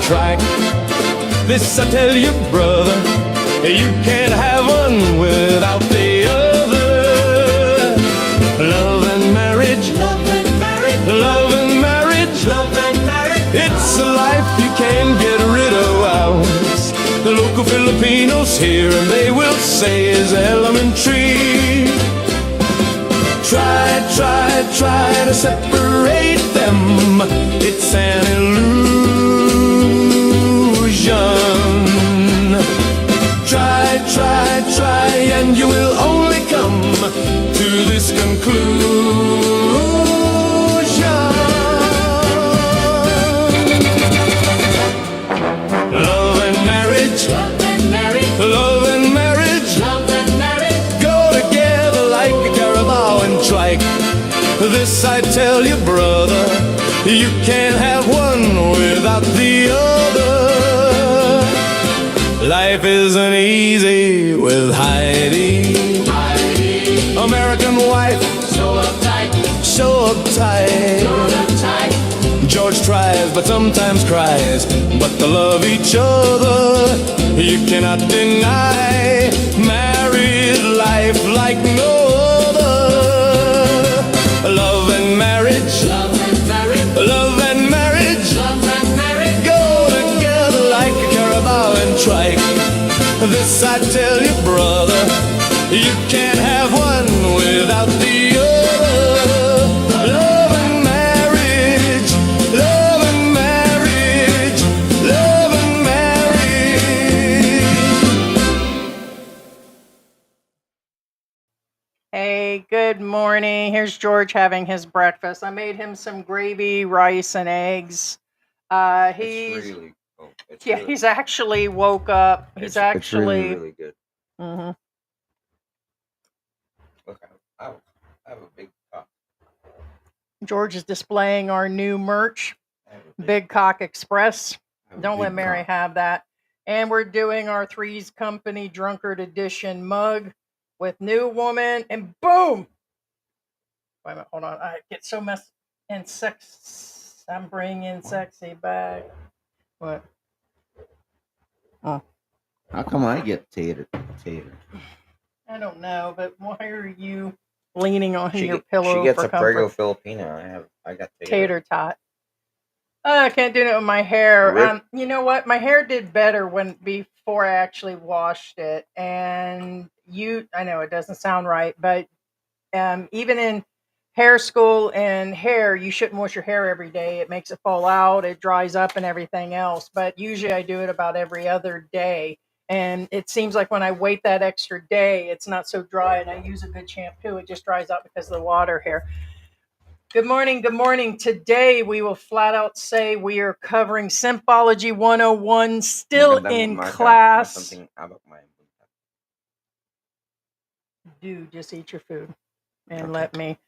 track. This I tell you, brother, you can't have one without the other. Love and marriage, love and marriage, love and marriage, love and marriage. It's a life you can't get rid of. The local Filipinos here, and they will say is elementary. Try to separate them. It's an illusion. Try, and you will only come to this conclusion. Love and marriage, love and marriage, love and marriage, love and marriage go together like a carabao and trike. This I tell you, brother, you can't have one without the other. Life isn't easy with Heidi, Heidi. American wife, so uptight, so uptight, so uptight. George tries but sometimes cries, but they love each other. You cannot deny married life like no other. Love and marriage, love and marriage, love and marriage, love and marriage go together like a carabao and trike. This I tell you, brother, you can't have one without the other. Love and marriage, love and marriage, love and marriage. Hey, good morning. Here's George having his breakfast. I made him some gravy, rice, and eggs. He's actually woke up. He's actually really good. Mhm. Look, I have a big cup. George is displaying our new merch, Big Cock Express. Don't let Mary have that. And we're doing our Three's Company Drunkard Edition mug with New Woman, and boom! Wait a minute, hold on. I get so messed in sex. I'm bringing sexy back. What? Oh. How come I get tater? I don't know, but why are you leaning on your pillow? She gets for a comfort? Prego Filipino. I got tater tot. I can't do it with my hair. You know what? My hair did better before I actually washed it. And I know it doesn't sound right, but even in hair school and hair, you shouldn't wash your hair every day. It makes it fall out, it dries up and everything else. But usually I do it about every other day. And it seems like when I wait that extra day, it's not so dry, and I use a good shampoo. It just dries out because of the water here. Good morning. Good morning. Today we will flat out say we are covering Symbology 101, still in class. Do just eat your food and let me.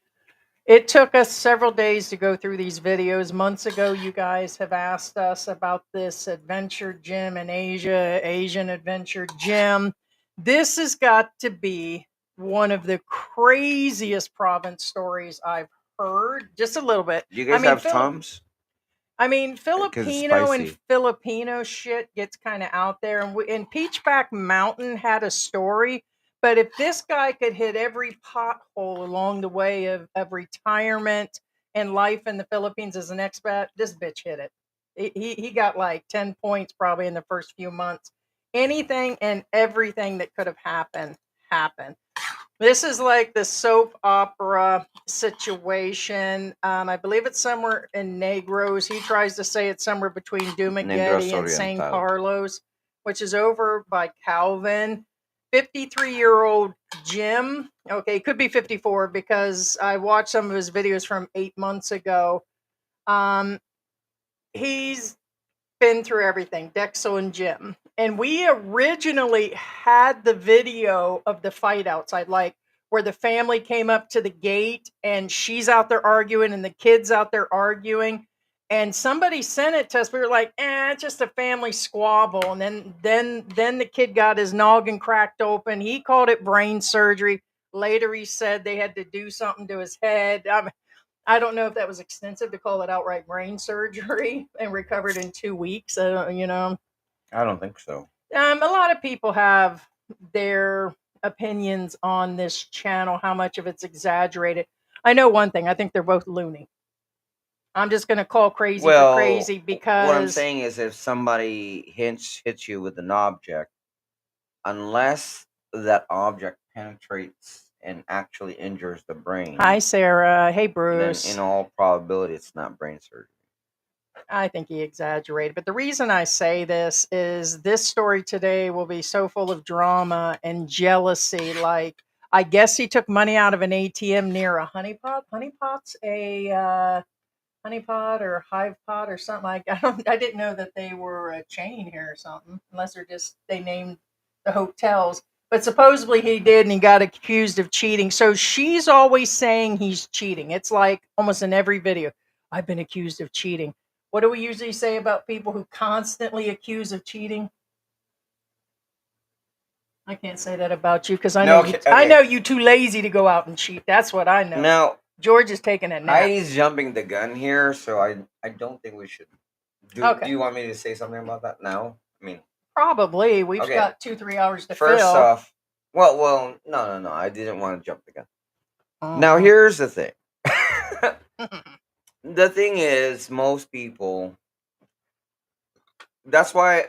It took us several days to go through these videos. Months ago, you guys have asked us about this adventure gym in Asia, Asian adventure gym. This has got to be one of the craziest province stories I've heard. Just a little bit. You guys have Tums? I mean, Filipino and Filipino shit gets kind of out there. And Peachback Mountain had a story. But if this guy could hit every pothole along the way of retirement and life in the Philippines as an expat, this bitch hit it. He got like 10 points probably in the first few months. Anything and everything that could have happened. This is like the soap opera situation. I believe it's somewhere in Negros. He tries to say it's somewhere between Dumaguete and San Carlos, which is over by Calvin. 53-year-old Jim. Okay, could be 54 because I watched some of his videos from 8 months ago. He's been through everything, Dexel and Jim. And we originally had the video of the fight outside, like where the family came up to the gate and she's out there arguing and the kids out there arguing. And somebody sent it to us. We were like, it's just a family squabble. And then the kid got his noggin cracked open. He called it brain surgery. Later, he said they had to do something to his head. I don't know if that was extensive to call it outright brain surgery and recovered in 2 weeks. You know, I don't think so. a lot of people have their opinions on this channel, how much of it's exaggerated. I know one thing. I think they're both loony. I'm just going to call crazy for crazy because what I'm saying is, if somebody hits you with an object, unless that object penetrates and actually injures the brain, hi Sarah, hey then Bruce. in all probability it's not brain surgery. I think he exaggerated. But the reason I say this is this story today will be so full of drama and jealousy. Like, I guess he took money out of an ATM near a honeypot. Honeypot's a honeypot or hive pot or something. I didn't know that they were a chain here or something, unless they named the hotels. But supposedly he did, and he got accused of cheating. So she's always saying he's cheating. It's like almost in every video, I've been accused of cheating. What do we usually say about people who constantly accuse of cheating? I can't say that about you because I know I know you too lazy to go out and cheat. That's what I know. Now, George is taking a nap. Heidi's jumping the gun here, so I don't think we should. Do you want me to say something about that now? I mean, probably. We've got 2-3 hours to fill. First off, well, no. I didn't want to jump the gun. Now, here's the thing. The thing is, most people. That's why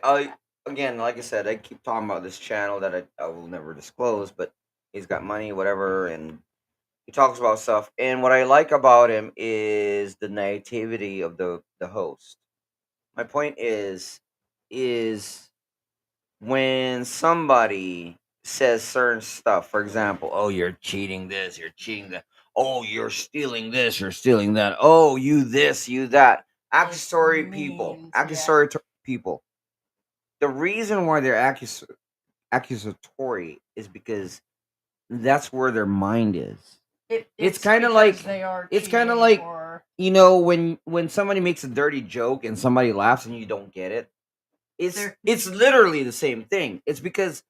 again, like I said, I keep talking about this channel that I will never disclose, but he's got money, whatever, and he talks about stuff. And what I like about him is the naivety of the host. My point is when somebody says certain stuff, for example, oh, you're cheating this, you're cheating that, oh, you're stealing this, you're stealing that, oh, you this, you that. Accusatory people. The reason why they're accusatory is because that's where their mind is. It's kind of like you know, when somebody makes a dirty joke and somebody laughs and you don't get it. It's literally the same thing. It's because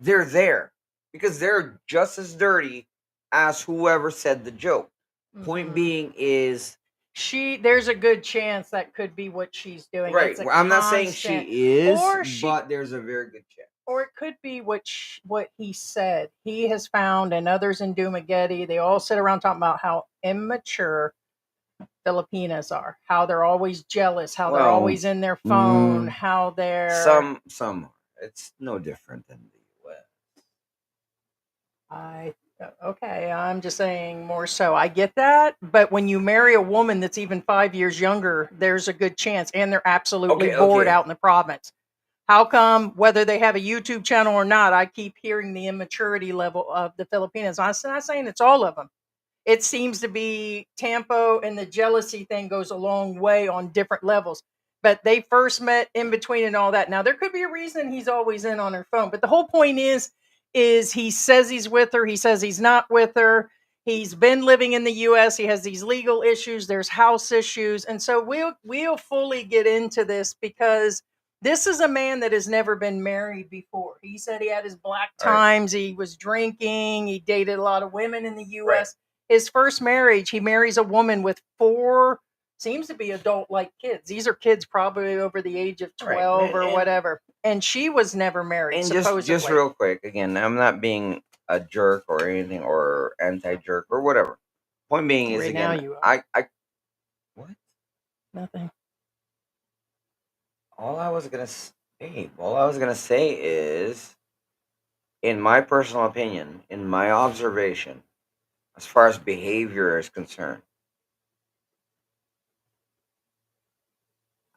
they're there. Because they're just as dirty as whoever said the joke. Point being is there's a good chance that could be what she's doing. Right. I'm not saying she is, but there's a very good chance. Or it could be what he said. He has found, and others in Dumageddon, they all sit around talking about how immature Filipinas are, how they're always jealous, how they're always in their phone, how they're some it's no different than the US. Okay, I'm just saying more so. I get that, but when you marry a woman that's even 5 years younger, there's a good chance, and they're absolutely bored out in the province. How come, whether they have a YouTube channel or not, I keep hearing the immaturity level of the Filipinos? I'm not saying it's all of them. It seems to be tempo, and the jealousy thing goes a long way on different levels. But they first met in between and all that. Now, there could be a reason he's always in on her phone. But the whole point is he says he's with her. He says he's not with her. He's been living in the U.S. He has these legal issues. There's house issues. And so we'll fully get into this because this is a man that has never been married before. He said he had his black times. Right. He was drinking. He dated a lot of women in the U.S. Right. His first marriage, he marries a woman with 4, seems to be adult-like kids. These are kids probably over the age of 12 or whatever. And she was never married, and supposedly. Just real quick, again, I'm not being a jerk or anything or anti-jerk or whatever. Point being is, again, now you are. I what? Nothing. All I was gonna say is, in my personal opinion, in my observation, as far as behavior is concerned,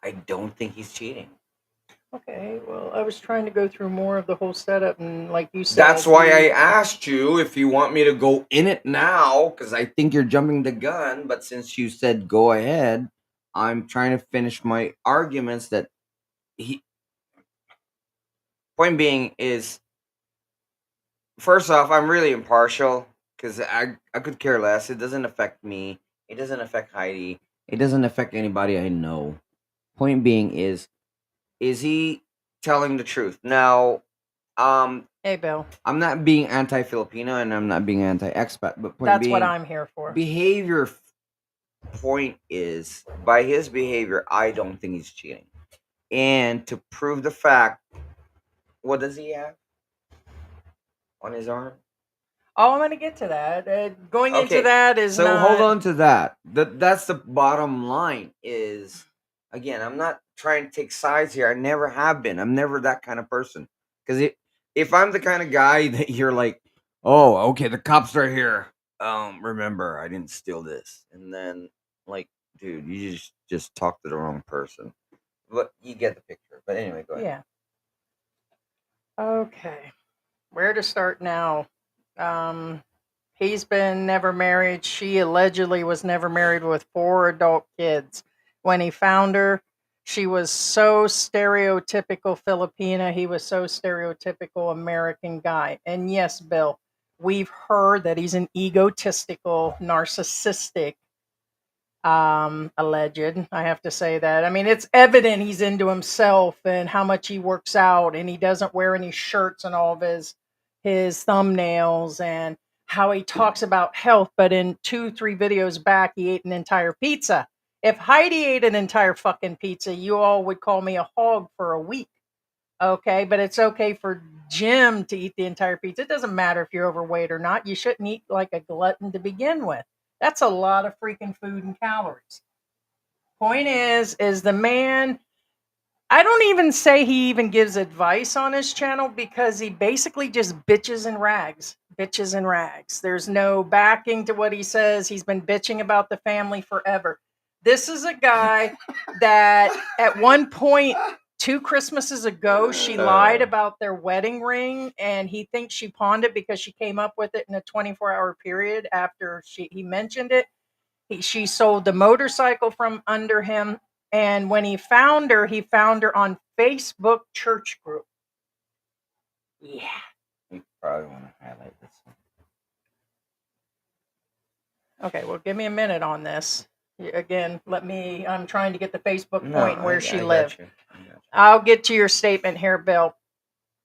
I don't think he's cheating. Okay, well, I was trying to go through more of the whole setup, and like you said... That's why I asked you if you want me to go in it now, because I think you're jumping the gun, but since you said go ahead, I'm trying to finish my arguments that he... Point being is, first off, I'm really impartial, because I could care less. It doesn't affect me. It doesn't affect Heidi. It doesn't affect anybody I know. Point being is he telling the truth? Now, hey, Bill. I'm not being anti-Filipino and I'm not being anti-expat, but that's what I'm here for. Behavior point is, by his behavior, I don't think he's cheating. And to prove the fact, what does he have on his arm? Oh, I'm going to get to that. Going into that is so not... hold on to that. That's the bottom line. Is, again, I'm not trying to take sides here. I never have been. I'm never that kind of person. Because if I'm the kind of guy that you're like, oh, okay, the cops are here. Remember, I didn't steal this, and then like, dude, you just talked to the wrong person. But you get the picture. But anyway, go ahead. Yeah. Okay. Where to start now? He's been never married. She allegedly was never married, with 4 adult kids. When he found her, she was so stereotypical Filipina. He was so stereotypical American guy. And yes, Bill, we've heard that he's an egotistical, narcissistic, alleged. I have to say that. I mean, it's evident he's into himself and how much he works out, and he doesn't wear any shirts on all of his thumbnails, and how he talks about health. But in 2-3 videos back, he ate an entire pizza. If Heidi ate an entire fucking pizza, you all would call me a hog for a week. Okay, but it's okay for Jim to eat the entire pizza. It doesn't matter if you're overweight or not. You shouldn't eat like a glutton to begin with. That's a lot of freaking food and calories. Point is the man, I don't even say he even gives advice on his channel, because he basically just bitches and rags. Bitches and rags. There's no backing to what he says. He's been bitching about the family forever. This is a guy that at one point 2 Christmases ago, she lied about their wedding ring, and he thinks she pawned it because she came up with it in a 24-hour period after he mentioned it. She sold the motorcycle from under him, and when he found her on Facebook church group. Yeah. You probably want to highlight this one. Okay, well, give me a minute on this. Again, I'm trying to get the Facebook point where she lived. I'll get to your statement here, Bill.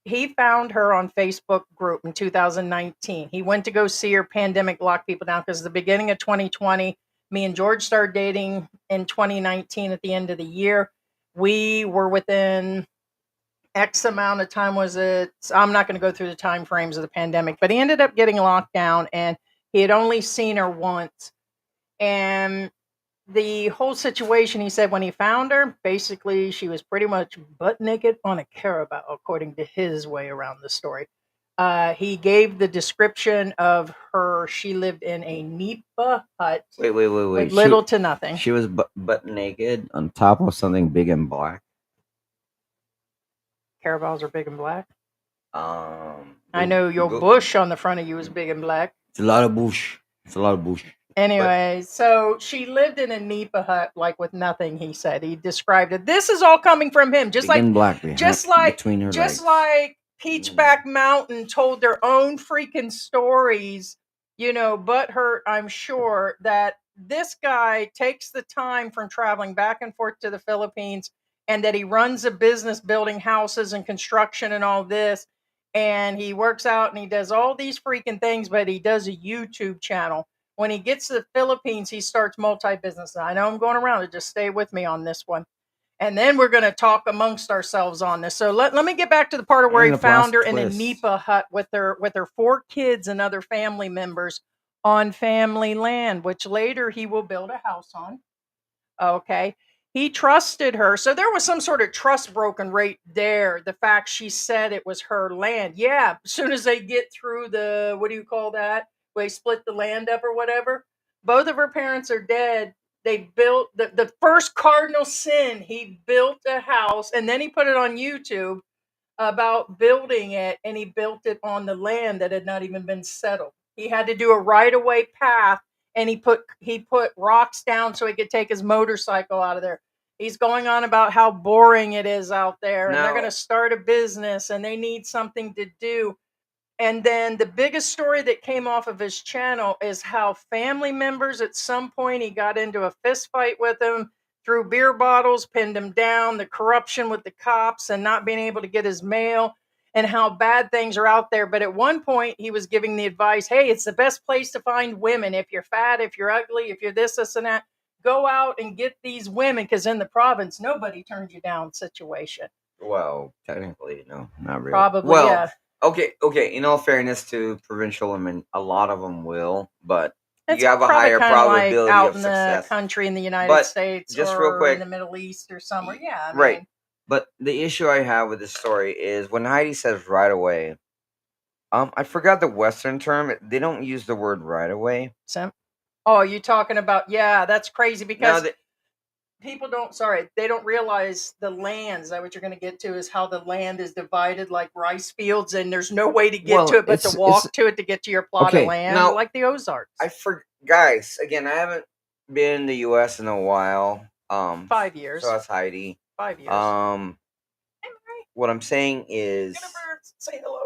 He found her on Facebook group in 2019. He went to go see her. Pandemic locked people down, because the beginning of 2020, me and George started dating in 2019 at the end of the year. We were within X amount of time. I'm not going to go through the time frames of the pandemic, but he ended up getting locked down, and he had only seen her once. And the whole situation, he said, when he found her, basically she was pretty much butt naked on a carabao, according to his way around the story. He gave the description of her. She lived in a nipa hut. Wait. With little to nothing. She was butt naked on top of something big and black. Carabaos are big and black. I know your bush on the front of you is big and black. It's a lot of bush. Anyway, so she lived in a nipa hut, like with nothing. He said, he described it. This is all coming from him, just like Peachback Mountain told their own freaking stories. But hurt, I'm sure that this guy takes the time from traveling back and forth to the Philippines, and that he runs a business building houses and construction and all this, and he works out and he does all these freaking things, but he does a YouTube channel. When he gets to the Philippines, he starts multi-business. I know I'm going around it. Just stay with me on this one. And then we're going to talk amongst ourselves on this. So let me get back to the part of where he found her in a nipa hut with her 4 kids and other family members on family land, which later he will build a house on. Okay. He trusted her. So there was some sort of trust broken right there. The fact she said it was her land. Yeah. As soon as they get through the, what do you call that? They split the land up or whatever. Both of her parents are dead. They built the first cardinal sin. He built a house, and then he put it on YouTube about building it, and he built it on the land that had not even been settled. He had to do a right-of-way path, and he put rocks down so he could take his motorcycle out of there. He's going on about how boring it is out there, and they're going to start a business, and they need something to do. And then the biggest story that came off of his channel is how family members, at some point, he got into a fist fight with him, threw beer bottles, pinned him down, the corruption with the cops and not being able to get his mail, and how bad things are out there. But at one point, he was giving the advice, hey, it's the best place to find women. If you're fat, if you're ugly, if you're this and that, go out and get these women, because in the province, nobody turns you down situation. Well, technically, no, not really. Probably, well, yeah. Okay. In all fairness to provincial women, a lot of them will, but It's you have a higher probability like out of in success. the country in the United But States, just or real quick, in the Middle East or somewhere. Yeah, I right. mean, But the issue I have with this story is when Heidi says right away. I forgot the Western term. They don't use the word right away. Oh, you talking about? Yeah, that's crazy because Now, people they don't realize the land. Is that what you're going to get to? Is how the land is divided like rice fields, and there's no way to get to it but to walk to it to get to your plot of land, now, like the Ozarks. Guys, again, I haven't been in the U.S. in a while. 5 years. So that's Heidi. 5 years. What I'm saying is, say hello.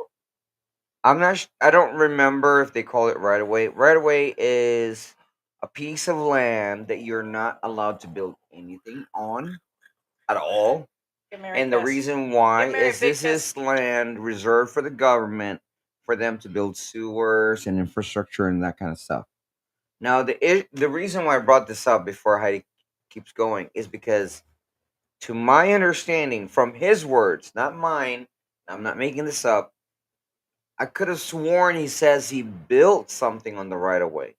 I don't remember if they call it right away. Right away is a piece of land that you're not allowed to build anything on at all. And the reason why is this is land reserved for the government for them to build sewers and infrastructure and that kind of stuff. Now, the reason why I brought this up before Heidi keeps going is because, to my understanding, from his words, not mine, I'm not making this up, I could have sworn he says he built something on the right of way,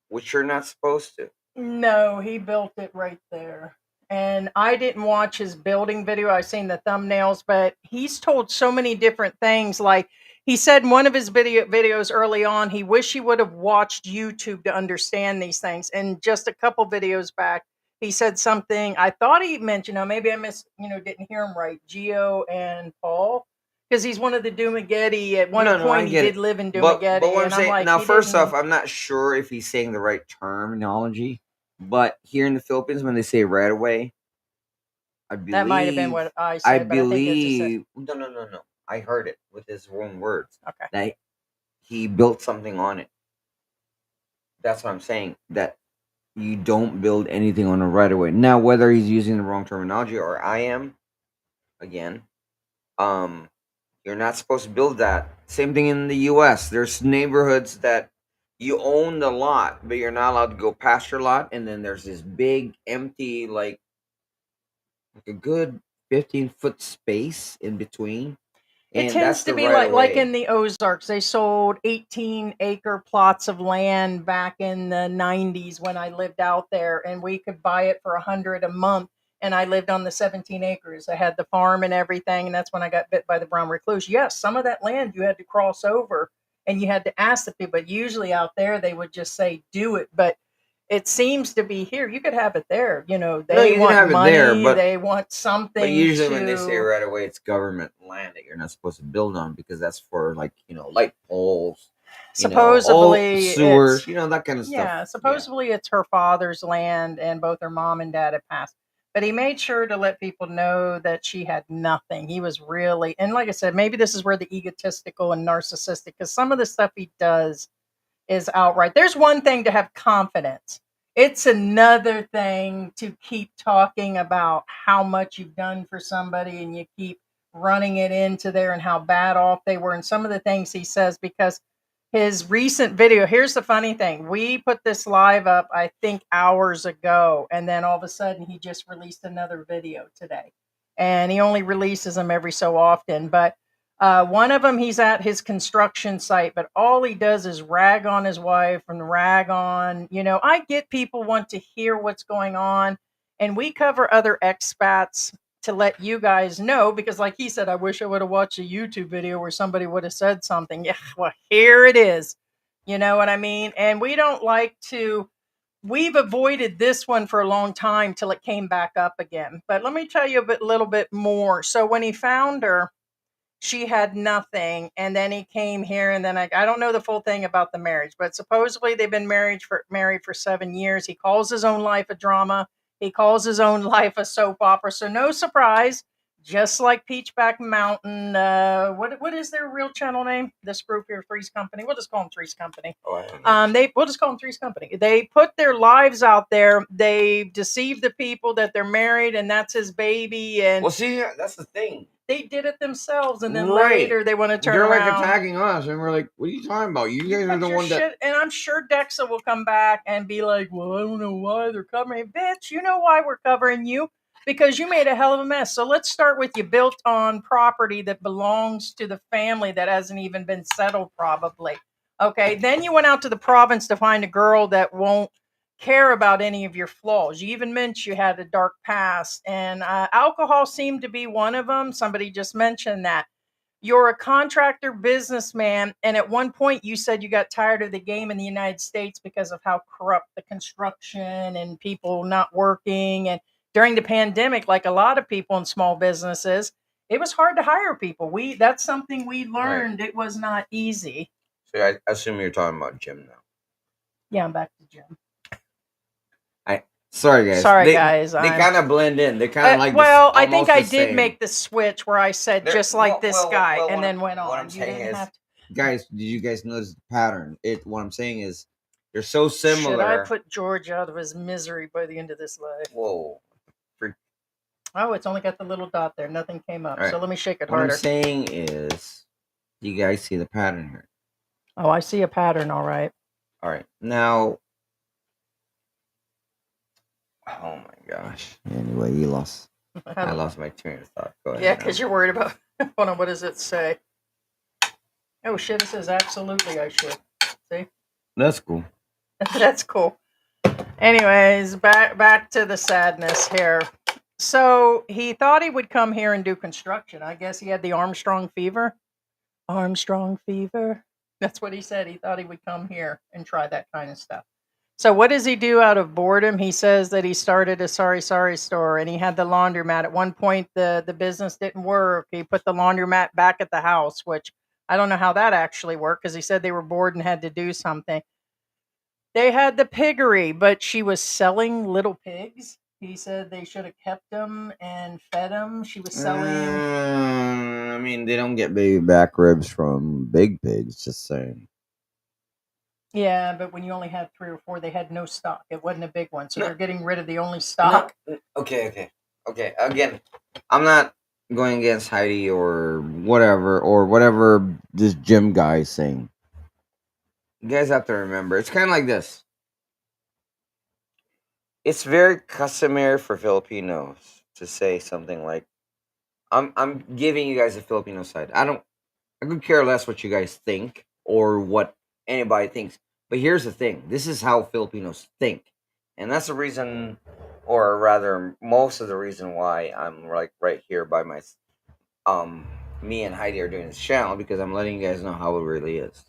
which you're not supposed to. No, he built it right there. And I didn't watch his building video. I seen the thumbnails, but he's told so many different things. Like he said in one of his videos early on, he wished he would have watched YouTube to understand these things. And just a couple videos back, he said something. I thought he mentioned, maybe I didn't hear him right. Geo and Paul. Because he's one of the Dumageddon. At one point, he did live in Dumageddon. But what I'm saying, now, first off, I'm not sure if he's saying the right terminology. But here in the Philippines, when they say right away, I believe that might have been what I said. I believe no. I heard it with his own words. Okay. That he built something on it. That's what I'm saying. That you don't build anything on a right of way. Now, whether he's using the wrong terminology or I am, again, you're not supposed to build that. Same thing in the U.S. There's neighborhoods that you own the lot, but you're not allowed to go past your lot. And then there's this big, empty, like a good 15-foot space in between. It tends to be like in the Ozarks. They sold 18-acre plots of land back in the 90s when I lived out there, and we could buy it for $100 a month. And I lived on the 17 acres. I had the farm and everything, and that's when I got bit by the brown recluse. Yes, some of that land you had to cross over, and you had to ask the people. But usually out there, they would just say, do it. But it seems to be here. You could have it there. They want money. They want something. But usually when they say right away, it's government land that you're not supposed to build on because that's for light poles. Supposedly, sewers, that kind of stuff. Yeah, supposedly it's her father's land, and both her mom and dad had passed. But he made sure to let people know that she had nothing. He was really, and like I said, maybe this is where the egotistical and narcissistic, because some of the stuff he does is outright. There's one thing to have confidence. It's another thing to keep talking about how much you've done for somebody and you keep running it into there and how bad off they were. And some of the things he says, because his recent video, here's the funny thing. We put this live up, I think, hours ago. And then all of a sudden, he just released another video today. And he only releases them every so often. But one of them, he's at his construction site. But all he does is rag on his wife and rag on. I get people want to hear what's going on. And we cover other expats to let you guys know, because like he said, I wish I would have watched a YouTube video where somebody would have said something. Yeah, well, here it is. You know what I mean? And we don't like to, we've avoided this one for a long time till it came back up again. But let me tell you a little bit more. So when he found her, she had nothing. And then he came here, and then I don't know the full thing about the marriage, but supposedly they've been married for 7 years. He calls his own life a drama. He calls his own life a soap opera. So no surprise, just like Peachback Mountain. What is their real channel name? This group here, Three's Company. We'll just call them Three's Company. Oh, we'll just call them Three's Company. They put their lives out there. They deceive the people that they're married and that's his baby. And well, see, that's the thing. They did it themselves, and then later they want to turn around. They're like attacking us, and we're like, "What are you talking about? You guys are the one that." And I'm sure Dexa will come back and be like, "Well, I don't know why they're covering it, bitch. You know why we're covering you." Because you made a hell of a mess. So let's start with you built on property that belongs to the family that hasn't even been settled, probably. Okay. Then you went out to the province to find a girl that won't care about any of your flaws. You even mentioned you had a dark past, and alcohol seemed to be one of them. Somebody just mentioned that. You're a contractor businessman, and at one point you said you got tired of the game in the United States because of how corrupt the construction and people not working. And during the pandemic, like a lot of people in small businesses, it was hard to hire people. That's something we learned. Right. It was not easy. So I assume you're talking about Jim now. Yeah, I'm back to Jim. Sorry, guys. They kind of blend in. They kind of like. Well, I think I did make the switch where I said just like this guy, and then went on. What I'm saying is, guys, did you guys notice the pattern? What I'm saying is, they're so similar. Should I put George out of his misery by the end of this life? Whoa. Oh, it's only got the little dot there. Nothing came up. Right. So let me shake it harder. What I'm saying is, you guys see the pattern here? Oh, I see a pattern. All right. All right. Now. Oh my gosh. Anyway, I lost my train of thought. Go ahead. Yeah, because you're worried about. Hold on. What does it say? Oh shit! It says absolutely. I should see. That's cool. That's cool. Anyways, back to the sadness here. So he thought he would come here and do construction. I guess he had the Armstrong fever. Armstrong fever. That's what he said. He thought he would come here and try that kind of stuff. So what does he do out of boredom? He says that he started a sorry store, and he had the laundromat. At one point, the business didn't work. He put the laundromat back at the house, which I don't know how that actually worked, because he said they were bored and had to do something. They had the piggery, but she was selling little pigs. He said they should have kept them and fed them. She was selling. I mean, they don't get baby back ribs from big pigs, just saying. Yeah, but when you only had 3 or 4, they had no stock. It wasn't a big one, so they're getting rid of the only stock. No. Okay. Again, I'm not going against Heidi or whatever this Jim guy is saying. You guys have to remember, it's kind of like this. It's very customary for Filipinos to say something like, "I'm giving you guys the Filipino side. I could care less what you guys think or what anybody thinks. But here's the thing. This is how Filipinos think. And that's the reason, or rather, most of the reason why I'm like right here by my, me and Heidi are doing this channel, because I'm letting you guys know how it really is.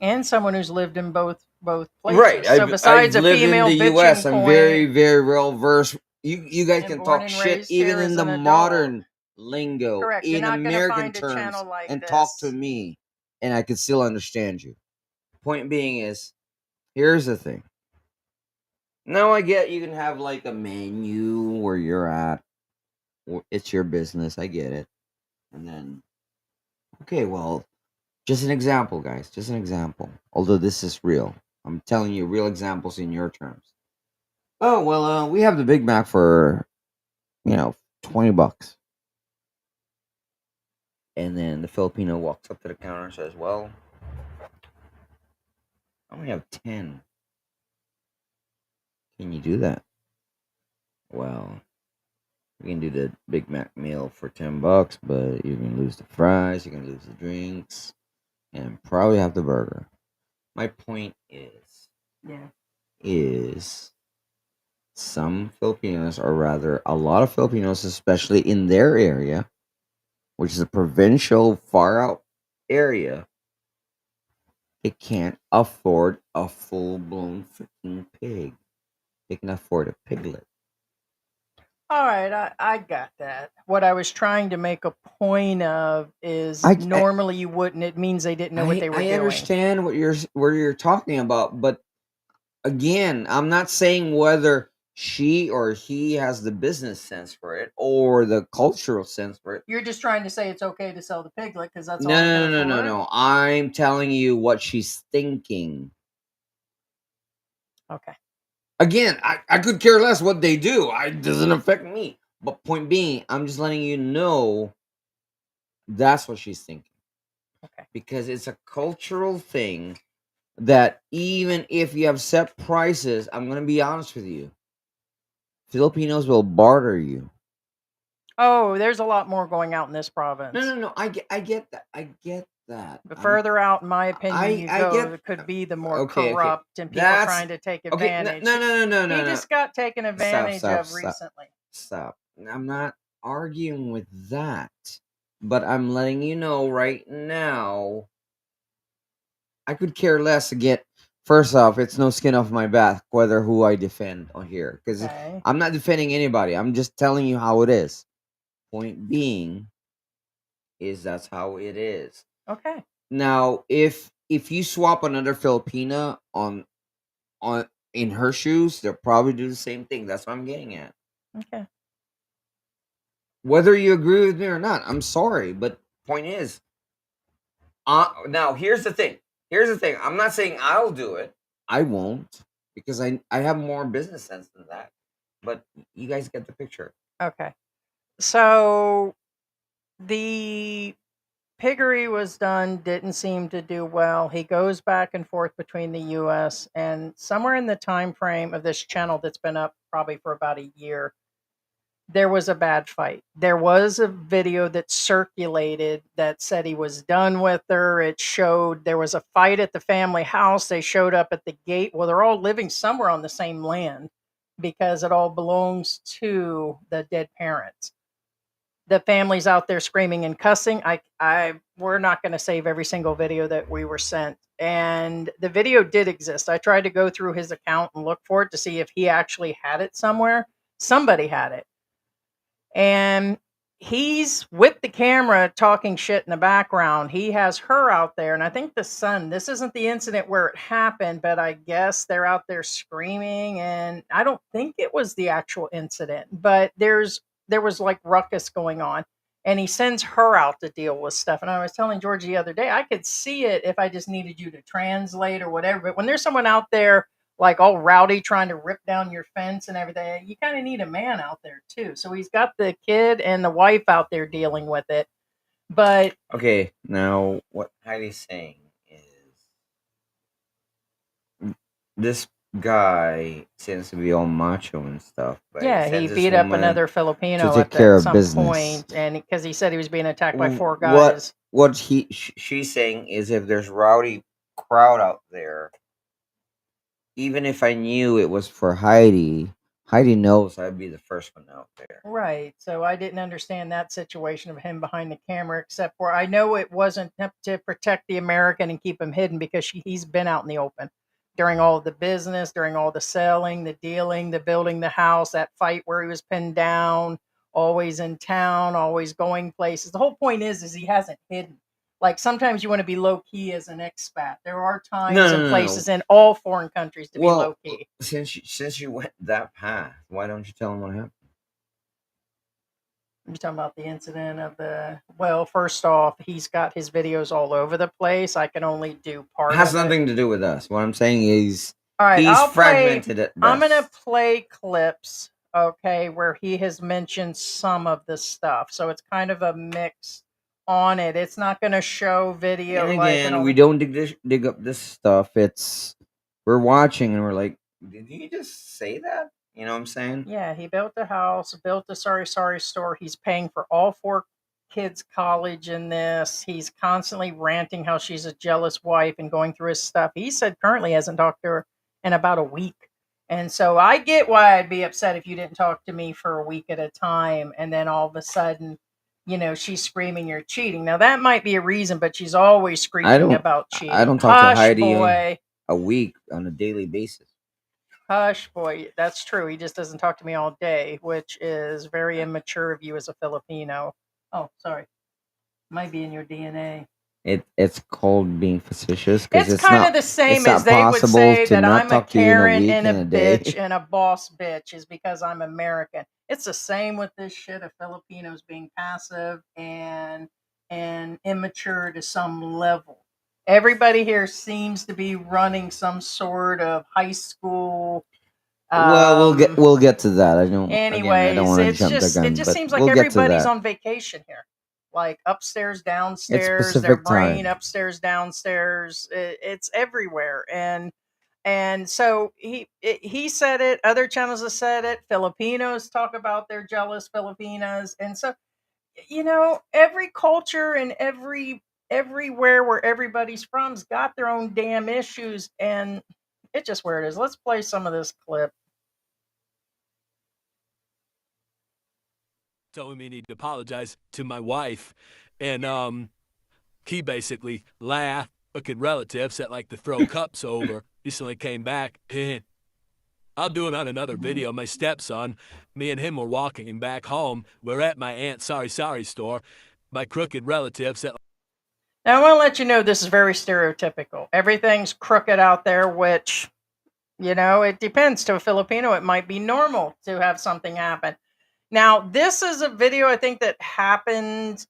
And someone who's lived in both places. Right. So besides I've lived a female in the U.S., I'm very, very well versed. You guys can talk shit even in the modern lingo, correct. in American terms, like and this. Talk to me, and I can still understand you. Point being is, here's the thing. Now I get you can have like a menu where you're at. It's your business. I get it. And then, okay, well, just an example, guys. Just an example. Although this is real. I'm telling you real examples in your terms. Oh, well, we have the Big Mac for, $20. And then the Filipino walks up to the counter and says, well, I only have 10. Can you do that? Well, we can do the Big Mac meal for $10, but you're going to lose the fries, you're going to lose the drinks, and probably have the burger. My point is some Filipinos, or rather a lot of Filipinos, especially in their area, which is a provincial, far out area, they can't afford a full-blown freaking pig. They can afford a piglet. All right, I got that. What I was trying to make a point of is normally you wouldn't. It means they didn't know what they were doing. I understand what you're talking about, but again, I'm not saying whether she or he has the business sense for it or the cultural sense for it. You're just trying to say it's okay to sell the piglet because that's all. No. I'm telling you what she's thinking. Okay. Again, I could care less what they do. It doesn't affect me. But point being, I'm just letting you know that's what she's thinking. Okay. Because it's a cultural thing that even if you have set prices, I'm going to be honest with you, Filipinos will barter you. Oh, there's a lot more going out in this province. No. I get that. I get that. The further out, in my opinion, you go, it could be the more corrupt and people trying to take advantage. No. He just got taken advantage of recently. Stop. I'm not arguing with that, but I'm letting you know right now. I could care less to get. First off, it's no skin off my back whether who I defend on here, because I'm not defending anybody. I'm just telling you how it is. Point being is that's how it is. Okay. Now, if you swap another Filipina on in her shoes, they'll probably do the same thing. That's what I'm getting at. Okay. Whether you agree with me or not, I'm sorry, but point is, now here's the thing. I'm not saying I'll do it. I won't, because I have more business sense than that. But you guys get the picture. Okay. So the piggery was done, didn't seem to do well. He goes back and forth between the US, and somewhere in the time frame of this channel that's been up probably for about a year, there was a bad fight. There was a video that circulated that said he was done with her. It showed there was a fight at the family house. They showed up at the gate. Well, they're all living somewhere on the same land because it all belongs to the dead parents. The family's out there screaming and cussing. We're not going to save every single video that we were sent. And the video did exist. I tried to go through his account and look for it to see if he actually had it somewhere. Somebody had it. And he's with the camera talking shit in the background. He has her out there. And I think the son, this isn't the incident where it happened, but I guess they're out there screaming. And I don't think it was the actual incident, but there was like ruckus going on. And he sends her out to deal with stuff. And I was telling George the other day, I could see it if I just needed you to translate or whatever. But when there's someone out there like all rowdy trying to rip down your fence and everything, you kind of need a man out there too. So he's got the kid and the wife out there dealing with it. But okay, now what Heidi's saying is this guy seems to be all macho and stuff. But yeah, he beat up another Filipino at some point, and because he said he was being attacked by 4 guys. What she's saying is, if there's rowdy crowd out there, even if I knew it was for Heidi knows I'd be the first one out there. Right. So I didn't understand that situation of him behind the camera, except for I know it wasn't to protect the American and keep him hidden, because he's been out in the open during all the business, during all the selling, the dealing, the building the house, that fight where he was pinned down, always in town, always going places. The whole point is he hasn't hidden. Like sometimes you want to be low key as an expat. There are times and places in all foreign countries to be low key. Since you went that path, why don't you tell them what happened? You're talking about the incident of first off, he's got his videos all over the place. I can only do part of it. It has nothing to do with us. What I'm saying is, all right, he's fragmented at best. I'm going to play clips, okay, where he has mentioned some of the stuff. So it's kind of a mix on it. It's not going to show video. And again, we don't dig up this stuff. We're watching and we're like, did you just say that? You know what I'm saying? Yeah, he built a house, built a sorry store. He's paying for all 4 kids' college in this. He's constantly ranting how she's a jealous wife and going through his stuff. He said currently hasn't talked to her in about a week. And so I get why I'd be upset if you didn't talk to me for a week at a time. And then all of a sudden, she's screaming you're cheating. Now that might be a reason, but she's always screaming about cheating. I don't talk to Heidi a week on a daily basis. Hush, boy. That's true. He just doesn't talk to me all day, which is very immature of you as a Filipino. Oh, sorry. Might be in your DNA. It's called being facetious. It's kind of the same as they would say that I'm a Karen and a bitch and a boss bitch is because I'm American. It's the same with this shit of Filipinos being passive and immature to some level. Everybody here seems to be running some sort of high school Well, we'll get to that. I don't. Anyways, again, I don't want to jump the gun, it just but seems like we'll get to everybody's that. on vacation here. Like upstairs, It's downstairs, their Pacific brain time. upstairs, downstairs. It's everywhere, and so he said it. Other channels have said it. Filipinos talk about their jealous Filipinas, and so every culture and everywhere where everybody's from's got their own damn issues, and it's just where it is. Let's play some of this clip. Telling me need to apologize to my wife, and he basically laughed. Fucking relatives that like to throw cups over recently came back. I'll do it on another video. My stepson, me and him were walking back home. We're at my aunt's sorry store. My crooked relatives that. Now I want to let you know this is very stereotypical. Everything's crooked out there, which it depends. To a Filipino, it might be normal to have something happen. Now, this is a video I think that happened.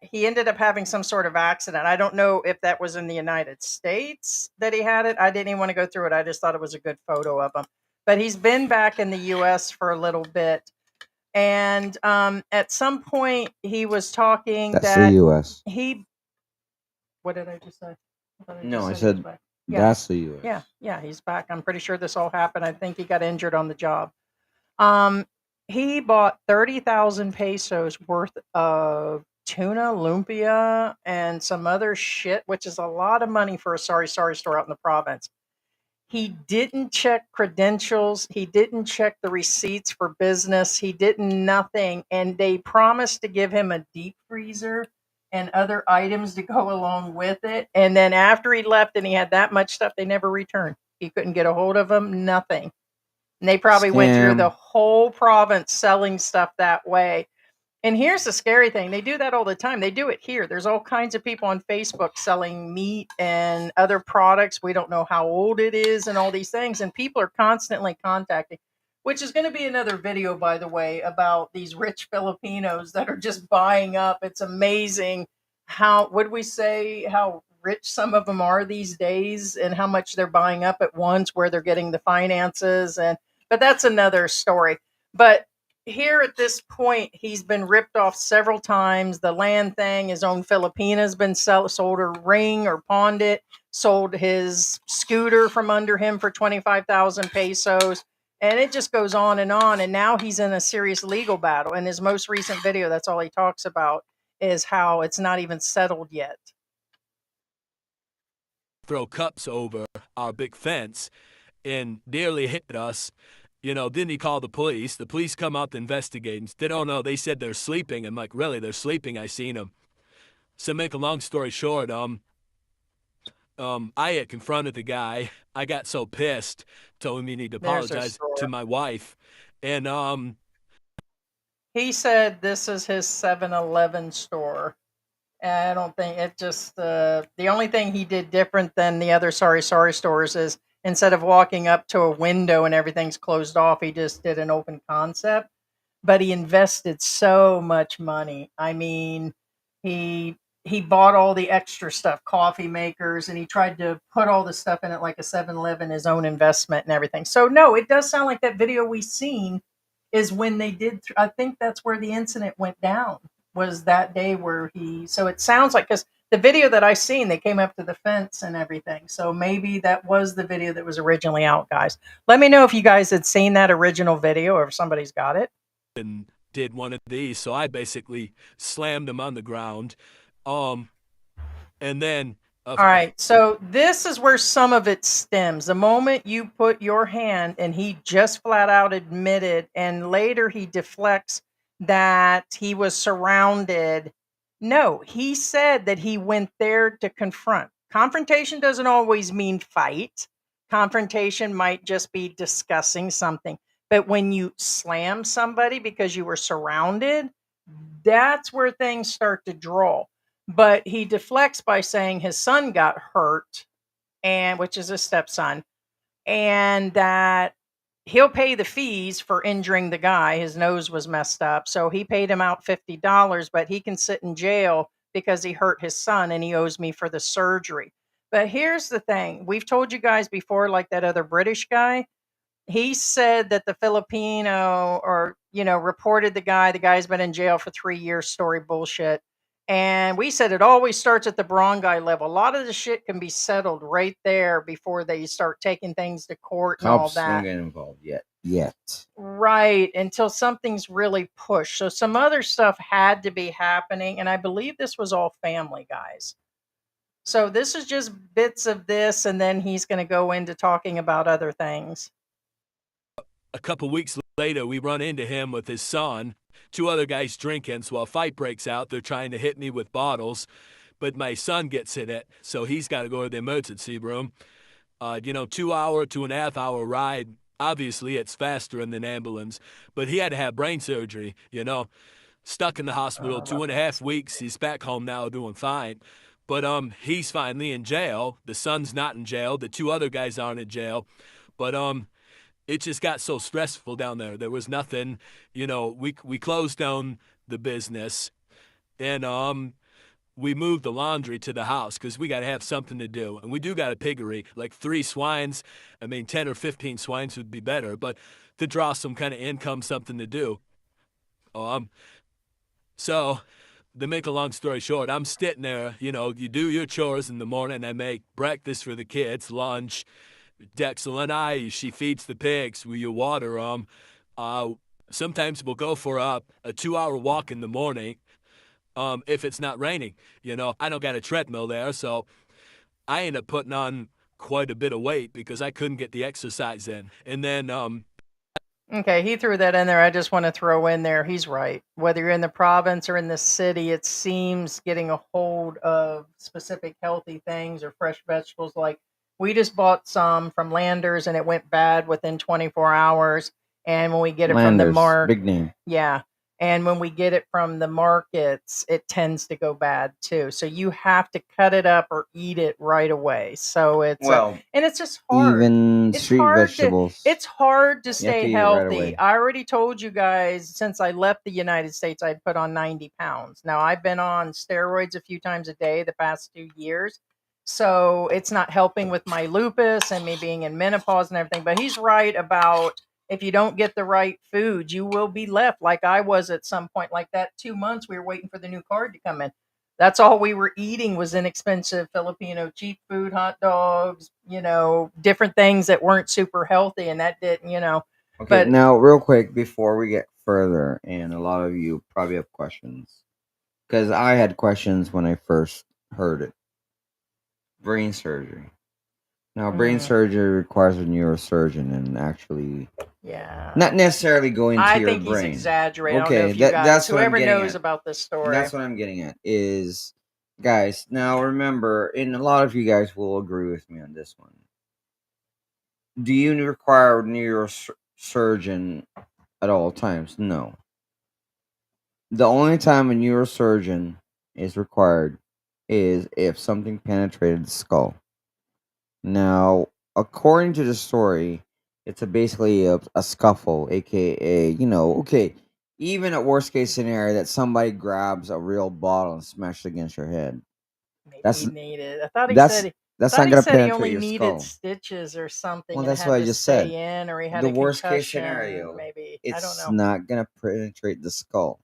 He ended up having some sort of accident. I don't know if that was in the United States that he had it. I didn't even want to go through it. I just thought it was a good photo of him. But he's been back in the U.S. for a little bit. And at some point, he was talking That's that the U.S. What did I just say? I said that's the U.S. Yeah, he's back. I'm pretty sure this all happened. I think he got injured on the job. He bought 30,000 pesos worth of tuna, lumpia, and some other shit, which is a lot of money for a sorry store out in the province. He didn't check credentials. He didn't check the receipts for business. He didn't nothing. And they promised to give him a deep freezer and other items to go along with it. And then after he left and he had that much stuff, they never returned. He couldn't get a hold of them, nothing. And they probably went through the whole province selling stuff that way. And here's the scary thing. They do that all the time. They do it here. There's all kinds of people on Facebook selling meat and other products. We don't know how old it is and all these things. And people are constantly contacting, which is going to be another video, by the way, about these rich Filipinos that are just buying up. It's amazing how rich some of them are these days and how much they're buying up at once, where they're getting the finances. But that's another story. But here at this point, he's been ripped off several times. The land thing, his own Filipina's been sold a ring or pawned it, sold his scooter from under him for 25,000 pesos. And it just goes on. And now he's in a serious legal battle. In his most recent video, that's all he talks about, is how it's not even settled yet. Throw cups over our big fence and nearly hit us. Then he called the police. The police come out to investigate. And they don't know. They said they're sleeping. I'm like, really? They're sleeping? I seen them. So make a long story short, I had confronted the guy. I got so pissed, told him he need to apologize to my wife. And he said this is his 7-Eleven store. And I don't think it just the only thing he did different than the other sorry stores is, instead of walking up to a window and everything's closed off, he just did an open concept. But he invested so much money. I mean, he bought all the extra stuff, coffee makers, and he tried to put all the stuff in it like a 7-Eleven, his own investment and everything. So no, it does sound like that video we seen is when they did. I think that's where the incident went down, was that day where so it sounds like, because the video that I seen, they came up to the fence and everything. So maybe that was the video that was originally out, guys. Let me know if you guys had seen that original video or if somebody's got it. And did one of these, so I basically slammed him on the ground. And then... all right, so this is where some of it stems. The moment you put your hand, and he just flat out admitted, and later he deflects that he was surrounded. No, he said that he went there to confront. Confrontation doesn't always mean fight. Confrontation might just be discussing something. But when you slam somebody because you were surrounded, that's where things start to draw. But he deflects by saying his son got hurt, and which is his stepson, and that he'll pay the fees for injuring the guy. His nose was messed up. So he paid him out $50, but he can sit in jail because he hurt his son and he owes me for the surgery. But here's the thing. We've told you guys before, like that other British guy, he said that the Filipino or, reported the guy. The guy's been in jail for 3 years, story bullshit. And we said it always starts at the barangay level. A lot of the shit can be settled right there before they start taking things to court and all Cops don't that. get involved yet. Right, until something's really pushed. So some other stuff had to be happening. And I believe this was all family, guys. So this is just bits of this. And then he's going to go into talking about other things. A couple weeks later, we run into him with his son, 2 other guys drinking, so a fight breaks out. They're trying to hit me with bottles, but my son gets hit it, so he's got to go to the emergency room. 2.5 hour ride. Obviously, it's faster in an ambulance, but he had to have brain surgery, Stuck in the hospital 2.5 weeks. He's back home now doing fine. But he's finally in jail. The son's not in jail. The 2 other guys aren't in jail. But it just got so stressful down there. There was nothing, we closed down the business, and we moved the laundry to the house because we got to have something to do. And we do got a piggery, like 3 swines. 10 or 15 swines would be better, but to draw some kind of income, something to do. So to make a long story short, I'm sitting there, you do your chores in the morning. I make breakfast for the kids, lunch. Dexel and I, she feeds the pigs. You water them. Sometimes we'll go for a 2-hour walk in the morning if it's not raining. I don't got a treadmill there, so I end up putting on quite a bit of weight because I couldn't get the exercise in. And then Okay, he threw that in there. I just want to throw in there, he's right. Whether you're in the province or in the city, it seems getting a hold of specific healthy things or fresh vegetables. Like we just bought some from Landers and it went bad within 24 hours. And when we get it from the market, big name. yeah. And when we get it from the markets, it tends to go bad too. So you have to cut it up or eat it right away. So it's and it's just hard. Even It's street hard vegetables. It's hard to have stay to eat it right away. healthy. I already told you guys since I left the United States, I'd put on 90 pounds. Now I've been on steroids a few times a day the past 2 years. So it's not helping with my lupus and me being in menopause and everything. But he's right about if you don't get the right food, you will be left like I was at some point. Like that 2 months, we were waiting for the new card to come in. That's all we were eating was inexpensive Filipino cheap food, hot dogs, different things that weren't super healthy. And that didn't, Okay, but now real quick before we get further, and a lot of you probably have questions, because I had questions when I first heard it. Brain surgery. Now, brain surgery requires a neurosurgeon and actually, not necessarily going to your brain. I think he's exaggerating. Okay, I don't know if you guys, that's what whoever I'm getting knows at. about this story. That's what I'm getting at is, guys, now remember, and a lot of you guys will agree with me on this one. Do you require a neurosurgeon at all times? No. The only time a neurosurgeon is required is if something penetrated the skull. Now, according to the story, it's basically a scuffle, aka, okay, even a worst case scenario that somebody grabs a real bottle and smashes it against your head. Maybe That's he needed. I thought he that's said that's thought not he gonna said he penetrate only your needed skull. stitches or something. Well, and that's had what I to just stay said. in, or he had The a worst case concussion, scenario, maybe I don't it's know. not gonna penetrate the skull.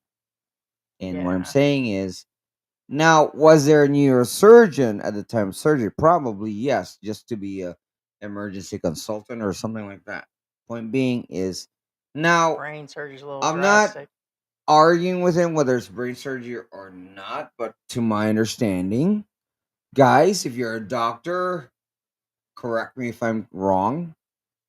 And what I'm Yeah. saying is, now, was there a neurosurgeon at the time of surgery? Probably yes, just to be a emergency consultant or something like that. Point being is, now Brain surgery's a little I'm drastic. not arguing with him whether it's brain surgery or not, but to my understanding, guys, if you're a doctor, correct me if I'm wrong,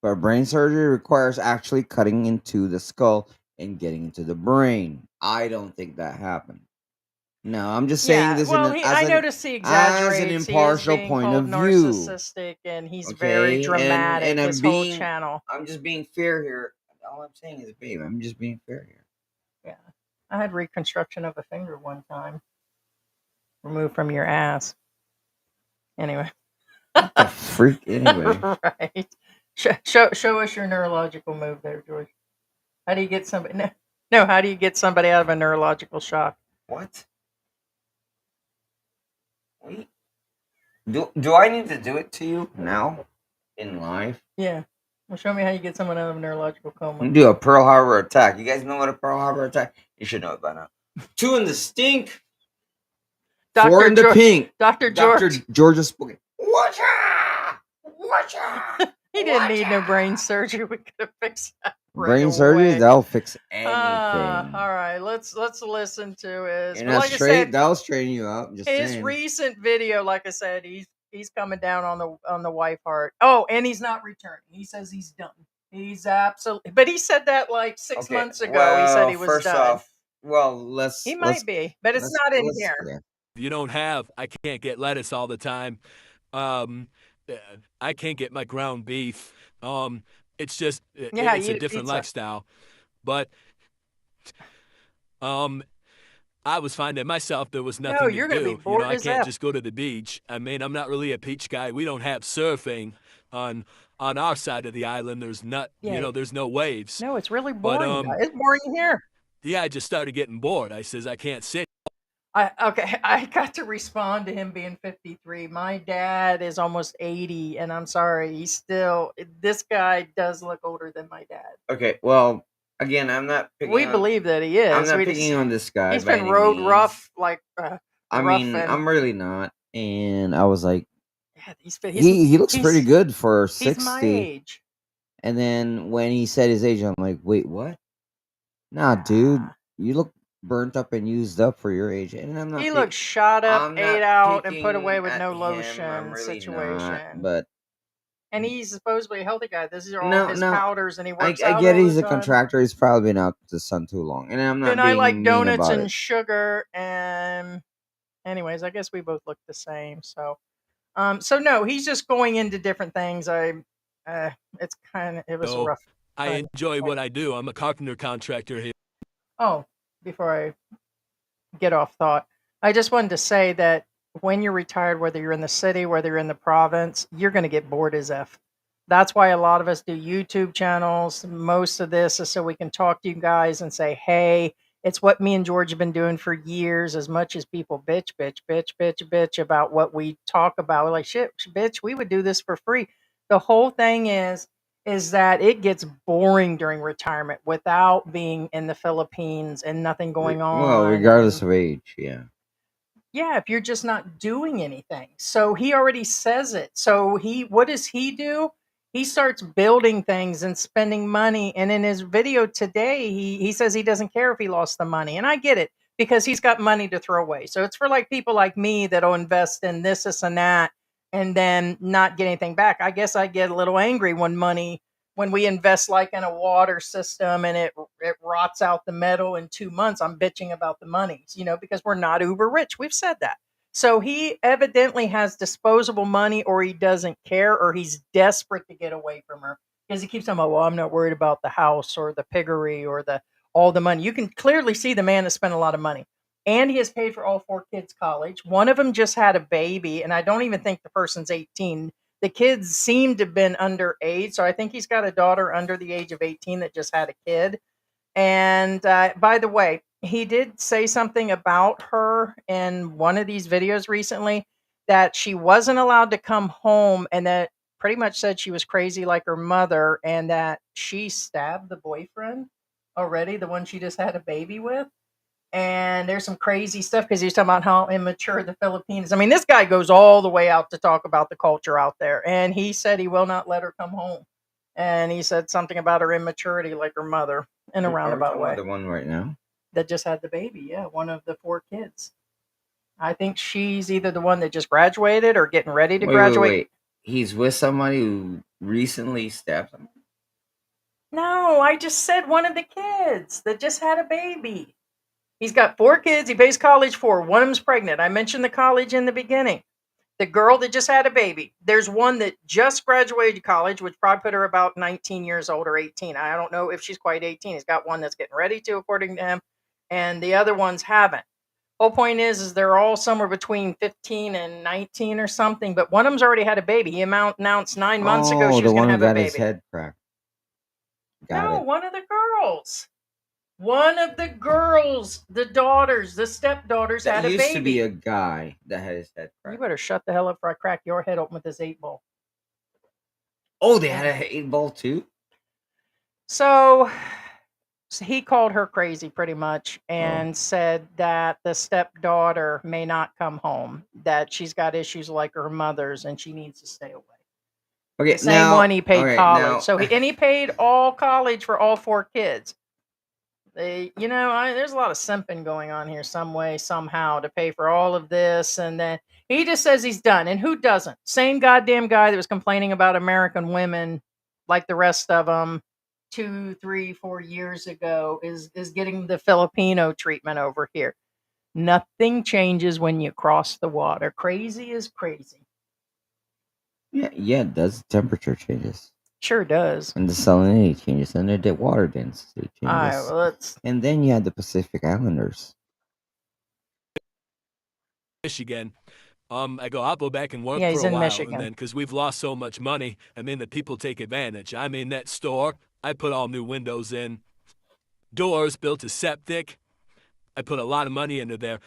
but brain surgery requires actually cutting into the skull and getting into the brain. I don't think that happened. No, I'm just saying this I noticed he exaggerates. as an He is impartial being point called of view. narcissistic, and he's very dramatic. And I'm his whole being, channel. I'm just being fair here. All I'm saying is, babe, I'm just being fair here. Yeah, I had reconstruction of a finger one time, removed from your ass. Anyway. What the freak? Anyway. Right. Show us your neurological move there, George. How do you get somebody? No. How do you get somebody out of a neurological shock? What? Wait. Do I need to do it to you now in live? Yeah. Well, show me how you get someone out of a neurological coma. Do a Pearl Harbor attack. You guys know what a Pearl Harbor attack? You should know it by now. 2 in the stink. 4 in the pink. Dr. George. George is spoken. Watcha! Watcha! He didn't need no brain surgery. We could have fixed that. Brain surgery, that'll fix anything. All right, let's listen to his. And that's straight. That'll straighten you up. Just his saying. Recent video, like I said, he's coming down on the wife heart. Oh, and he's not returning. He says he's done. He's absolutely. But he said that like 6 months ago. Well, he said he was first done. Off, well, he might be, but it's not in here. Yeah. You don't have. I can't get lettuce all the time. I can't get my ground beef. It's just it's a different lifestyle. But I was finding myself there was nothing to you're do. Gonna be bored I can't just go to the beach. I mean, I'm not really a beach guy. We don't have surfing on our side of the island. There's there's no waves. No, it's really boring. But, it's boring here. Yeah, I just started getting bored. I says I can't sit. I got to respond to him being 53. My dad is almost 80, and I'm sorry, this guy does look older than my dad. Okay, well, again, I'm not picking We believe that he is. I'm not picking on this guy. He's been road rough, like I mean, I'm really not. And I was like, yeah, he looks pretty good for 60. He's my age. And then when he said his age, I'm like, wait, what? Nah, dude, you look burnt up and used up for your age. And I'm not. He looks shot up, ate out, and put away with no lotion situation. But and he's supposedly a healthy guy. This is all his powders, and he works out. I get he's a contractor. He's probably been out to the sun too long. And I'm not. And I like donuts and sugar. And anyways, I guess we both look the same. So, no, he's just going into different things. It was rough. I enjoy what I do. I'm a carpenter contractor here. Oh, before I get off thought, I just wanted to say that when you're retired, whether you're in the city, whether you're in the province, you're going to get bored as F. That's why a lot of us do YouTube channels. Most of this is so we can talk to you guys and say, hey, it's what me and George have been doing for years. As much as people bitch about what we talk about, we're like, shit, bitch, we would do this for free. The whole thing is that it gets boring during retirement without being in the Philippines and nothing going on. Well, regardless of age, yeah. Yeah, if you're just not doing anything. So he already says it. So what does he do? He starts building things and spending money. And in his video today, he says he doesn't care if he lost the money. And I get it, because he's got money to throw away. So it's for like people like me that'll invest in this and that and then not get anything back. I guess I get a little angry when we invest like in a water system and it rots out the metal in 2 months. I'm bitching about the money, because we're not uber rich. We've said that. So he evidently has disposable money, or he doesn't care, or he's desperate to get away from her, because he keeps saying, well, I'm not worried about the house or the piggery or all the money. You can clearly see the man has spent a lot of money. And he has paid for all 4 kids' college. One of them just had a baby, and I don't even think the person's 18. The kids seem to have been underage, so I think he's got a daughter under the age of 18 that just had a kid. And by the way, he did say something about her in one of these videos recently, that she wasn't allowed to come home, and that pretty much said she was crazy like her mother, and that she stabbed the boyfriend already, the one she just had a baby with. And there's some crazy stuff, because he's talking about how immature the Philippines. I mean, this guy goes all the way out to talk about the culture out there. And he said he will not let her come home. And he said something about her immaturity like her mother in a roundabout way. The one right now? That just had the baby, yeah. One of the 4 kids. I think she's either the one that just graduated or getting ready to graduate. Wait. He's with somebody who recently stabbed him? No, I just said one of the kids that just had a baby. He's got 4 kids. He pays college for. One of them's pregnant. I mentioned the college in the beginning. The girl that just had a baby. There's one that just graduated college, which probably put her about 19 years old or 18. I don't know if she's quite 18. He's got one that's getting ready to, according to him, and the other ones haven't. Whole point is they're all somewhere between 15 and 19 or something, but one of them's already had a baby. He announced 9 months ago she was going to have a baby. The one who got his head cracked. One of the girls. One of the girls, the daughters, the stepdaughters had a baby. That used to be a guy that had his head cracked. You better shut the hell up before I crack your head open with this 8 ball. Oh, they had a 8-ball too? So he called her crazy pretty much and said that the stepdaughter may not come home, that she's got issues like her mother's and she needs to stay away. Okay, the same one he paid college. now, So he paid all college for all 4 kids. There's a lot of simping going on here some way, somehow, to pay for all of this. And then he just says he's done. And who doesn't? Same goddamn guy that was complaining about American women like the rest of them 2, 3, 4 years ago is getting the Filipino treatment over here. Nothing changes when you cross the water. Crazy is crazy. yeah, it does. Temperature changes. Sure does. And the salinity changes, and the water density changes. All right, well, and then you had the Pacific Islanders. Michigan. I go, I'll go back and work Yeah, for he's a in while, Michigan. and then because we've lost so much money, the people take advantage. That store, I put all new windows in, doors, built a septic. I put a lot of money into there.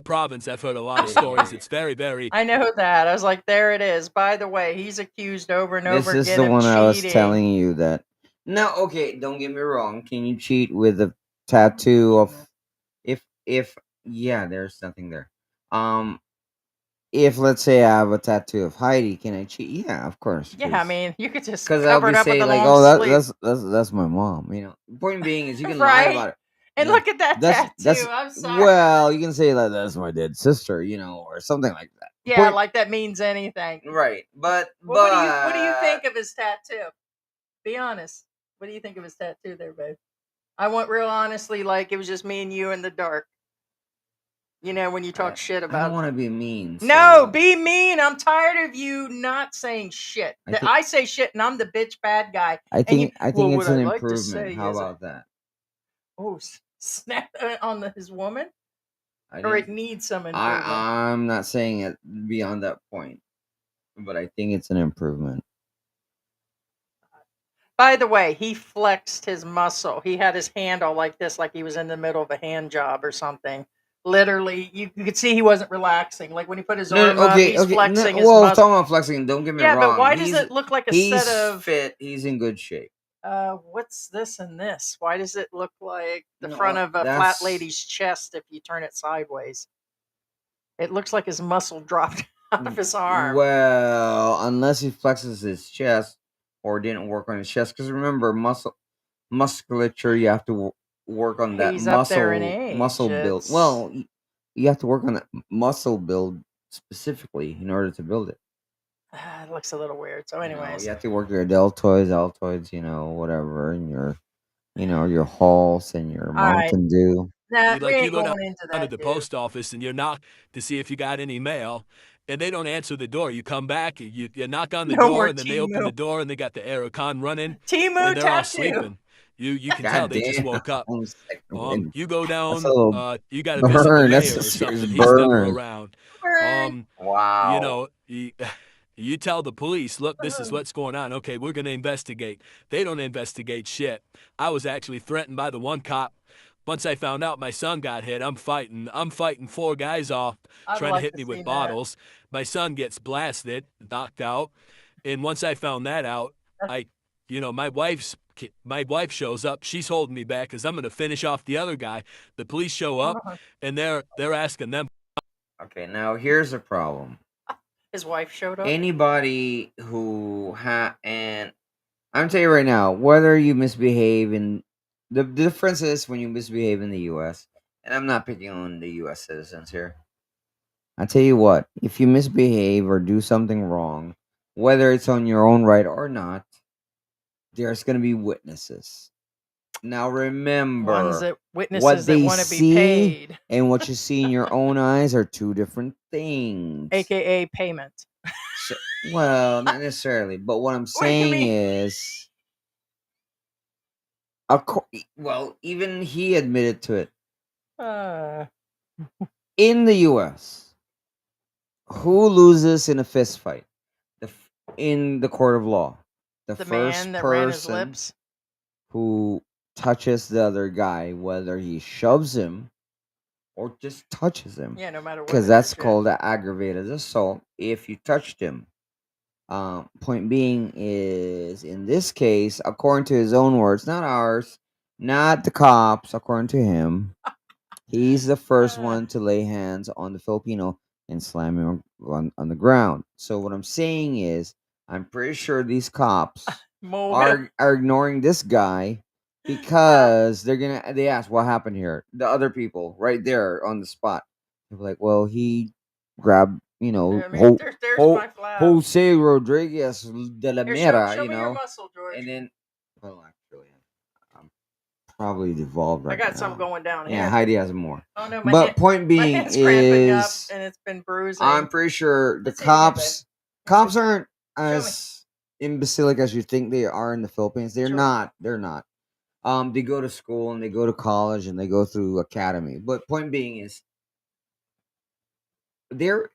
Province, I've heard a lot of stories. It's very, very. I know that. I was like, there it is. By the way, he's accused over and over again of cheating. This is the one I was telling you that. No, okay, don't get me wrong. Can you cheat with a tattoo of if yeah, there's nothing there. If let's say I have a tattoo of Heidi, can I cheat? Yeah, of course. Yeah, you could just because I'll cover be it up with saying a like, long oh, sleeve. that's my mom. Point being is you can Right? lie about it. And look at that tattoo. I'm sorry. Well, you can say like that's my dead sister, or something like that. Yeah, like that means anything. Right, but what do you think of his tattoo? Be honest. What do you think of his tattoo there, babe? I want real honestly, like it was just me and you in the dark. When you talk shit about. I don't want to be mean. No, be mean. I'm tired of you not saying shit. I say shit, and I'm the bitch bad guy. I think it's an improvement. How about that? Oh, snap on his woman, or it needs some improvement. I'm not saying it beyond that point, but I think it's an improvement. By the way, he flexed his muscle. He had his hand all like this, like he was in the middle of a hand job or something. Literally, you could see he wasn't relaxing. Like when he put his arm up, he's flexing his muscle. Talking about flexing, don't get me wrong. Yeah, but why does it look like a set of... He's fit. He's in good shape. What's this and this? Why does it look like the front of a flat lady's chest if you turn it sideways? It looks like his muscle dropped off his arm. Well, unless he flexes his chest or didn't work on his chest. Because remember, musculature, you have to work on that muscle build. Well, you have to work on that muscle build specifically in order to build it. It looks a little weird. So, anyways, you have to work your deltoids, whatever, and your halls and your Mountain Dew. Nah, we ain't you go going into that. To the post office and you knock to see if you got any mail, and they don't answer the door. You come back, you knock on the door, and then they open the door, and they got the aircon running. Timu and they're all sleeping. You can tell they just woke up. You go down. You got to visit the mayor or something. He's never around. Wow. You tell the police, look, this is what's going on. Okay, we're going to investigate. They don't investigate shit. I was actually threatened by the one cop. Once I found out my son got hit, I'm fighting 4 guys off trying to hit me with bottles. My son gets blasted, knocked out. And once I found that out, my wife shows up. She's holding me back because I'm going to finish off the other guy. The police show up, and they're asking them. Okay, now here's the problem. His wife showed up? Anybody who and I'm telling you right now, whether you misbehave in... The difference is when you misbehave in the U.S., and I'm not picking on the U.S. citizens here. I tell you what, if you misbehave or do something wrong, whether it's on your own right or not, there's going to be witnesses. Now remember, witnesses that want to be paid, and what you see in your own eyes are 2 different things. AKA payment. Well, not necessarily, but what I'm saying is, even he admitted to it. In the U.S., who loses in a fist fight? In the court of law, the first man that ran his lips, who touches the other guy, whether he shoves him or just touches him. Yeah, no matter what. Because that's called aggravated assault if you touched him. Point being is, in this case, according to his own words, not ours, not the cops, according to him, he's the first one to lay hands on the Filipino and slam him on the ground. So what I'm saying is, I'm pretty sure these cops are ignoring this guy because they ask what happened here. The other people right there on the spot, they're like, well, he grabbed, Jose Rodriguez de la Mera, show me your muscle, George. and then, well, actually, I'm probably devolved right now. I got some going down here. Yeah, Heidi has more. Oh no, but point being is, and it's been bruising. I'm pretty sure the cops aren't as imbecilic as you think they are in the Philippines. They're not. They're not. They go to school and they go to college and they go through academy. But point being is, they're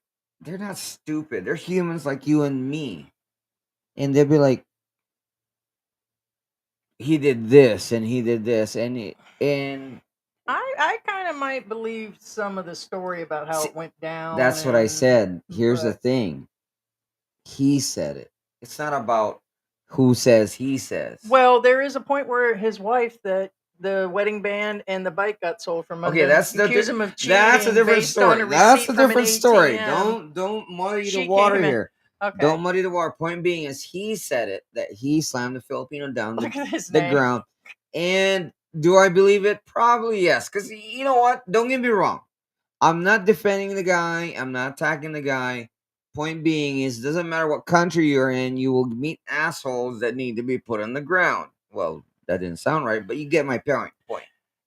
not stupid. They're humans like you and me. And they'll be like, he did this and he did this and I kind of might believe some of the story about how it went down. That's what I said. Here's the thing. He said it. It's not about who says he says. Well, there is a point where his wife, that the wedding band and the bike got sold from under. Okay, that's accuse him of cheating. That's a different story. That's a different story. ATM. Don't muddy the water here. Okay. Don't muddy the water. Point being is, he said it, that he slammed the Filipino down the ground. And do I believe it? Probably yes. Because you know what? Don't get me wrong. I'm not defending the guy. I'm not attacking the guy. Point being is, doesn't matter what country you're in, you will meet assholes that need to be put on the ground. Well, that didn't sound right, but you get my point.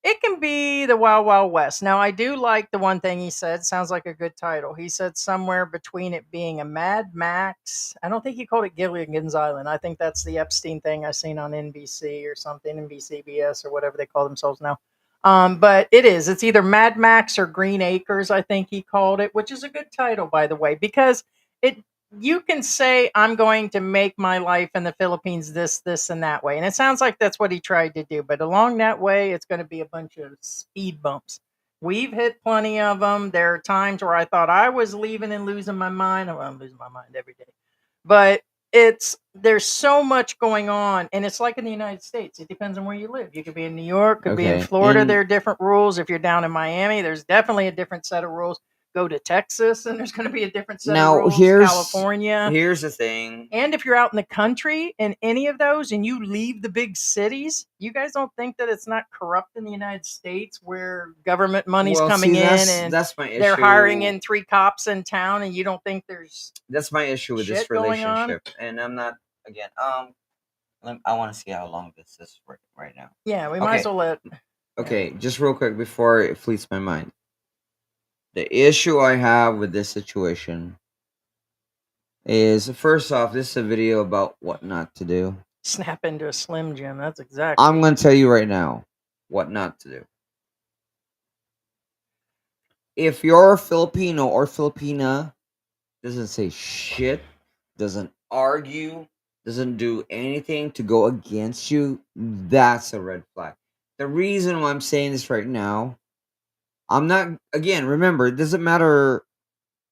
It can be the Wild Wild West. Now, I do like the one thing he said. Sounds like a good title. He said somewhere between it being a Mad Max. I don't think he called it Gilligan's Island. I think that's the Epstein thing I seen on NBC or something, NBCBS or whatever they call themselves now. But it is. It's either Mad Max or Green Acres, I think he called it, which is a good title, by the way, because you can say, I'm going to make my life in the Philippines this, and that way. And it sounds like that's what he tried to do. But along that way, it's going to be a bunch of speed bumps. We've hit plenty of them. There are times where I thought I was leaving and losing my mind. I'm losing my mind every day. But there's so much going on. And it's like in the United States. It depends on where you live. You could be in New York, could be in Florida. There are different rules. If you're down in Miami, there's definitely a different set of rules. Go to Texas and there's going to be a different set of rules. California. Here's the thing. And if you're out in the country in any of those and you leave the big cities, you guys don't think that it's not corrupt in the United States, where government money's coming in and that's my issue. They're hiring in 3 cops in town, and you don't think there's that's my issue with this relationship. And I'm not, again, I want to see how long this is right now. Yeah, we might as well let. Okay, just real quick before it fleets my mind. The issue I have with this situation is, first off, this is a video about what not to do. Snap into a Slim Jim. That's exactly. I'm going to tell you right now what not to do. If you're a Filipino or Filipina, doesn't say shit, doesn't argue, doesn't do anything to go against you, that's a red flag. The reason why I'm saying this right now, I'm not, again, remember, it doesn't matter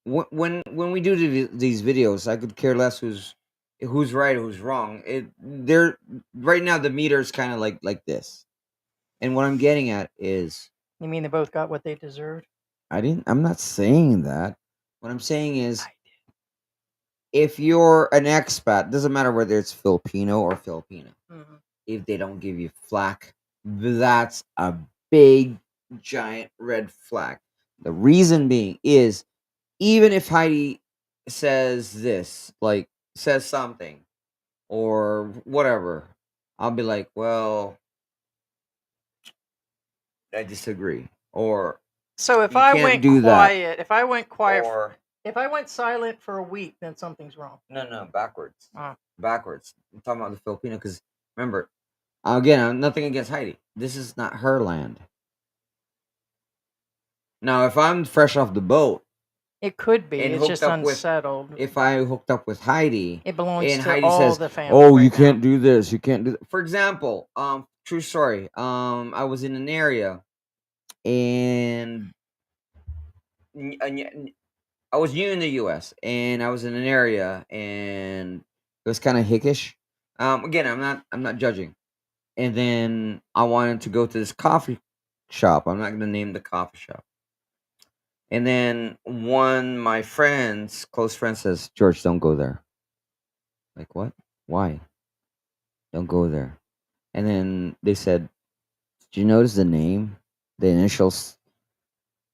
when we do these videos, I could care less who's right or who's wrong. They're right now, the meter is kind of like this. And what I'm getting at is, you mean they both got what they deserved? I'm not saying that. What I'm saying is, if you're an expat, doesn't matter whether it's Filipino or Filipina, if they don't give you flack, that's a big giant red flag. The reason being is, even if Heidi says this, like says something or whatever, I'll be like, well, I disagree. Or so if I went quiet, if I went silent for a week, then something's wrong. No, backwards. Backwards. I'm talking about the Filipino, because remember, again, I'm nothing against Heidi. This is not her land. Now, if I'm fresh off the boat, it could be. It's just unsettled. If I hooked up with Heidi, it belongs to Heidi all says, the family. "Oh, you can't do this. You can't do that." For example, true story. I was in an area, and I was new in the U.S. and I was in an area and it was kind of hickish. Again, I'm not judging. And then I wanted to go to this coffee shop. I'm not going to name the coffee shop. And then one my friends, close friend, says, "George, don't go there." Like, what? Why? Don't go there. And then they said, "Do you notice the name? The initials?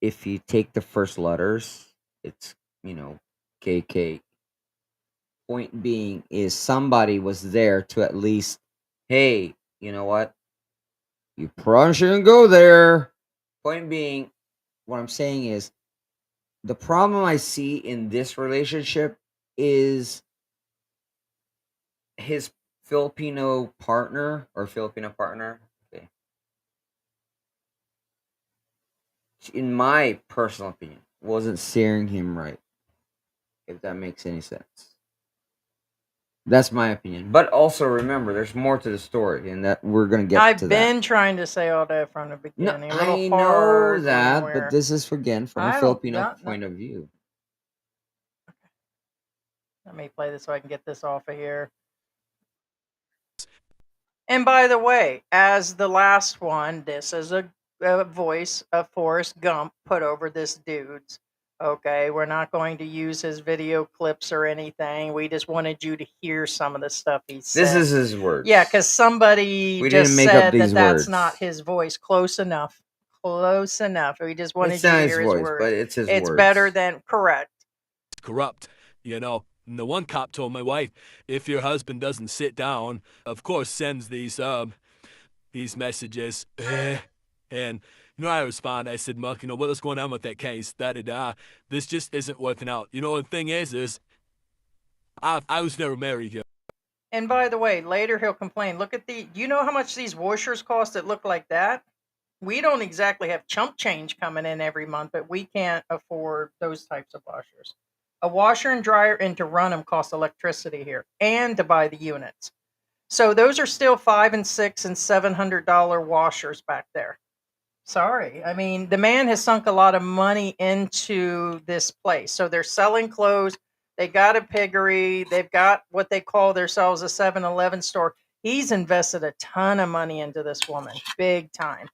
If you take the first letters, it's, KK." Point being is somebody was there to at least, hey, you know what? You probably shouldn't go there. Point being, what I'm saying is the problem I see in this relationship is his Filipino partner or Filipino partner. Okay. In my personal opinion, wasn't steering him right. If that makes any sense. That's my opinion. But also remember, there's more to the story, and that we're gonna get I've to been that. trying to say all that from the No, beginning. A I little know hard when that, we're. but this is again from a I don't. Filipino No, no. point of view. Let me play this so I can get this off of here. And by the way, as the last one, this is a voice of Forrest Gump put over this dude's. Okay, we're not going to use his video clips or anything. We just wanted you to hear some of the stuff he said. This is his words. Yeah, because somebody We just didn't make up said that these that's words. not his voice. Close enough. Close enough. We just wanted It's you not to his hear his voice, words. but it's his It's words. better than correct. Corrupt, And the one cop told my wife, if your husband doesn't sit down, of course sends these messages, and I respond. I said, Muck, what is going on with that case? Da-da-da. This just isn't working out. The thing is I was never married here. And by the way, later he'll complain. Look at do you know how much these washers cost that look like that? We don't exactly have chump change coming in every month, but we can't afford those types of washers. A washer and dryer, and to run them costs electricity here, and to buy the units. So those are still $500 and $600 and $700 washers back there. Sorry. I mean, the man has sunk a lot of money into this place. So they're selling clothes. They got a piggery. They've got what they call themselves a 7-Eleven store. He's invested a ton of money into this woman, big time.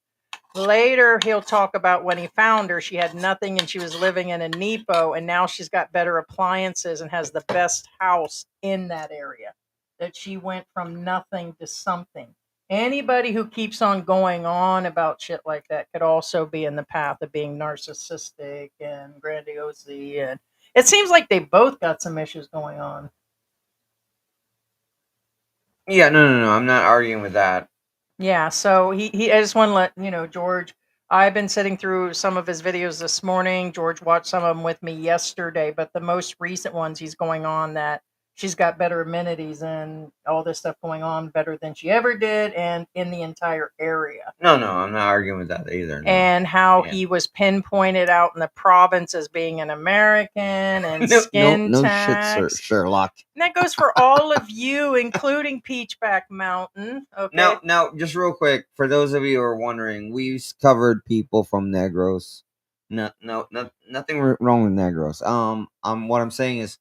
Later, he'll talk about when he found her, she had nothing and she was living in a Nepo, and now she's got better appliances and has the best house in that area. That she went from nothing to something. Anybody who keeps on going on about shit like that could also be in the path of being narcissistic and grandiose. And it seems like they both got some issues going on. Yeah, no. I'm not arguing with that. Yeah, so I just want to let George, I've been sitting through some of his videos this morning. George watched some of them with me yesterday, but the most recent ones he's going on that she's got better amenities and all this stuff going on better than she ever did and in the entire area. No, I'm not arguing with that either. No. And how he was pinpointed out in the province as being an American and skin tax. No shit, Sherlock. And that goes for all of you, including Peachback Mountain. Okay. Now, just real quick, for those of you who are wondering, we've covered people from Negros. No, nothing wrong with Negros. What I'm saying is,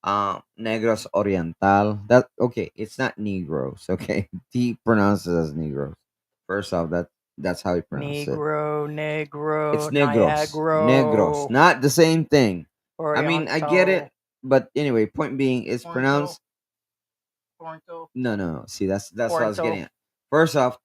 Negros Oriental. That okay? It's not Negros. Okay, he pronounces it as Negros. First off, that's how he pronounces it. Negro. It's Negros, not the same thing. Oriental. I mean, I get it, but anyway, point being, it's pronounced. Oriental. No. See, that's what I was getting at. First off,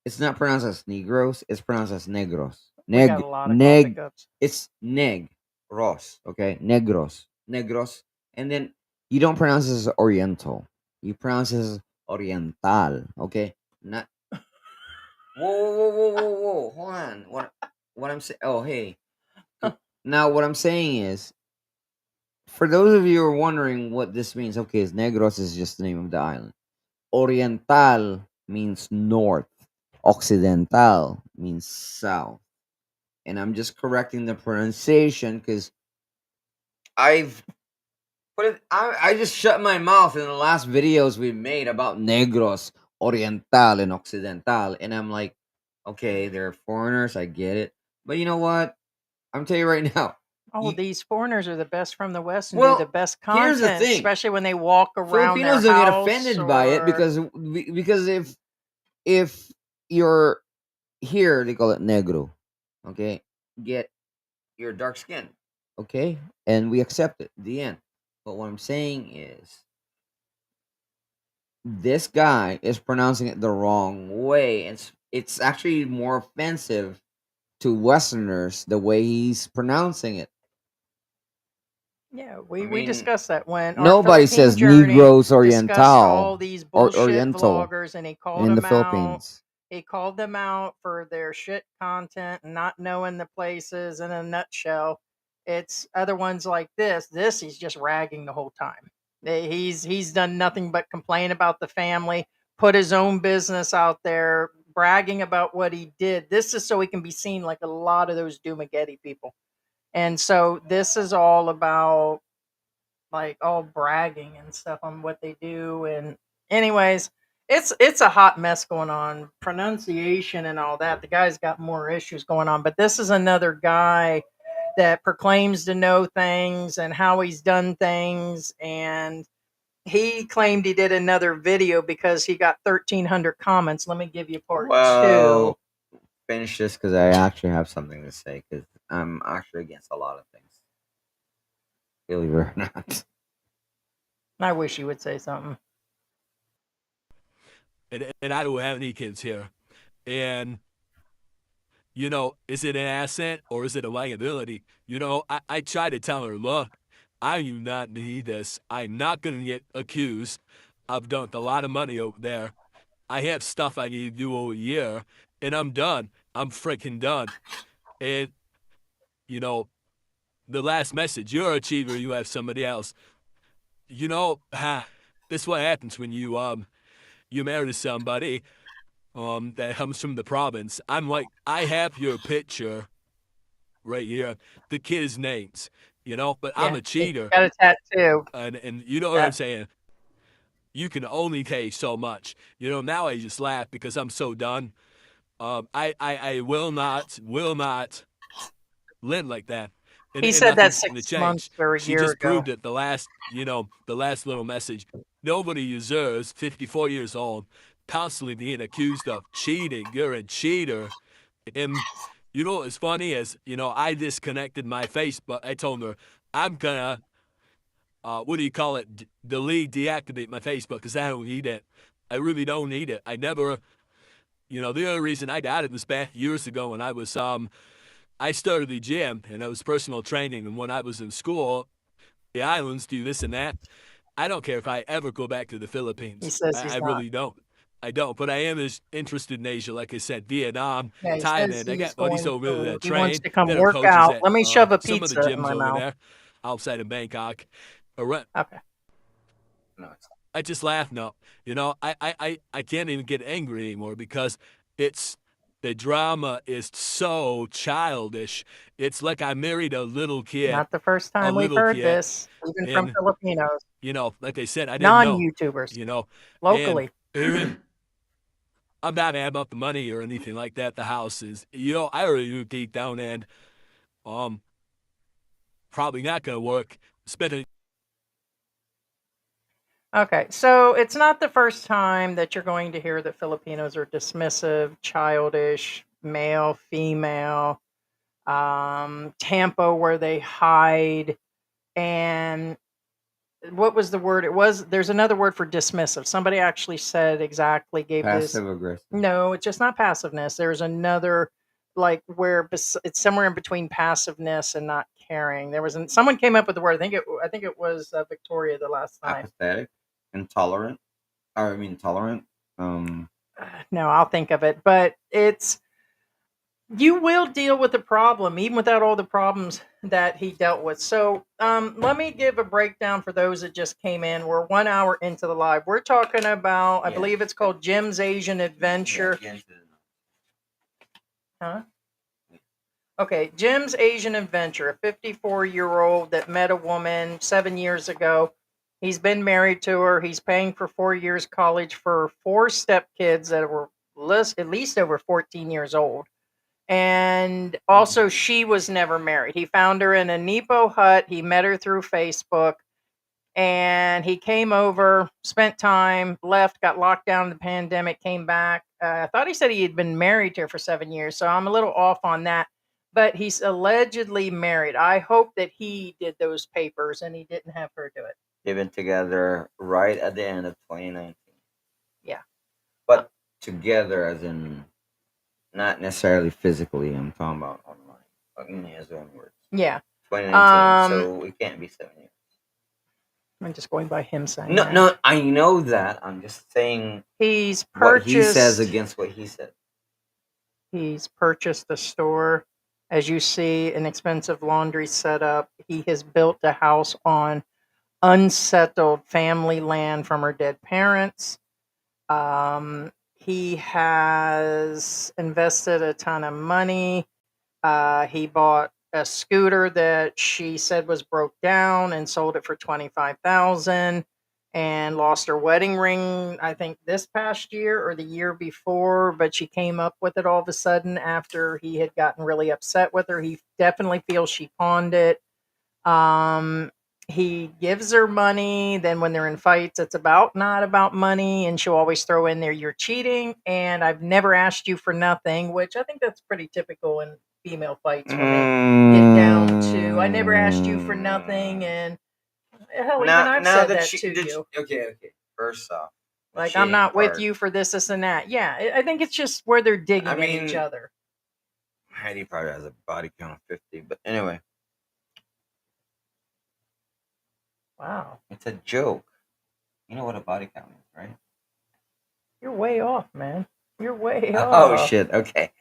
it's not pronounced as Negros. It's pronounced as Negros. It's Negros. Okay, Negros, and then you don't pronounce it as Oriental. You pronounce it as Oriental. Okay, not. Whoa! Hold on. What I'm saying? Oh, hey. Now, what I'm saying is, for those of you who are wondering what this means, okay, Negros is just the name of the island. Oriental means north. Occidental means south. And I'm just correcting the pronunciation because I just shut my mouth in the last videos we made about Negros, Oriental, and Occidental. And I'm like, okay, they're foreigners, I get it. But you know what? I'm telling you right now, Oh, these foreigners are the best from the West and do the best content. Here's the thing. Especially when they walk around Filipinos their don't get house offended by it because if you're here, they call it negro. Okay, you're dark skin. Okay, and we accept it. The end. But what I'm saying is, this guy is pronouncing it the wrong way. It's actually more offensive to Westerners the way he's pronouncing it. Yeah, we discussed that when nobody our says Philippine Negros journey discussed all Oriental these or bullshit Oriental vloggers, and he called in the them out. Philippines. He called them out for their shit content and not knowing the places. In a nutshell, it's other ones like this. This he's just ragging the whole time. He's done nothing but complain about the family, put his own business out there, bragging about what he did. This is so he can be seen like a lot of those Dumageddon people. And so this is all about like all bragging and stuff on what they do. And anyways, it's a hot mess going on. Pronunciation and all that. The guy's got more issues going on, but this is another guy that proclaims to know things and how he's done things. And he claimed he did another video because he got 1,300 comments. Let me give you part two. Finish this because I actually have something to say because I'm actually against a lot of things. Believe it or not. I wish you would say something. And I don't have any kids here. And, you know, is it an asset or is it a liability? You know, I try to tell her, look, I do not need this. I'm not going to get accused. I've dumped a lot of money over there. I have stuff I need to do over a year, and I'm done. I'm freaking done. And, you know, the last message, you're a achiever, you have somebody else. You know, this is what happens when you marry somebody that comes from the province. I'm like, I have your picture right here, the kids' names, you know, but I'm a cheater. Got a tattoo. And you know what I'm saying? You can only take so much. You know, now I just laugh because I'm so done. I will not live like that. And, he said that 6 months months or a she year just ago. proved it. The last little message. Nobody deserves 54 years old, constantly being accused of cheating. You're a cheater. And you know what's funny is, you know, I disconnected my Facebook. I told her I'm gonna deactivate my Facebook because I don't need it. I really don't need it. I never, you know, the other reason I got it was back years ago when I was I started the gym and I was personal training, and when I was in school, the islands do this and that. I don't care if I ever go back to the Philippines. He says I really don't. I don't, but I am interested in Asia, like I said, Vietnam, Thailand. I got buddies over there that train. He wants to come that are work coaches out. at, Let me shove a some of the pizza gyms in my over mouth. there outside of Bangkok. Okay. No, I just laugh now. You know, I can't even get angry anymore because the drama is so childish. It's like I married a little kid. Not the first time we've heard this, even from Filipinos. You know, like I said, I didn't know. Non-YouTubers. You know, locally. I'm not mad about the money or anything like that. The house is, you know, I already knew deep down and probably not gonna work. Spending. Okay, so it's not the first time that you're going to hear that Filipinos are dismissive, childish, male, female, tempo where they hide, and what was the word? There's another word for dismissive. Somebody actually said gave passive aggressive. No, it's just not passiveness. There's another, like where it's somewhere in between passiveness and not caring. Someone came up with the word. I think it was Victoria the last time. Apathetic, intolerant. Tolerant. No, I'll think of it. But you will deal with the problem, even without all the problems that he dealt with. So let me give a breakdown for those that just came in. We're 1 hour into the live. We're talking about, I believe it's called Jim's Asian Adventure. Huh? Okay, Jim's Asian Adventure, a 54-year-old that met a woman 7 years ago. He's been married to her. He's paying for 4 years college for 4 stepkids that were at least over 14 years old. And also, she was never married. He found her in a Nepo hut. He met her through Facebook. And he came over, spent time, left, got locked down in the pandemic, came back. I thought he said he had been married to her for 7 years. So I'm a little off on that. But he's allegedly married. I hope that he did those papers and he didn't have her do it. They've been together right at the end of 2019. Yeah. But together as in not necessarily physically, I'm talking about online. In his own words. Yeah. 2019. So it can't be 7 years. I'm just going by him saying No, that. no, I know that. I'm just saying he's what he says against what he said. He's purchased the store. As you see, an expensive laundry setup. He has built a house on unsettled family land from her dead parents. He has invested a ton of money. He bought a scooter that she said was broke down and sold it for $25,000 and lost her wedding ring, I think this past year or the year before, but she came up with it all of a sudden after he had gotten really upset with her. He definitely feels she pawned it. He gives her money. Then when they're in fights, it's not about money. And she'll always throw in there, "You're cheating. And I've never asked you for nothing," which I think that's pretty typical in female fights when they get down to, "I never asked you for nothing." And hell, even I've said that to you. Okay. First off, like, I'm not with you for this, and that. Yeah, I think it's just where they're digging at each other. Heidi probably has a body count of 50, but anyway. Wow. It's a joke. You know what a body count is, right? You're way off, man. You're way off. Oh, shit. Okay.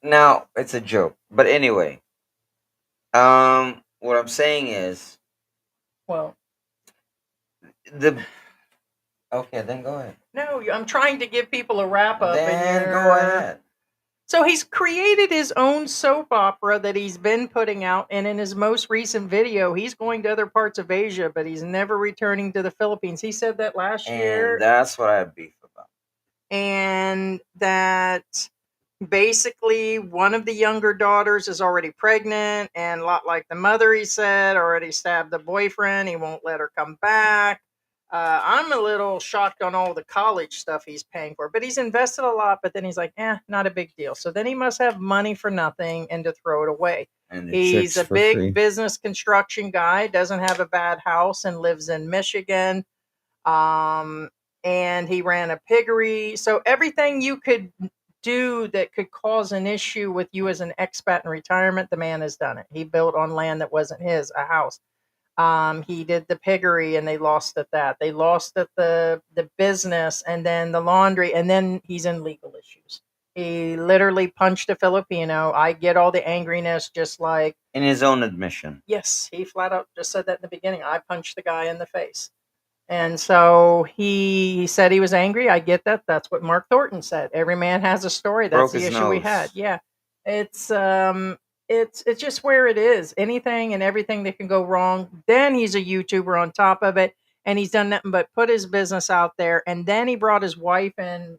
Now, it's a joke. But anyway. What I'm saying is... Well... Okay, then go ahead. No, I'm trying to give people a wrap-up. Then go ahead. So he's created his own soap opera that he's been putting out, and in his most recent video, he's going to other parts of Asia, but he's never returning to the Philippines. He said that last year. And that's what I have beef about. And that basically one of the younger daughters is already pregnant, and a lot like the mother, he said, already stabbed the boyfriend. He won't let her come back. I'm a little shocked on all the college stuff he's paying for, but he's invested a lot, but then he's like, not a big deal. So then he must have money for nothing and to throw it away. And he's a big business construction guy, doesn't have a bad house, and lives in Michigan. And he ran a piggery. So everything you could do that could cause an issue with you as an expat in retirement, the man has done it. He built on land that wasn't his, a house. He did the piggery and they lost at that. They lost at the business and then the laundry, and then he's in legal issues. He literally punched a Filipino. I get all the angriness, just like... In his own admission. Yes, he flat out just said that in the beginning. I punched the guy in the face. And so he said he was angry. I get that. That's what Mark Thornton said. Every man has a story. That's the issue we had. Yeah. It's just where it is. Anything and everything that can go wrong. Then he's a YouTuber on top of it. And he's done nothing but put his business out there. And then he brought his wife in a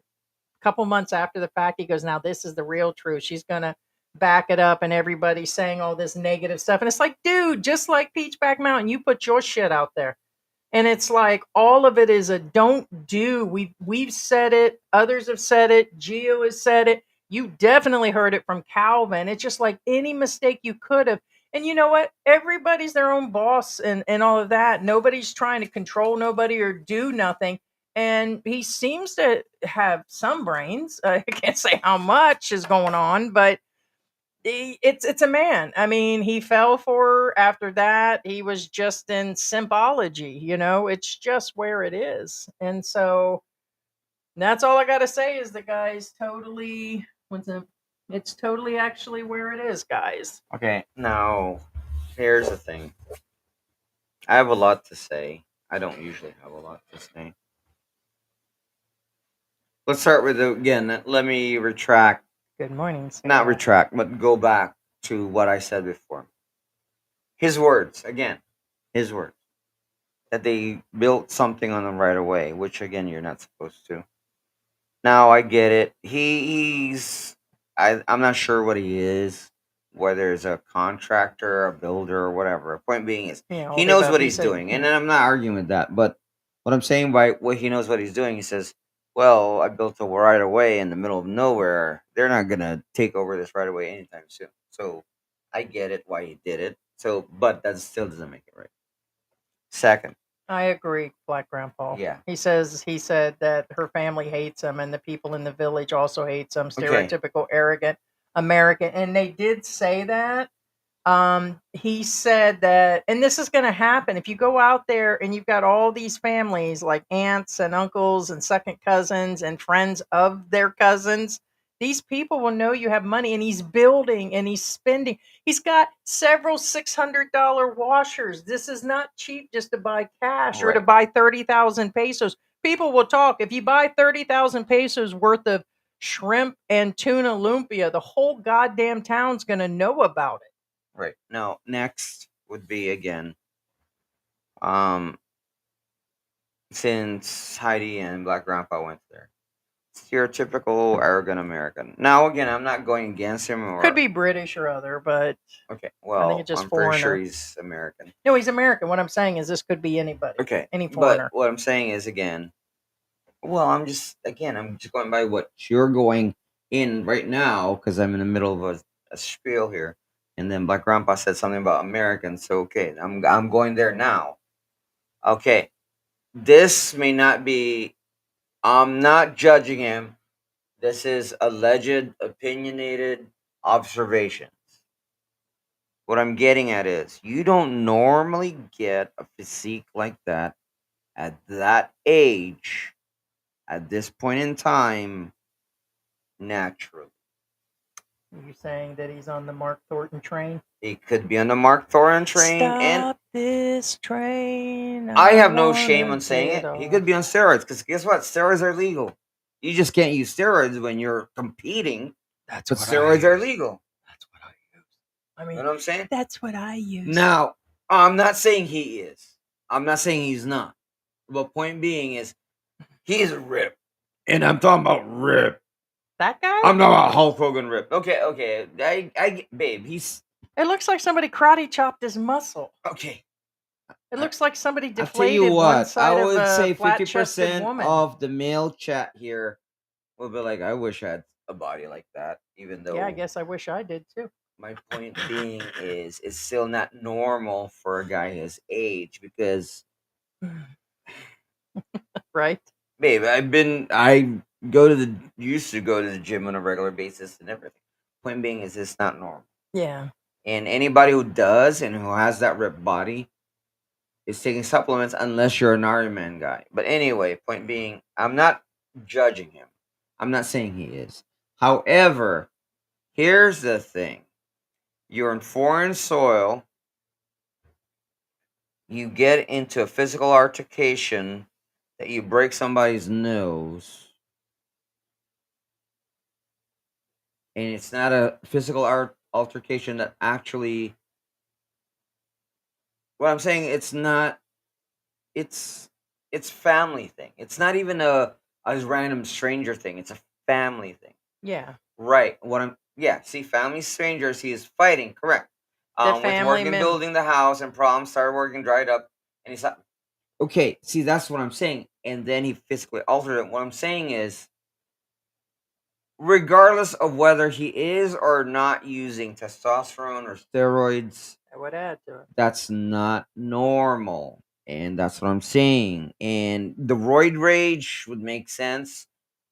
couple months after the fact. He goes, now this is the real truth. She's going to back it up. And everybody's saying all this negative stuff. And it's like, dude, just like Peachback Mountain, you put your shit out there. And it's like all of it is a don't do. We've said it. Others have said it. Gio has said it. You definitely heard it from Calvin. It's just like any mistake you could have. And you know what? Everybody's their own boss and all of that. Nobody's trying to control nobody or do nothing. And he seems to have some brains. I can't say how much is going on, but it's a man. I mean, he fell for her. After that, he was just in symbology. It's just where it is. And so that's all I got to say is the guy's totally... It's totally actually where it is, guys. Okay, now, here's the thing. I have a lot to say. I don't usually have a lot to say. Let's start with, again, let me retract. Good morning, Sarah. Not retract, but go back to what I said before. His words, again, his words. That they built something on them right away, which, again, you're not supposed to. Now, I get it. He's I'm not sure what he is, whether it's a contractor, a builder, or whatever. Point being is he knows what he's doing, and I'm not arguing with that. But what I'm saying by what he knows what he's doing, he says, "Well, I built a right away in the middle of nowhere. They're not gonna take over this right away anytime soon." So I get it why he did it. So, but that still doesn't make it right. Second, I agree, Black Grandpa. Yeah. He said that her family hates him and the people in the village also hates him. Okay. Stereotypical, arrogant American. And they did say that. He said that, and this is going to happen if you go out there and you've got all these families like aunts and uncles and second cousins and friends of their cousins. These people will know you have money, and he's building and he's spending. He's got several $600 washers. This is not cheap just to buy cash or to Right. buy 30,000 pesos. People will talk. If you buy 30,000 pesos worth of shrimp and tuna lumpia, the whole goddamn town's going to know about it. Right. Now, next would be again, since Heidi and Black Grandpa went there, stereotypical arrogant American. Now, again, I'm not going against him or Could be British or other, but okay. I Well, think it's just I'm pretty sure foreigner. he's American. No, he's American. What I'm saying is this could be anybody. Okay, Any foreigner. but what I'm saying is again, well, I'm just going by what you're going in right now because I'm in the middle of a spiel here, and then Black Grandpa said something about Americans. So okay, I'm going there now. Okay, this may not be. I'm not judging him. This is alleged, opinionated observations. What I'm getting at is you don't normally get a physique like that at that age, at this point in time, naturally. Are you saying that he's on the Mark Thornton train? He could be on the Mark Thornton train, Stop and this train. I have no shame wanna on saying get it. He off. could be on steroids because guess what? Steroids are legal. You just can't use steroids when you're competing. That's But what steroids I are use. legal. That's what I use. I You mean, know what I'm saying? that's what I use. Now, I'm not saying he is. I'm not saying he's not. But point being is, he's ripped. And I'm talking about ripped. That guy? I'm talking about Hulk Hogan ripped. Okay. Babe, he's... It looks like somebody karate chopped his muscle. Okay. It looks like somebody I'll tell deflated you one what, side I of would a say flat-chested 50% woman. of the male chat here will be like, I wish I had A body like that, even though... Yeah, I guess I wish I did too. My point being is, it's still not normal for a guy his age because... Right? Babe, used to go to the gym on a regular basis and everything. Point being is, it's not normal. Yeah. And anybody who does and who has that ripped body is taking supplements unless you're an Iron Man guy. But anyway, point being, I'm not judging him. I'm not saying he is. However, Here's the thing. You're in foreign soil. You get into a physical altercation that you break somebody's nose. And it's not a physical altercation that actually... What I'm saying, it's not... It's family thing. It's not even a random stranger thing. It's a family thing. Yeah. Right. See, family strangers, he is fighting, correct. The With family working, mem- building the house, and problems started working, dried up, and he's like, okay, see, that's what I'm saying. and then he physically altered it. What I'm saying is, regardless of whether he is or not using testosterone or steroids, I would add to it. That's not normal. and that's what I'm saying. And the roid rage would make sense.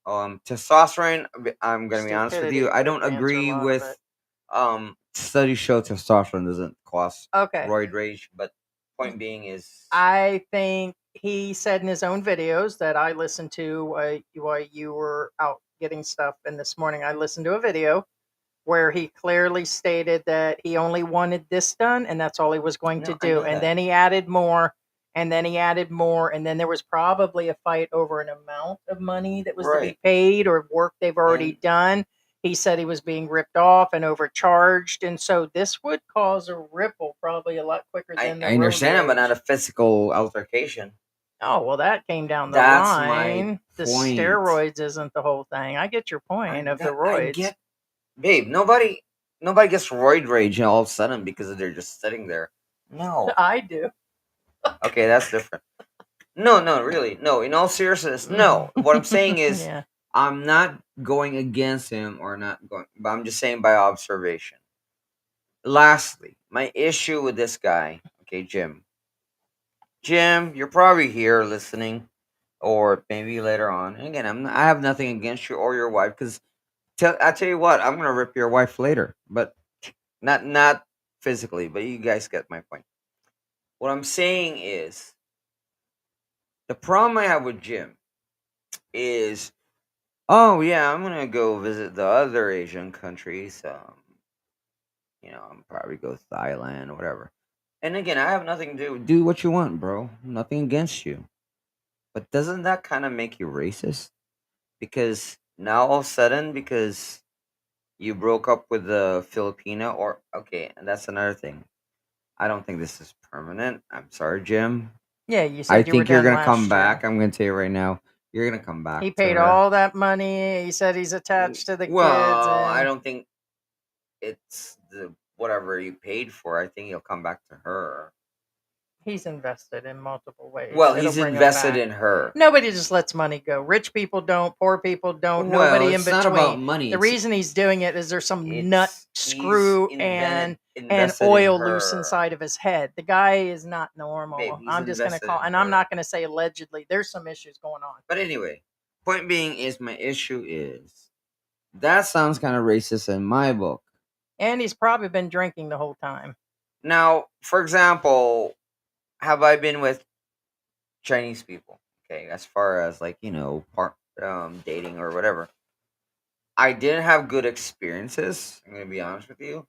Testosterone, I'm gonna be honest with Stupidity you, I could don't answer a agree lot of with studies show testosterone doesn't cause Okay. roid rage, but point being is, I think he said in his own videos that I listened to while you were out getting stuff. And this morning I listened to a video where he clearly stated that he only wanted this done and that's all he was going to No, I do. know And that. then he added more. And then he added more. And then there was probably a fight over an amount of money that was to be Right. paid or work they've already And- done. He said he was being ripped off and overcharged. And so this would cause a ripple probably a lot quicker I than the understand it, road but not rage. a physical altercation. Oh, well, that came down the That's my line. The point. steroids isn't the whole thing. I get your point of the roids. babe, nobody gets roid rage all of a sudden because they're just sitting there. No. I do. Okay, that's different. No, really. No, in all seriousness, no. What I'm saying is, Yeah. I'm not going against him or not going, but I'm just saying by observation. Lastly, my issue with this guy, okay, Jim. Jim, you're probably here listening, or maybe later on. And again, I have nothing against you or your wife, because I tell you what, I'm gonna rip your wife later, but not physically. But you guys get my point. What I'm saying is, the problem I have with Jim is, oh yeah, I'm gonna go visit the other Asian countries. I'm probably go Thailand or whatever. And again, I have nothing to do what you want, bro. Nothing against you. But doesn't that kind of make you racist? Because now all of a sudden, because you broke up with the Filipino, or okay, and that's another thing. I don't think this is permanent. I'm sorry, Jim. Yeah, you I said you were think you're done gonna come last back. year. I'm gonna tell you right now, you're gonna come back. He to paid her. all that money. He said he's attached to the kids. Well, And I don't think it's the whatever you paid for. I think he'll come back to her. he's invested in multiple ways. Well, It'll he's bring him invested back. in her. Nobody just lets money go. Rich people don't. Poor people don't. Well, Nobody in it's between. not about money. The reason he's doing it is there's some nut He's screw and invested oil in loose her. inside of his head. The guy is not normal. Babe, he's I'm just going to invested call, in and I'm her. not going to say allegedly. There's some issues going on. But anyway, point being is, my issue is, that sounds kind of racist in my book. And he's probably been drinking the whole time. Now, for example, have I been with Chinese people? Okay, as far as like, dating or whatever. I didn't have good experiences. I'm gonna be honest with you.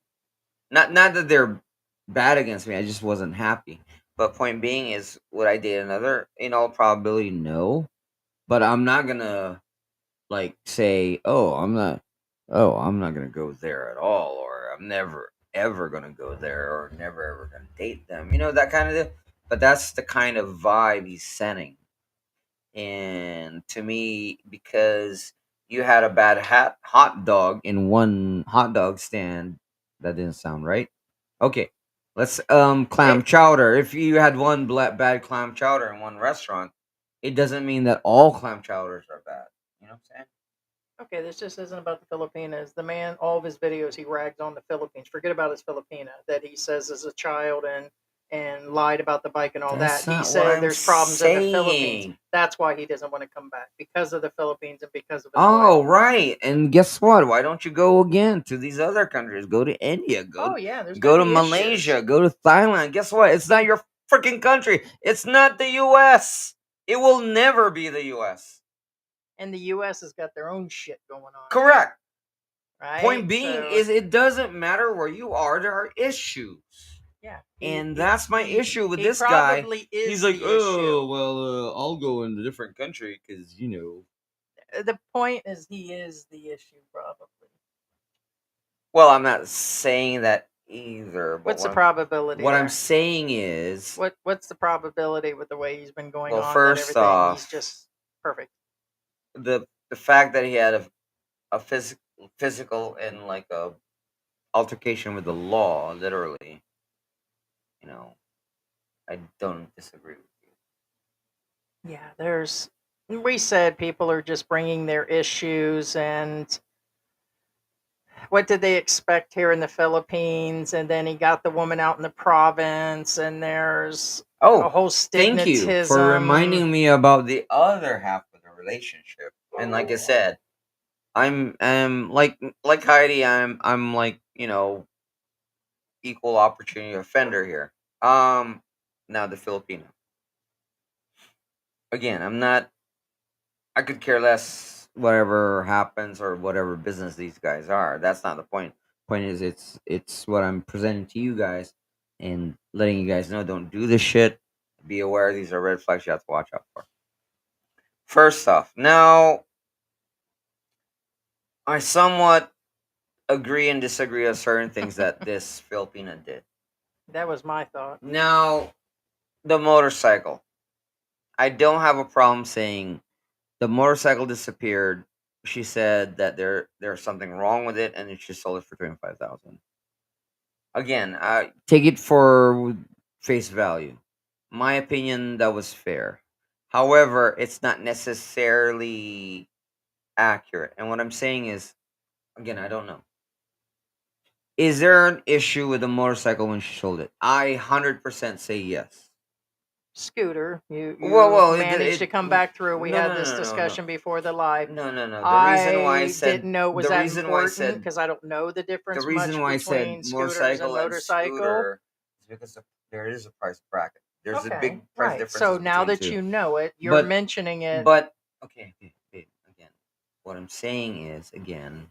Not that they're bad against me. I just wasn't happy. But point being is, would I date another? In all probability, no. But I'm not gonna like say, I'm not gonna go there at all, or I'm never ever gonna go there, or never ever gonna date them. That kind of. But that's the kind of vibe he's sending. And to me, because you had a bad hot dog in one hot dog stand, that didn't sound right. Okay, let's clam chowder. If you had one bad clam chowder in one restaurant, it doesn't mean that all clam chowders are bad. You know what I'm saying? Okay, this just isn't about the Filipinas. The man, all of his videos, he rags on the Philippines. Forget about his Filipina that he says is a child and lied about the bike and all That's that. He not said what I'm there's problems in the Philippines. saying. That's why he doesn't want to come back, because of the Philippines and because of his Oh, wife. right. And guess what? Why don't you go again to these other countries? Go to India. Oh yeah, there's go gonna to be Malaysia. issues. Go to Thailand. Guess what? It's not your freaking country. It's not the U.S. It will never be the U.S. And the U.S. has got their own shit going on. Correct. Right? Point being is, it doesn't matter where you are. There are issues. Yeah. And that's my issue with this guy. He's like, I'll go in a different country because, The point is, he is the issue, probably. Well, I'm not saying that either. But What's the probability? What I'm saying is, what's the probability with the way he's been going on? Well, first off, he's just perfect. The fact that he had a physical and like a altercation with the law, literally, I don't disagree with you. Yeah, we said people are just bringing their issues, and what did they expect here in the Philippines? And then he got the woman out in the province, and there's a whole stigmatism. Thank you for reminding me about the other half of the relationship. And like I said, I'm like Heidi, I'm like, equal opportunity offender here. Now the Filipino. Again, I could care less whatever happens or whatever business these guys are. That's not the point. Point is, it's what I'm presenting to you guys and letting you guys know, don't do this shit. Be aware these are red flags you have to watch out for. First off, now I somewhat agree and disagree on certain things that this Filipina did. That was my thought. Now, the motorcycle. I don't have a problem saying the motorcycle disappeared. she said that there's something wrong with it, and then she sold it for 25,000. Again, take it for face value. My opinion, that was fair. However, it's not necessarily accurate. And what I'm saying is, again, I don't know. Is there an issue with the motorcycle when she sold it? I 100% say yes. Scooter, you Well, managed to come back through. We had this discussion before the live. No. The reason why I said didn't know it was that important because I don't know the difference. The reason why I said motorcycle and scooter is because there is a price bracket. There's a big price difference. So now that you know it, you're mentioning it. But okay, again, what I'm saying is, again,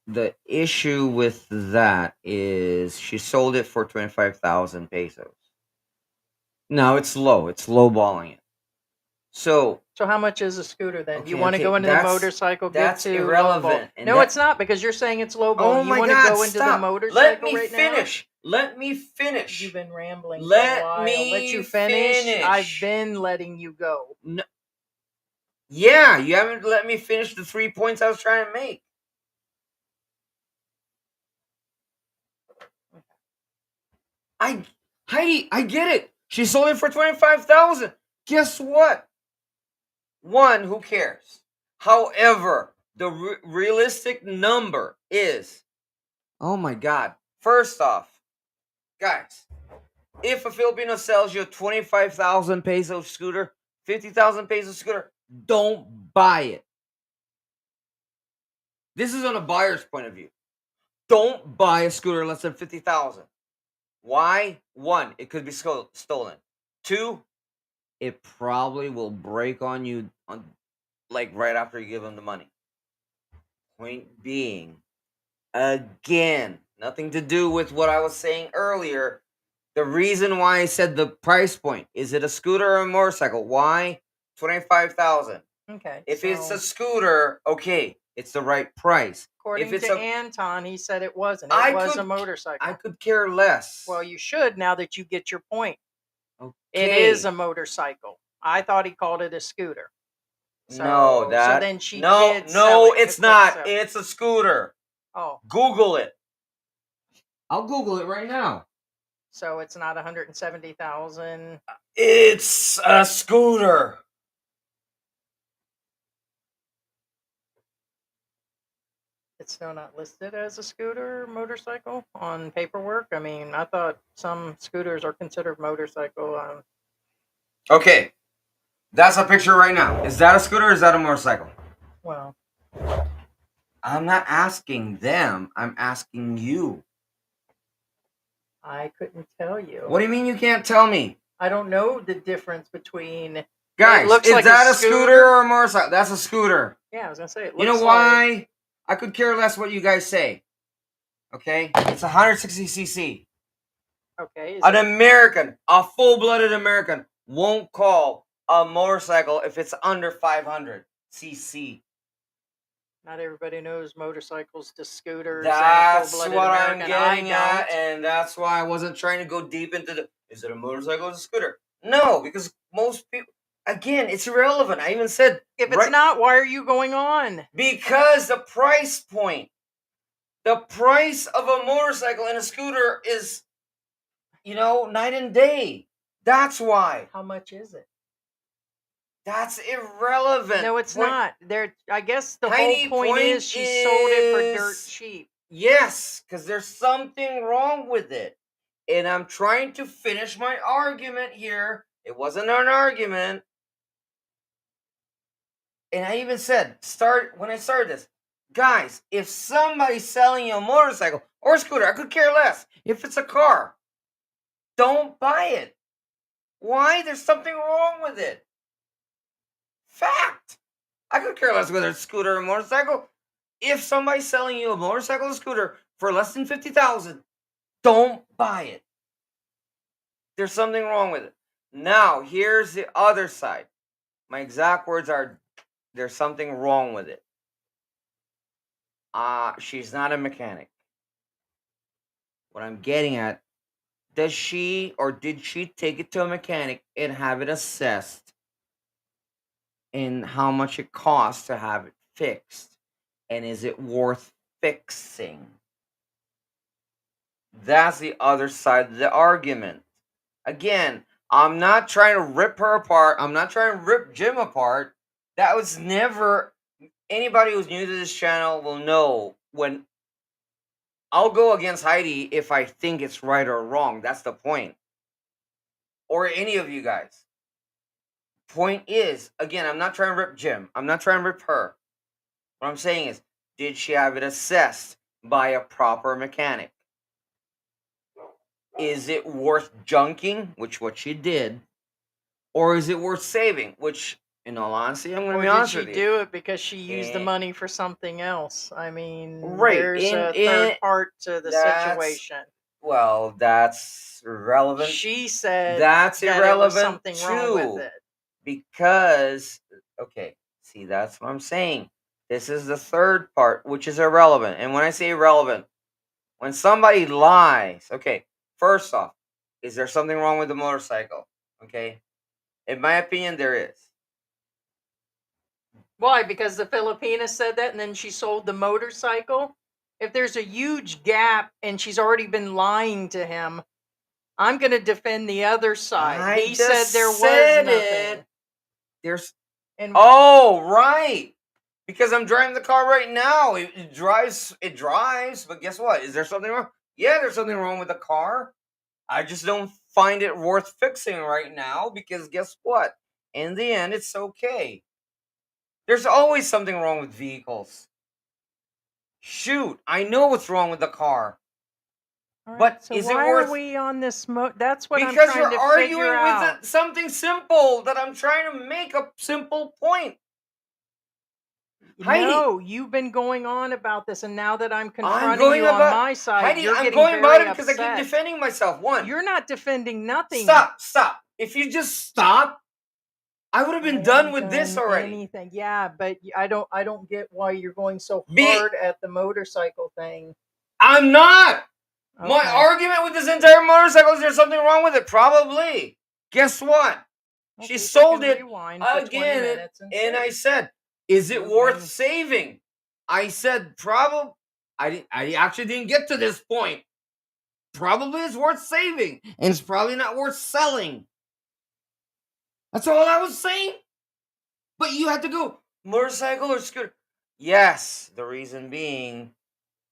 the issue with that is she sold it for 25,000 pesos. Now it's low. It's lowballing it. So how much is a scooter then? You want to go into the motorcycle? That's irrelevant. No, it's not, because you're saying it's lowball. Oh you want to go into the motorcycle Let me right finish. now? Let me finish. You've been rambling. Let me let you finish. finish. I've been letting you go. No. Yeah, you haven't let me finish the 3 points I was trying to make. Heidi, I get it. She sold it for 25,000. Guess what? One, who cares? However, the realistic number is, oh my God. First off, guys, if a Filipino sells you a 25,000 peso scooter, 50,000 peso scooter, don't buy it. This is on a buyer's point of view. Don't buy a scooter less than 50,000. Why? One, it could be stolen. Two, it probably will break on you like right after you give them the money. Point being, again, nothing to do with what I was saying earlier. The reason why I said the price point, is it a scooter or a motorcycle? Why? 25,000. Okay. If it's a scooter, okay, it's the right price. According to Anton, he said it wasn't. It was a motorcycle. I could care less. Well, you should now that you get your point. Okay. It is a motorcycle. I thought he called it a scooter. So then she did sell it's not. It's a scooter. Oh. Google it. I'll Google it right now. So it's not 170,000. It's a scooter. It's still not listed as a scooter or motorcycle on paperwork. I mean, I thought some scooters are considered motorcycle. Okay. That's a picture right now. Is that a scooter or is that a motorcycle? Well, I'm not asking them. I'm asking you. I couldn't tell you. What do you mean you can't tell me? I don't know the difference between... Guys, is that a scooter or a motorcycle? That's a scooter. Yeah, I was going to say, it looks You know why? I could care less what you guys say. Okay? It's 160cc. Okay. An American, a full-blooded American, won't call a motorcycle if it's under 500cc. Not everybody knows motorcycles to scooters. That's what I'm getting at, and that's why I wasn't trying to go deep into the, is it a motorcycle or a scooter? No, because most people, again, it's irrelevant. I even said, if it's not, why are you going on? Because the price point, the price of a motorcycle and a scooter is, night and day. That's why. How much is it? That's irrelevant. No, it's not. I guess the whole point is she sold it for dirt cheap. Yes, because there's something wrong with it. And I'm trying to finish my argument here. It wasn't an argument. And I even said, when I started this, guys, if somebody's selling you a motorcycle or a scooter, I could care less. If it's a car, don't buy it. Why? There's something wrong with it. Fact. I could care less whether it's a scooter or a motorcycle. If somebody's selling you a motorcycle or scooter for less than 50,000, don't buy it. There's something wrong with it. Now, here's the other side. My exact words are, there's something wrong with it. She's not a mechanic. What I'm getting at, did she take it to a mechanic and have it assessed and how much it costs to have it fixed. And is it worth fixing? That's the other side of the argument. Again, I'm not trying to rip her apart. I'm not trying to rip Jim apart. That was never... Anybody who's new to this channel will know when I'll go against Heidi if I think it's right or wrong. That's the point. Or any of you guys. Point is, again, I'm not trying to rip Jim. I'm not trying to rip her. What I'm saying is, did she have it assessed by a proper mechanic? Is it worth junking, which what she did, or is it worth saving? Which, in all honesty, I'm going to be honest with you. Did she do it because she used the money for something else? I mean, right. There's a third part to the situation. Well, that's irrelevant. She said that's that irrelevant there was something wrong with it. Because, okay, see, that's what I'm saying. This is the third part, which is irrelevant. And when I say irrelevant, when somebody lies, okay, first off, is there something wrong with the motorcycle? Okay, in my opinion, there is. Why? Because the Filipina said that and then she sold the motorcycle? If there's a huge gap and she's already been lying to him, I'm going to defend the other side. He said there was nothing. There's... Oh, right. Because I'm driving the car right now. It drives, but guess what? Is there something wrong? Yeah, there's something wrong with the car. I just don't find it worth fixing right now because guess what? In the end, it's okay. There's always something wrong with vehicles. Shoot, I know what's wrong with the car. Right, but so is it worth... Why are we on this That's what because I'm trying to figure out. Because you're arguing with something simple that I'm trying to make a simple point. Heidi, no, you've been going on about this, and now that I'm confronting you on my side, Heidi, you're I'm getting going about it because I keep defending myself. One, you're not defending nothing. Stop. If you just stop, I would have been done with this already. Anything, yeah, but I don't get why you're going so hard at the motorcycle thing. I'm not. Okay. My argument with this entire motorcycle is there's something wrong with it. Probably. Guess what? Okay, she sold it again, and I said, is it worth saving? I said, probably. I actually didn't get to this point. Probably it's worth saving, and it's probably not worth selling. That's all I was saying. But you had to go, motorcycle or scooter? Yes, the reason being,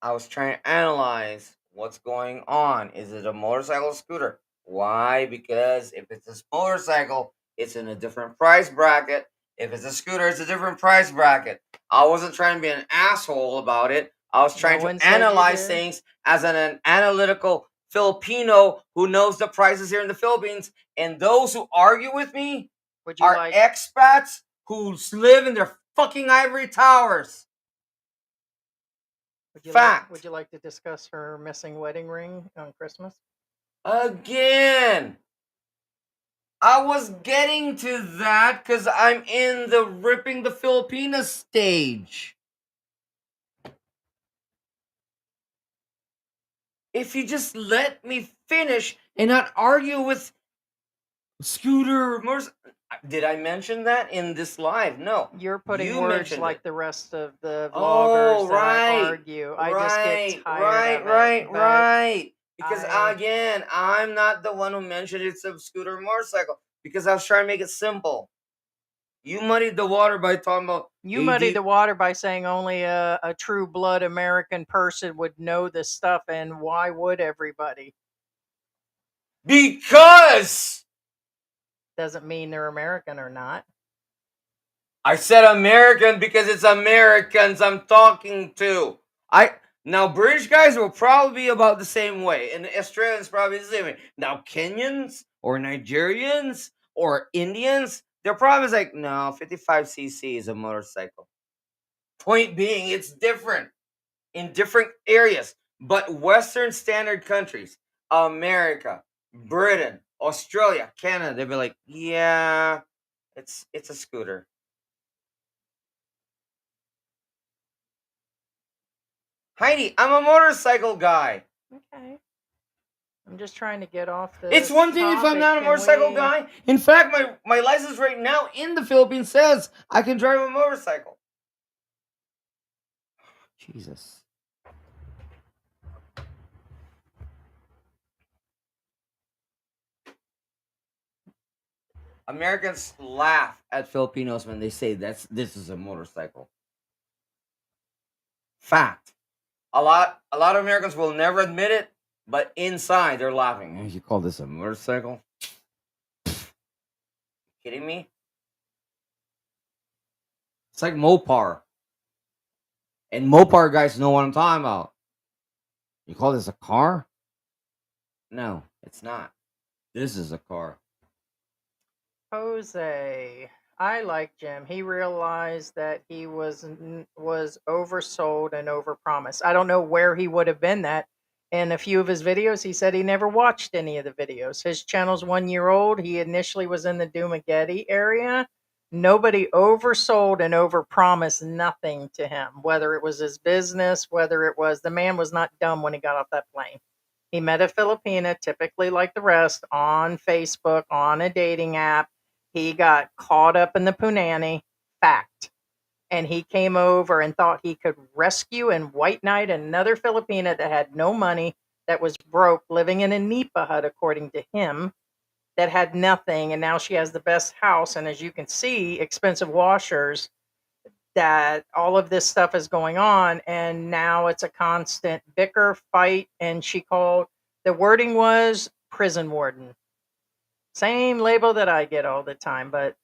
I was trying to analyze what's going on. Is it a motorcycle or scooter? Why? Because if it's a motorcycle, it's in a different price bracket. If it's a scooter, it's a different price bracket. I wasn't trying to be an asshole about it. I was trying to analyze things as an analytical Filipino who knows the prices here in the Philippines. And those who argue with me are expats who live in their fucking ivory towers. Would you like to discuss her missing wedding ring on Christmas? Again, I was getting to that because I'm in the ripping the Filipina stage. If you just let me finish and not argue with Scooter Morse. Did I mention that in this live? No. You're putting words like the rest of the vloggers that argue. I just get tired of it. Right. Because again, I'm not the one who mentioned it's a scooter motorcycle. Because I was trying to make it simple. You muddied the water by talking about... You muddied the water by saying only a true blood American person would know this stuff, and why would everybody? Because... Doesn't mean they're American or not. I said American because it's Americans I'm talking to. Now, British guys will probably be about the same way, and Australians probably the same way. Now, Kenyans or Nigerians or Indians, they're probably like, no, 55cc is a motorcycle. Point being, it's different in different areas. But Western standard countries, America, Britain, Australia, Canada, they'd be like, yeah, it's a scooter. Heidi, I'm a motorcycle guy. Okay. I'm just trying to get off the. It's one thing if I'm not a motorcycle guy. In fact, my license right now in the Philippines says I can drive a motorcycle. Jesus. Americans laugh at Filipinos when they say this is a motorcycle. Fact. A lot of Americans will never admit it, but inside they're laughing. Hey, you call this a motorcycle? Kidding me? It's like Mopar. And Mopar guys know what I'm talking about. You call this a car? No, it's not. This is a car. Jose, I like Jim. He realized that he was oversold and overpromised. I don't know where he would have been that. In a few of his videos, he said he never watched any of the videos. His channel's 1 year old. He initially was in the Dumaguete area. Nobody oversold and overpromised nothing to him, whether it was his business, whether it was the man was not dumb when he got off that plane. He met a Filipina, typically like the rest, on Facebook, on a dating app. He got caught up in the punani, fact. And he came over and thought he could rescue and white knight another Filipina that had no money, that was broke, living in a nipa hut, according to him, that had nothing. And now she has the best house. And as you can see, expensive washers, that all of this stuff is going on. And now it's a constant bicker, fight. And she called, the wording was prison warden. Same label that I get all the time, but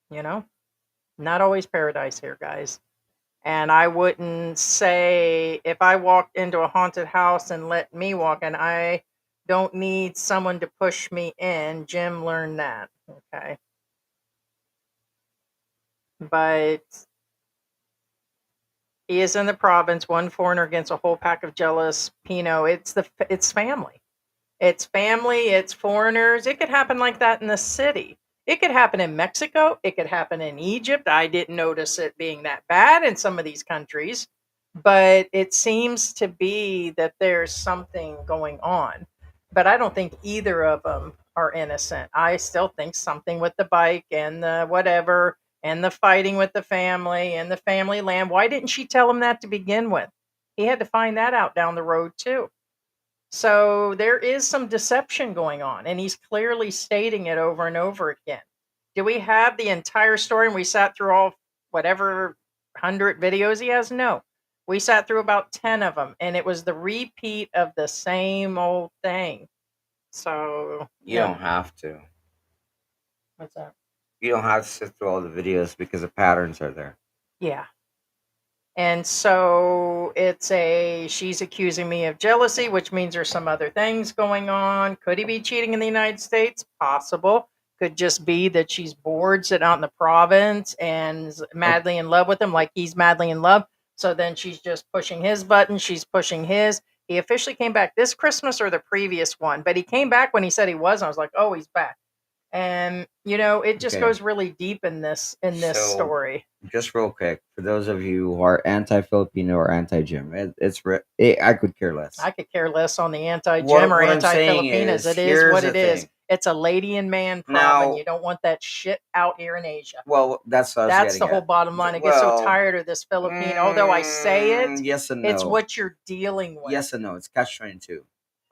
you know, not always paradise here, guys. And I wouldn't say if I walked into a haunted house and let me walk in, I don't need someone to push me in. Jim learned that, okay? But he is in the province, one foreigner against a whole pack of jealous Pinot. It's family. It's family, it's foreigners. It could happen like that in the city. It could happen in Mexico. It could happen in Egypt. I didn't notice it being that bad in some of these countries, but it seems to be that there's something going on. But I don't think either of them are innocent. I still think something with the bike and the whatever and the fighting with the family and the family land. Why didn't she tell him that to begin with? He had to find that out down the road too. So there is some deception going on, and he's clearly stating it over and over again. Do we have the entire story and we sat through all whatever 100 videos he has? No. We sat through about 10 of them, and it was the repeat of the same old thing. So you don't have to. What's that? You don't have to sit through all the videos because the patterns are there. Yeah. And so she's accusing me of jealousy, which means there's some other things going on. Could he be cheating in the United States? Possible. Could just be that she's bored, sitting out in the province and madly in love with him, like he's madly in love. So then she's just pushing his button. She's pushing his. He officially came back this Christmas or the previous one, but he came back when he said he was. I was like, oh, he's back. And it just goes really deep in this story. Just real quick, for those of you who are anti-Filipino or anti-Jim, I could care less. I could care less on the anti-Jim or anti-Filipinas. It is what it is. It's a lady and man problem. You don't want that shit out here in Asia. Well, that's the whole bottom line. I get so tired of this Filipino. Although I say it, yes and no. It's what you're dealing with. Yes and no. It's catch-22.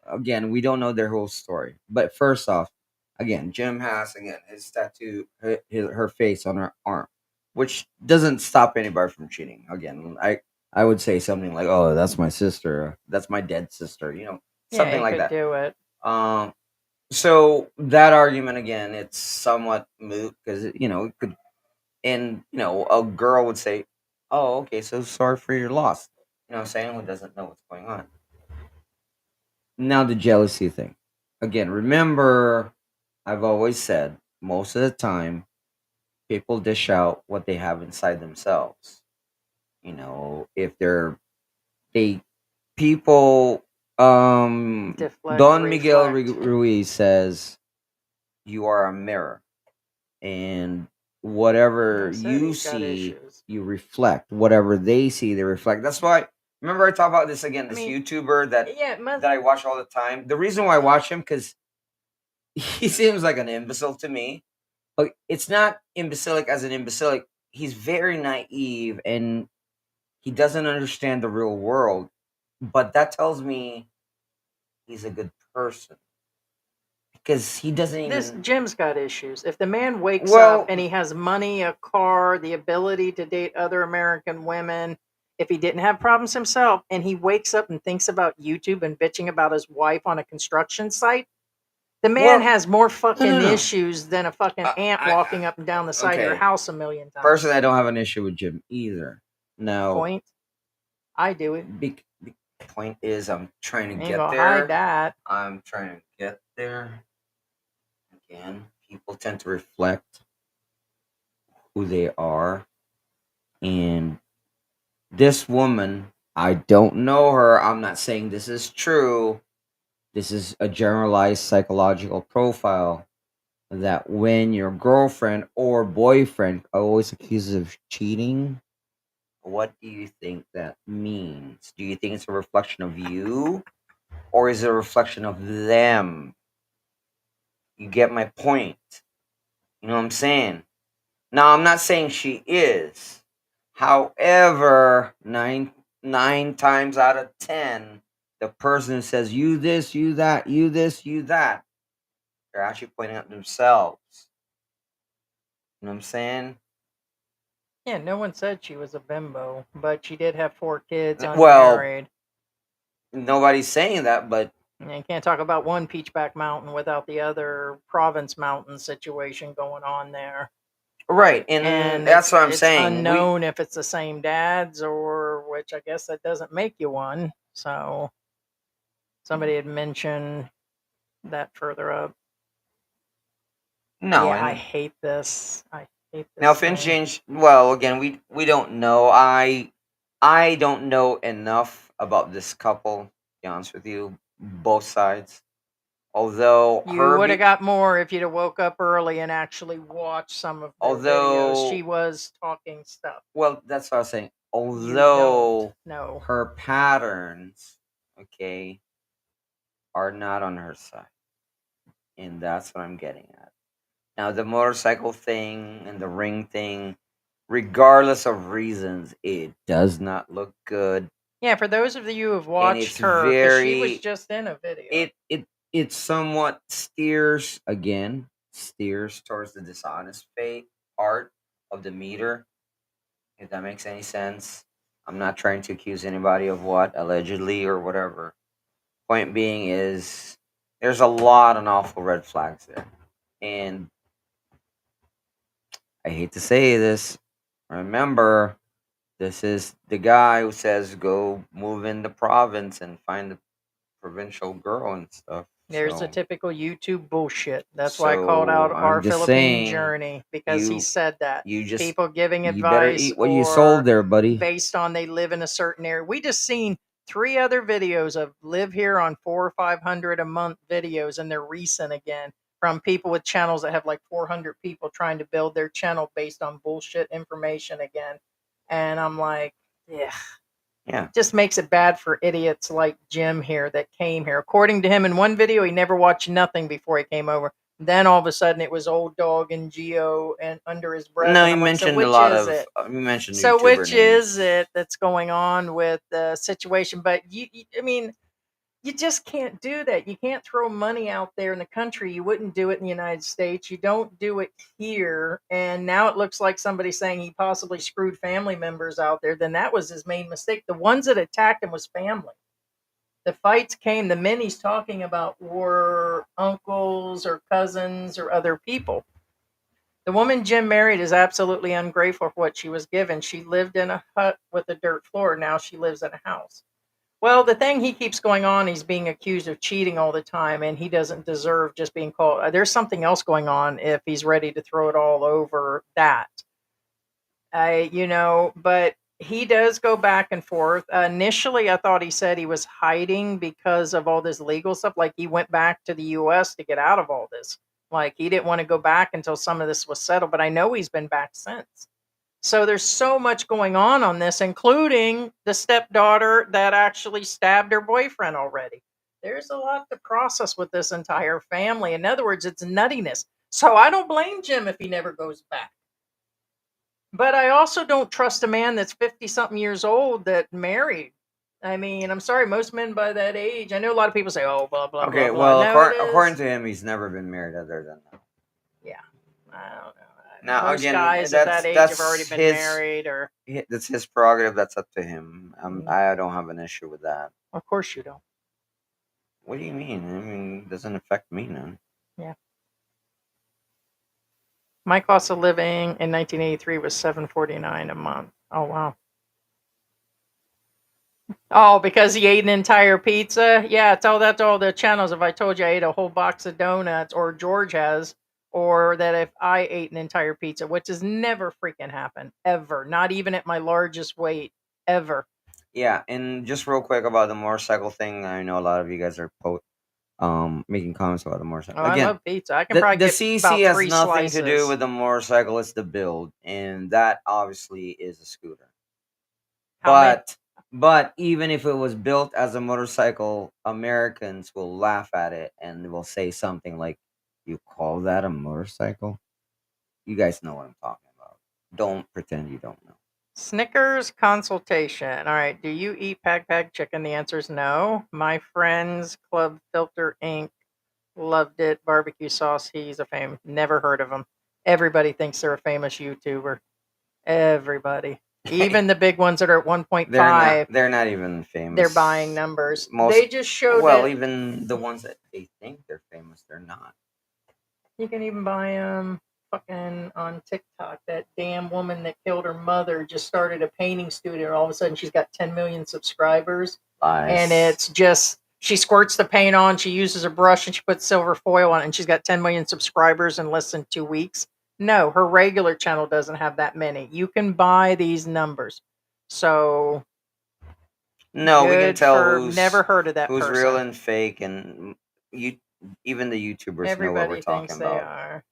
Again, we don't know their whole story. But first off, again, Jim has his tattoo, her face on her arm, which doesn't stop anybody from cheating. Again, I would say something like, "Oh, that's my sister. That's my dead sister." Something like that. Do it. So that argument again, it's somewhat moot because it could, and a girl would say, "Oh, okay, so sorry for your loss." Saying who doesn't know what's going on. Now the jealousy thing. Again, remember, I've always said, most of the time, people dish out what they have inside themselves. If people, Deflect, Don Miguel reflect. Ruiz says, you are a mirror. And whatever you see, you reflect. Whatever they see, they reflect. That's why, Remember I talked about this again, this YouTuber that I watch all the time. The reason why I watch him, because he seems like an imbecile to me. But it's not imbecilic as an imbecilic. He's very naive and he doesn't understand the real world. But that tells me he's a good person. Because he doesn't even... This Jim's got issues. If the man wakes up and he has money, a car, the ability to date other American women, if he didn't have problems himself, and he wakes up and thinks about YouTube and bitching about his wife on a construction site, the man has more fucking issues than a fucking ant walking up and down the side of your house a million times. Personally, I don't have an issue with Jim either. No. Point? I do it. The point is, I'm trying to get there. Hide that. I'm trying to get there. Again, people tend to reflect who they are. And this woman, I don't know her. I'm not saying this is true. This is a generalized psychological profile that when your girlfriend or boyfriend always accuses of cheating, what do you think that means? Do you think it's a reflection of you, or is it a reflection of them? You get my point. You know what I'm saying? Now, I'm not saying she is. However, nine times out of 10, the person who says, you this, you that, you this, you that, they're actually pointing at themselves. You know what I'm saying? Yeah, no one said she was a bimbo, but she did have 4 kids, unmarried. Well, nobody's saying that, but... You can't talk about one Peachback Mountain without the other Province Mountain situation going on there. Right, and that's what I'm saying. It's unknown if it's the same dads, or which I guess that doesn't make you one. So somebody had mentioned that further up. No, yeah, I hate this. I hate this. Now, Finch, well, again, we don't know. I don't know enough about this couple, to be honest with you, both sides. Although you would have got more if you'd have woke up early and actually watched some of the videos. She was talking stuff. Well, that's what I was saying. Although her patterns, okay, are not on her side. And that's what I'm getting at. Now, the motorcycle thing and the ring thing, regardless of reasons, it does not look good. Yeah, for those of you who have watched her, because she was just in a video. It somewhat steers towards the dishonest part of the meter, if that makes any sense. I'm not trying to accuse anybody of what, allegedly or whatever. Point being is, there's a lot of awful red flags there. And I hate to say this, remember, this is the guy who says go move in the province and find the provincial girl and stuff. There's a typical YouTube bullshit. That's why I called out our Philippine journey, because he said that. People giving advice. You better eat what you sold there, buddy. Based on they live in a certain area. We just seen 3 other videos of live here on 400 or 500 a month videos, and they're recent again, from people with channels that have like 400 people trying to build their channel based on bullshit information again. And I'm like, yeah. Just makes it bad for idiots like Jim here that came here. According to him, in one video, he never watched nothing before he came over. Then all of a sudden, it was Old Dog and Geo and under his breath. No, he mentioned a lot of. You mentioned so. Which is it that's going on with the situation? But I mean, you just can't do that. You can't throw money out there in the country. You wouldn't do it in the United States. You don't do it here. And now it looks like somebody's saying he possibly screwed family members out there. Then that was his main mistake. The ones that attacked him was family. The fights came, the men he's talking about were uncles or cousins or other people. The woman Jim married is absolutely ungrateful for what she was given. She lived in a hut with a dirt floor. Now she lives in a house. Well, the thing he keeps going on, he's being accused of cheating all the time, and he doesn't deserve just being called. There's something else going on if he's ready to throw it all over that. But he does go back and forth. Initially, I thought he said he was hiding because of all this legal stuff. Like he went back to the U.S. to get out of all this. Like he didn't want to go back until some of this was settled. But I know he's been back since. So there's so much going on this, including the stepdaughter that actually stabbed her boyfriend already. There's a lot to process with this entire family. In other words, it's nuttiness. So I don't blame Jim if he never goes back. But I also don't trust a man that's 50-something years old that married. I mean, I'm sorry, most men by that age, I know a lot of people say, oh, blah, blah, Okay, blah, well, blah. according to him, he's never been married other than that. Yeah, I don't know. Now, Most again, guys at that age have already been married, or that's his prerogative. That's up to him. I don't have an issue with that. Of course you don't. What do you mean? I mean, it doesn't affect me none. Yeah. My cost of living in 1983 was $749 a month. Oh wow. Oh, because he ate an entire pizza? Yeah, tell that to all the channels. If I told you I ate a whole box of donuts, or George has, or that if I ate an entire pizza, which has never freaking happened, ever. Not even at my largest weight, ever. Yeah, and just real quick about the motorcycle thing, I know a lot of you guys are making comments about the motorcycle. Oh, Again, I love pizza. I can probably the get CC about has 3 nothing slices. to do with the motorcycle. It's the build, and that obviously is a scooter. But even if it was built as a motorcycle, Americans will laugh at it and will say something like, "You call that a motorcycle?" You guys know what I'm talking about. Don't pretend you don't know. Snickers consultation. All right. Do you eat Pag chicken? The answer is no. My friends, Club Filter Inc. loved it. Barbecue sauce. He's a fame. Never heard of him. Everybody thinks they're a famous YouTuber. Everybody. Even the big ones that are at 1.5. They're not even famous. They're buying numbers. They just showed even the ones that they think they're famous, they're not. You can even buy them fucking on TikTok. That damn woman that killed her mother just started a painting studio. All of a sudden, she's got 10 million subscribers. Nice. And it's just, she squirts the paint on, she uses a brush, and she puts silver foil on it, and she's got 10 million subscribers in less than 2 weeks. No, her regular channel doesn't have that many. You can buy these numbers. So, no, we can tell who's never heard of that who's person. real and fake, and even the YouTubers Everybody know what we're talking thinks about. they are.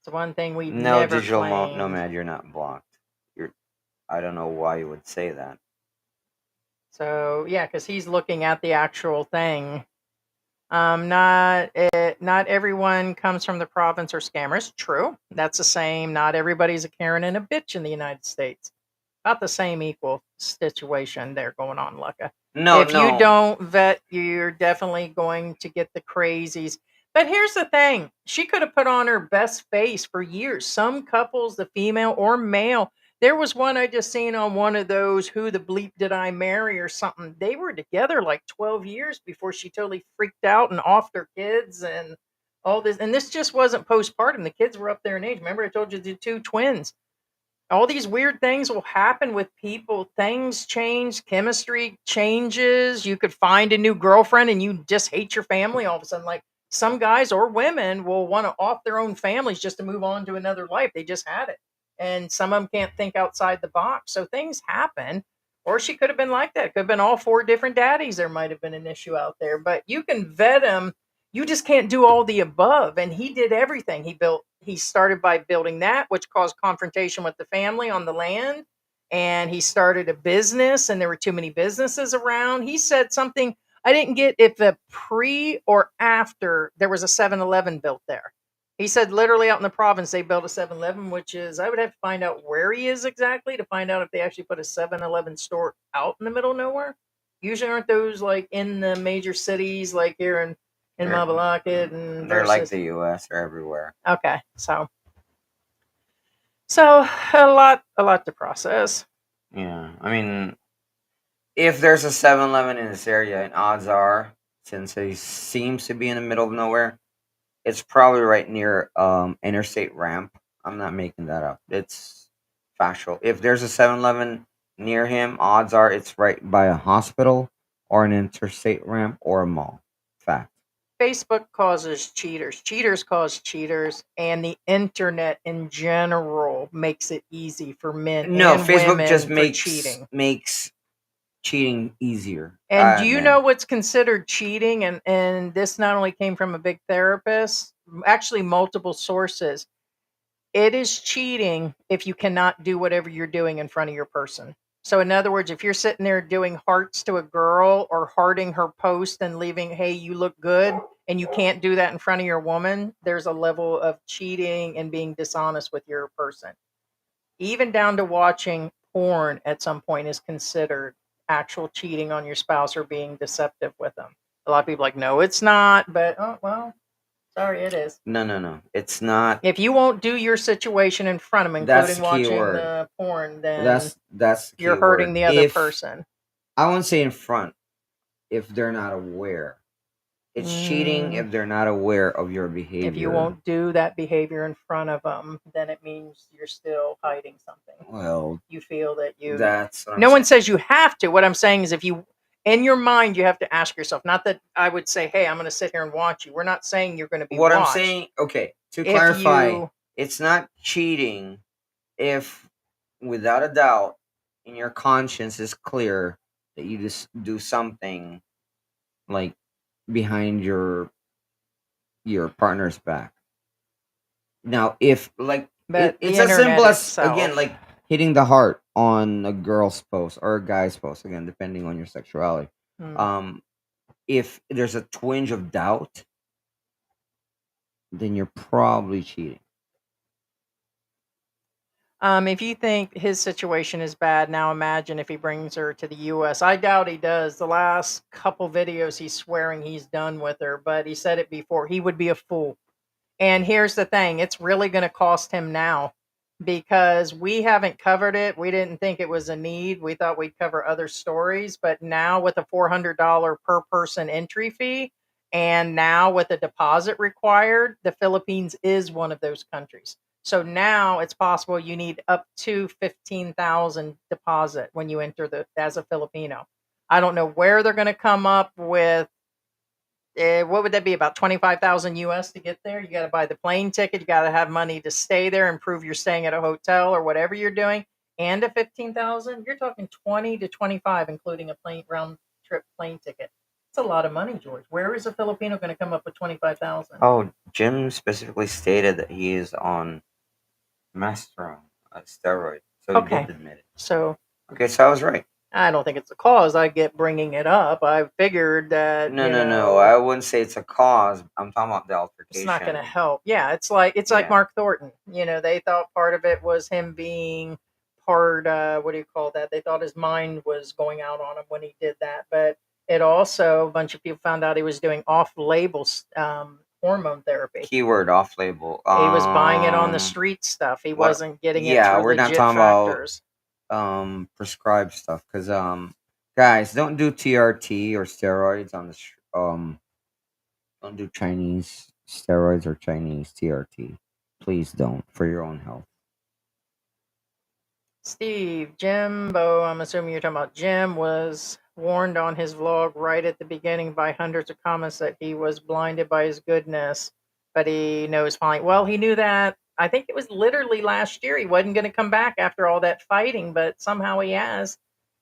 It's one thing we've No, never digital claimed. nomad, you're not blocked. I don't know why you would say that. So yeah, because he's looking at the actual thing. Not everyone comes from the province or scammers. True, that's the same. Not everybody's a Karen and a bitch in the United States. About the same equal situation there going on, Lucka. No, if you don't vet, you're definitely going to get the crazies. But here's the thing: she could have put on her best face for years. Some couples, the female or male. There was one I just seen on one of those Who the Bleep Did I Marry or something. They were together like 12 years before she totally freaked out and off their kids and all this. And this just wasn't postpartum. The kids were up there in age. Remember, I told you the 2 twins. All these weird things will happen with people. Things change, chemistry changes. You could find a new girlfriend and you just hate your family all of a sudden. Like some guys or women will want to off their own families just to move on to another life. They just had it. And some of them can't think outside the box. So things happen. Or she could have been like that. It could have been all 4 different daddies. There might have been an issue out there. But you can vet them. You just can't do all the above. And he did everything. He started by building that, which caused confrontation with the family on the land. And he started a business, and there were too many businesses around. He said something I didn't get if the pre or after there was a 7-Eleven built there. He said literally out in the province, they built a 7-Eleven, which is, I would have to find out where he is exactly to find out if they actually put a 7-Eleven store out in the middle of nowhere. Usually aren't those like in the major cities, like here in Mabalacat and they're like the US, they're everywhere. Okay, so a lot to process. Yeah, I mean, if there's a 7-Eleven in this area, and odds are, since it seems to be in the middle of nowhere, it's probably right near interstate ramp. I'm not making that up. It's factual. If there's a 7-Eleven near him, odds are it's right by a hospital or an interstate ramp or a mall. Fact. Facebook causes cheaters. Cheaters cause cheaters, and the internet in general makes it easy for men. No, and Facebook women just for makes cheating easier. And do you know what's considered cheating? And this not only came from a big therapist, actually multiple sources. it is cheating if you cannot do whatever you're doing in front of your person. So in other words, if you're sitting there doing hearts to a girl or hearting her post and leaving, hey, you look good, and you can't do that in front of your woman, there's a level of cheating and being dishonest with your person. Even down to watching porn at some point is considered actual cheating on your spouse or being deceptive with them. A lot of people are like, no, it's not, but oh well, sorry, it is. No. It's not. If you won't do your situation in front of them, That's including the key watching word. the porn, then That's the key you're hurting word. the other If person. I wouldn't say in front, if they're not aware. It's cheating if they're not aware of your behavior. If you won't do that behavior in front of them, then it means you're still hiding something. Well, You feel that you. that's what I'm No one saying. says you have to. What I'm saying is, if you, in your mind, you have to ask yourself. Not that I would say, "Hey, I'm going to sit here and watch you." We're not saying you're going to be What watched. I'm saying, okay, to If clarify, you- it's not cheating if, without a doubt, in your conscience is clear that you just do something like behind your partner's back. Now, if like But it's the as simple internet as again itself. like hitting the heart on a girl's post or a guy's post, again depending on your sexuality. If there's a twinge of doubt, then you're probably cheating. If you think his situation is bad, now imagine if he brings her to the U.S. I doubt he does. The last couple videos, he's swearing he's done with her, but he said it before. He would be a fool. And here's the thing, it's really going to cost him now because we haven't covered it. We didn't think it was a need. We thought we'd cover other stories, but now with a $400 per person entry fee and now with a deposit required, the Philippines is one of those countries. So now it's possible you need up to 15,000 deposit when you enter as a Filipino. I don't know where they're going to come up with. What would that be? About 25,000 US to get there. You got to buy the plane ticket. You got to have money to stay there and prove you're staying at a hotel or whatever you're doing. And a 15,000. You're talking 20 to 25, including a plane round trip plane ticket. It's a lot of money, George. Where is a Filipino going to come up with 25,000? Oh, Jim specifically stated that he is on Masteron, a steroid, so he did admit it. So okay, so I was right. I don't think it's a cause. I get bringing it up. I figured that No. I wouldn't say it's a cause. I'm talking about the altercation. It's not going to help. Yeah, it's like Mark Thornton. They thought part of it was him being part. What do you call that? They thought his mind was going out on him when he did that. But it also, a bunch of people found out he was doing off-label hormone therapy. Keyword off-label. He was buying it on the street stuff. He wasn't getting it through we're not legit talking factors. about prescribed stuff because guys, don't do TRT or steroids on the don't do Chinese steroids or Chinese TRT. Please don't, for your own health. Steve, Jimbo, I'm assuming you're talking about Jim, was warned on his vlog right at the beginning by hundreds of comments that he was blinded by his goodness, but he knows fine. Well, he knew that. I think it was literally last year. He wasn't going to come back after all that fighting, but somehow he has,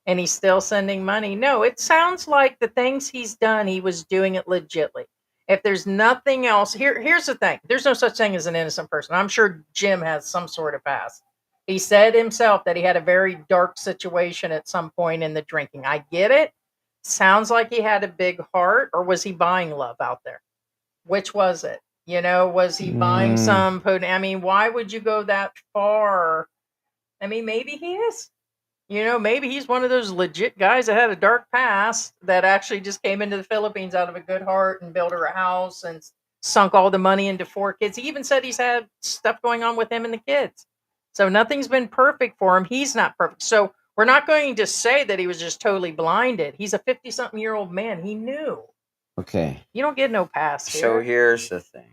and he's still sending money. No, it sounds like the things he's done, he was doing it legitly. If there's nothing else, here's the thing. There's no such thing as an innocent person. I'm sure Jim has some sort of past. He said himself that he had a very dark situation at some point in the drinking. I get it. Sounds like he had a big heart, or was he buying love out there? Which was it? Was he buying some pudding? I mean, why would you go that far? I mean, maybe he is. Maybe he's one of those legit guys that had a dark past that actually just came into the Philippines out of a good heart and built her a house and sunk all the money into 4 kids. He even said he's had stuff going on with him and the kids. So nothing's been perfect for him. He's not perfect. So we're not going to say that he was just totally blinded. He's a 50-something-year-old man. He knew. Okay. You don't get no pass here. So here's the thing.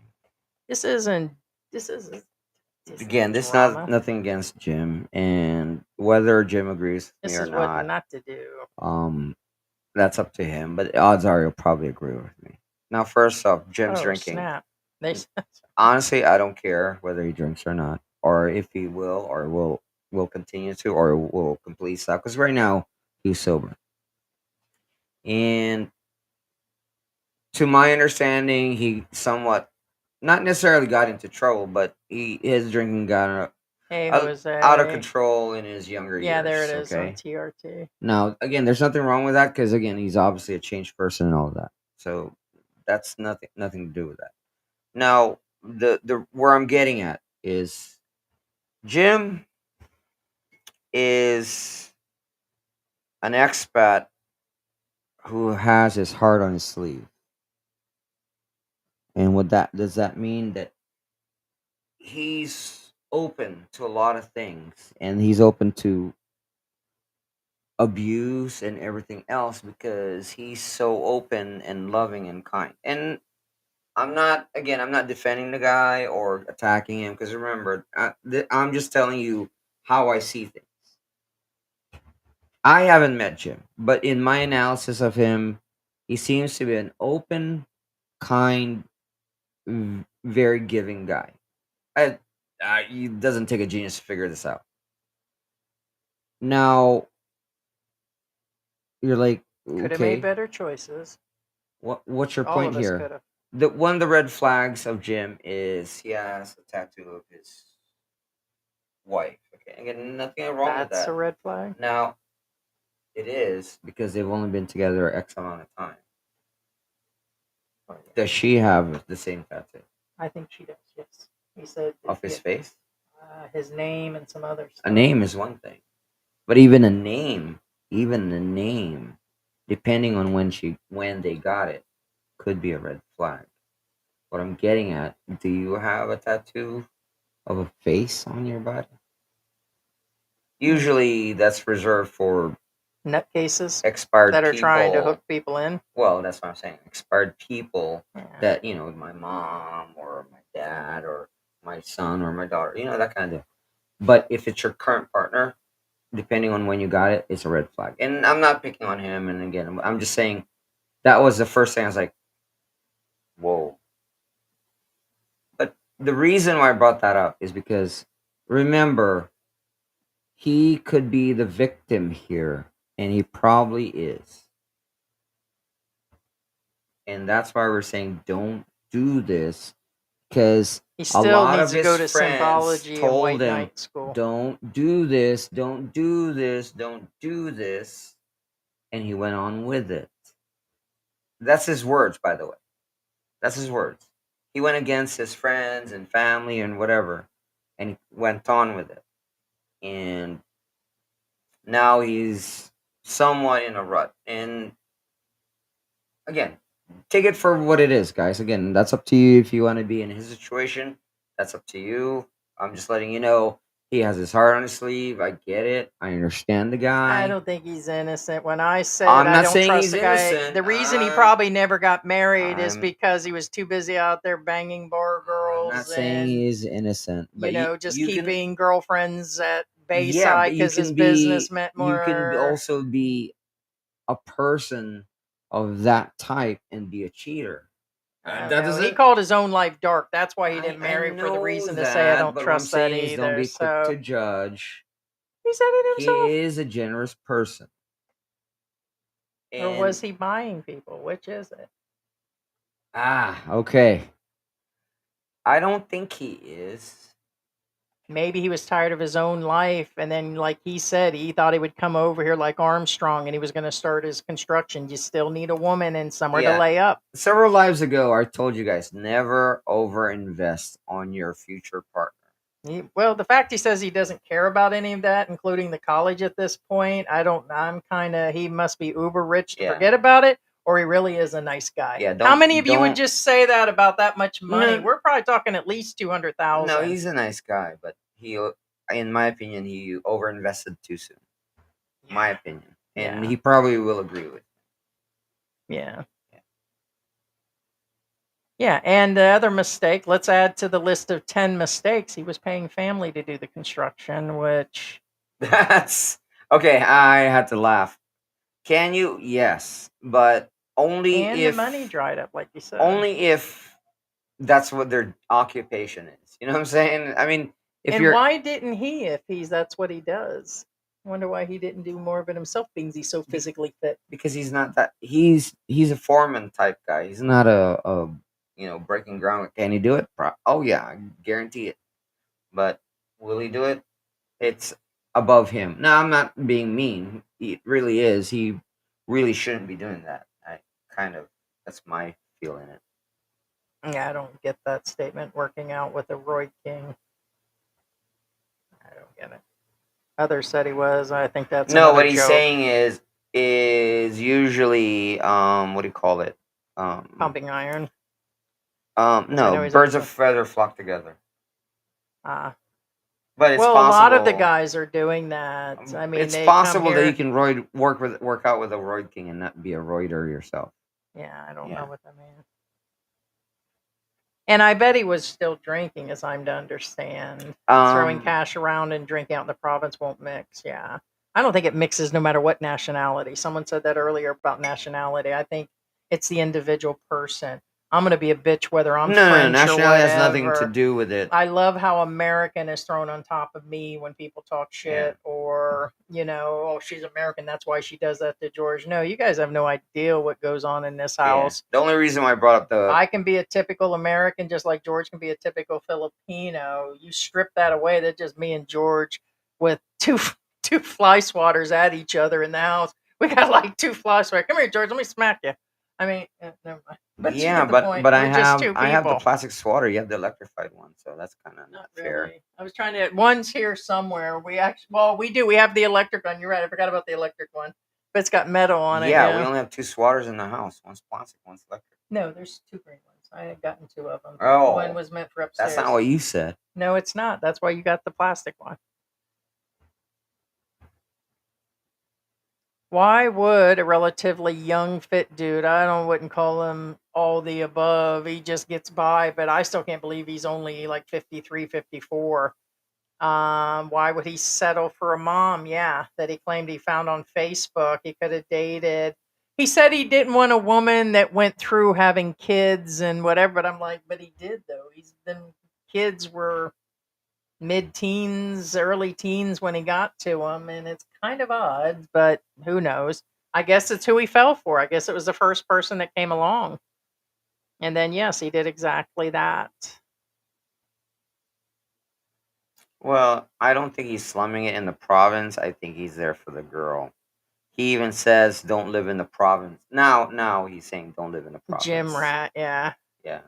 This isn't again, this is nothing against Jim, and whether Jim agrees with me or not. What not to do. That's up to him. But odds are he'll probably agree with me. Now, first off, Jim's drinking. Snap. Honestly, I don't care whether he drinks or not, or if he will, or will continue to, or will completely stop. Because right now he's sober, and to my understanding, he somewhat not necessarily got into trouble, but his drinking got out of control in his younger years. Yeah, there it is on TRT. Now, again, there's nothing wrong with that because, again, he's obviously a changed person and all of that. So that's nothing to do with that. Now, the where I'm getting at is Jim is an expat who has his heart on his sleeve. And what does that mean? That he's open to a lot of things, and he's open to abuse and everything else because he's so open and loving and kind. And I'm not defending the guy or attacking him because remember, I'm just telling you how I see things. I haven't met Jim, but in my analysis of him, he seems to be an open, kind, very giving guy. It doesn't take a genius to figure this out. Now, you're like, could have made better choices. What's your point here? One of the red flags of Jim is he has a tattoo of his wife. Okay, again, nothing wrong with that. That's a red flag. Now, it is because they've only been together X amount of time. Does she have the same tattoo? I think she does. Yes, he said of his face, his name, and some other stuff. A name is one thing, but even the name, depending on when they got it, could be a red flag. What I'm getting at, do you have a tattoo of a face on your body? Usually that's reserved for nutcases expired that are people. Trying to hook people in. Well, that's what I'm saying. Expired people that, my mom or my dad or my son or my daughter, that kind of thing. But if it's your current partner, depending on when you got it, it's a red flag. And I'm not picking on him. And again, I'm just saying that was the first thing I was like, whoa. But the reason why I brought that up is because, remember, he could be the victim here, and he probably is. And that's why we're saying don't do this, because he still a lot needs of to go to his friends symbology told and white him, knight school. don't do this, don't do this, don't do this. And he went on with it. That's his words, by the way. That's his words. He went against his friends and family and whatever, and he went on with it. And now he's somewhat in a rut. And again, take it for what it is, guys. Again, that's up to you if you want to be in his situation. That's up to you. I'm just letting you know he has his heart on his sleeve. I get it. I understand the guy. I don't think he's innocent. When I said I'm not I don't saying trust he's the guy, innocent. the reason he probably never got married is because he was too busy out there banging bar girls. I'm not saying he's innocent, but just keeping girlfriends at Bayside because his business meant more. You can also be a person of that type and be a cheater. He called his own life dark. That's why he didn't marry, for the reason to say I don't trust that either. Don't be quick to judge. He said it himself. He is a generous person. Or was he buying people? Which is it? Okay. I don't think he is. Maybe he was tired of his own life, and then, like he said, he thought he would come over here like Armstrong, and he was going to start his construction. You still need a woman and somewhere to lay up. Several lives ago, I told you guys, never overinvest on your future partner. Well, the fact he says he doesn't care about any of that, including the college at this point, he must be uber rich to forget about it, or he really is a nice guy. Yeah, how many of you would just say that about that much money? We're probably talking at least 200,000. No, he's a nice guy, but in my opinion, he overinvested too soon. My opinion. And he probably will agree with me. Yeah, and the other mistake, let's add to the list of 10 mistakes. He was paying family to do the construction, which... That's... Okay, I had to laugh. Can you? Yes, but only if... the money dried up, like you said. Only if that's what their occupation is. You know what I'm saying? I mean, why didn't he, if that's what he does? I wonder why he didn't do more of it himself, being he's so physically fit. Because he's not that... He's a foreman type guy. He's not a breaking ground. Can he do it? Oh yeah, I guarantee it. But will he do it? It's above him. Now, I'm not being mean. It really is. He really shouldn't be doing that. That's my feel in it. Yeah, I don't get that statement. Working out with a Roy King. I don't get it. Others said he was. I think that's no. What he's joke. saying is usually what do you call it? Pumping iron. No, birds of feather flock together. But it's possible. A lot of the guys are doing that. I mean, it's possible that you can work out with a Roid King and not be a roider yourself. Yeah, I don't know what that means. And I bet he was still drinking, as I'm to understand. Throwing cash around and drinking out in the province won't mix. Yeah. I don't think it mixes no matter what nationality. Someone said that earlier about nationality. I think it's the individual person. I'm going to be a bitch whether I'm French nationality or whatever. has nothing to do with it. I love how American is thrown on top of me when people talk shit or, oh, she's American. That's why she does that to George. No, you guys have no idea what goes on in this house. The only reason why I brought up I can be a typical American just like George can be a typical Filipino. You strip that away, that's just me and George with two fly swatters at each other in the house. We got like two fly swatters. Come here, George. Let me smack you. I mean, never mind. But but I have the plastic swatter. You have the electrified one, so that's kind of not fair. Really. I was trying to. One's here somewhere. We do. We have the electric one. You're right. I forgot about the electric one, but it's got metal on it. Yeah, we only have two swatters in the house. One's plastic, one's electric. No, there's two green ones. I had gotten two of them. Oh, one was meant for upstairs. That's not what you said. No, it's not. That's why you got the plastic one. Why would a relatively young, fit dude, wouldn't call him all the above, he just gets by, but I still can't believe he's only like 53, 54. Why would he settle for a mom? Yeah, that he claimed he found on Facebook. He could have dated. He said he didn't want a woman that went through having kids and whatever, but I'm like, but he did though. Kids were mid-teens, early teens when he got to him, and it's kind of odd, but who knows? I guess it's who he fell for. I guess it was the first person that came along. And then, yes, he did exactly that. Well, I don't think he's slumming it in the province. I think he's there for the girl. He even says, don't live in the province. Now he's saying, don't live in the province. Gym rat, yeah. Yeah.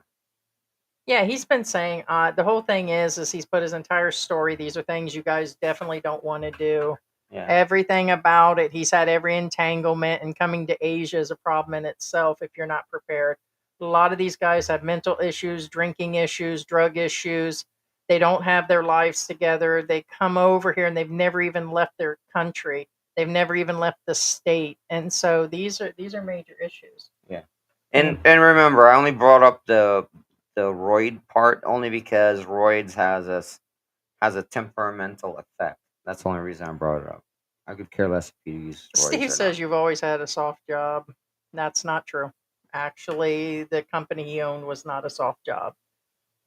Yeah, he's been saying, the whole thing is he's put his entire story. These are things you guys definitely don't want to do. Yeah. Everything about it. He's had every entanglement, and coming to Asia is a problem in itself if you're not prepared. A lot of these guys have mental issues, drinking issues, drug issues. They don't have their lives together. They come over here and they've never even left their country. They've never even left the state. And so these are major issues. Yeah. And remember, I only brought up the roid part only because roids has a temperamental effect. That's the only reason I brought it up. I could care less if you use roids. Steve says you've always had a soft job. That's not true. Actually, the company he owned was not a soft job.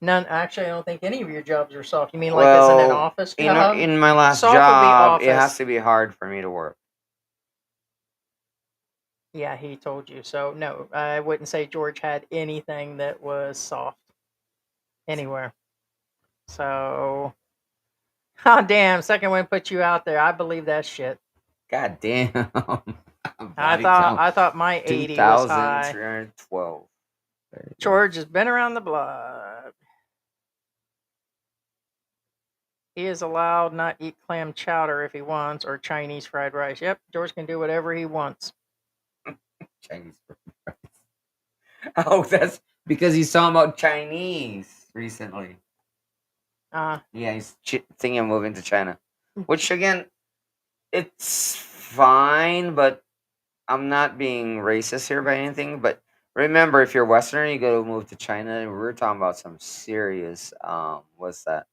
None. Actually, I don't think any of your jobs are soft. You mean like as in an office job? In my last job, it has to be hard for me to work. Yeah, he told you. So, no, I wouldn't say George had anything that was soft anywhere. So, damn, second one put you out there. I believe that shit. God damn. I thought my 80 was high. 2,312. George has been around the block. He is allowed not eat clam chowder if he wants, or Chinese fried rice. Yep, George can do whatever he wants. Chinese fried rice. Oh, that's because he's talking about Chinese recently. Yeah, he's thinking of moving to China. Which, again, it's fine, but I'm not being racist here by anything. But remember, if you're Western, you go to move to China. We're talking about some serious, what's that?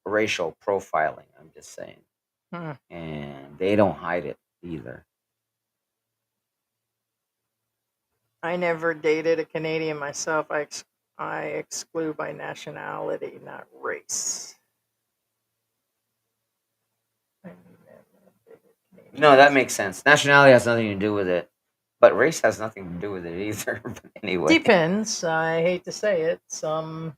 Racial profiling, I'm just saying. And they don't hide it either. I never dated a Canadian myself. I exclude by nationality, not race. No, that makes sense. Nationality has nothing to do with it. But race has nothing to do with it either. But anyway, Depends. I hate to say it. Some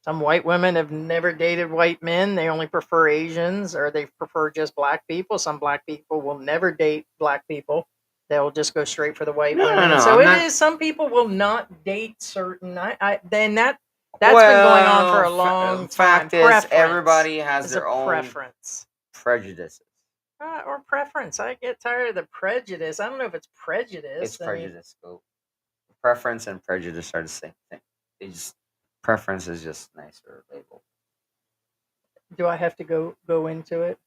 white women have never dated white men. They only prefer Asians, or they prefer just black people. Some black people will never date black people. They'll just go straight for the white women. no. So I'm not. is. Some people will not date certain. Then that's been going on for a long time. Fact is, everybody has It's their a own preference. prejudices. Or preference. I get tired of the prejudice. I don't know if it's prejudice. It's prejudice. Preference and prejudice are the same thing. Preference is just nicer label. Do I have to go into it?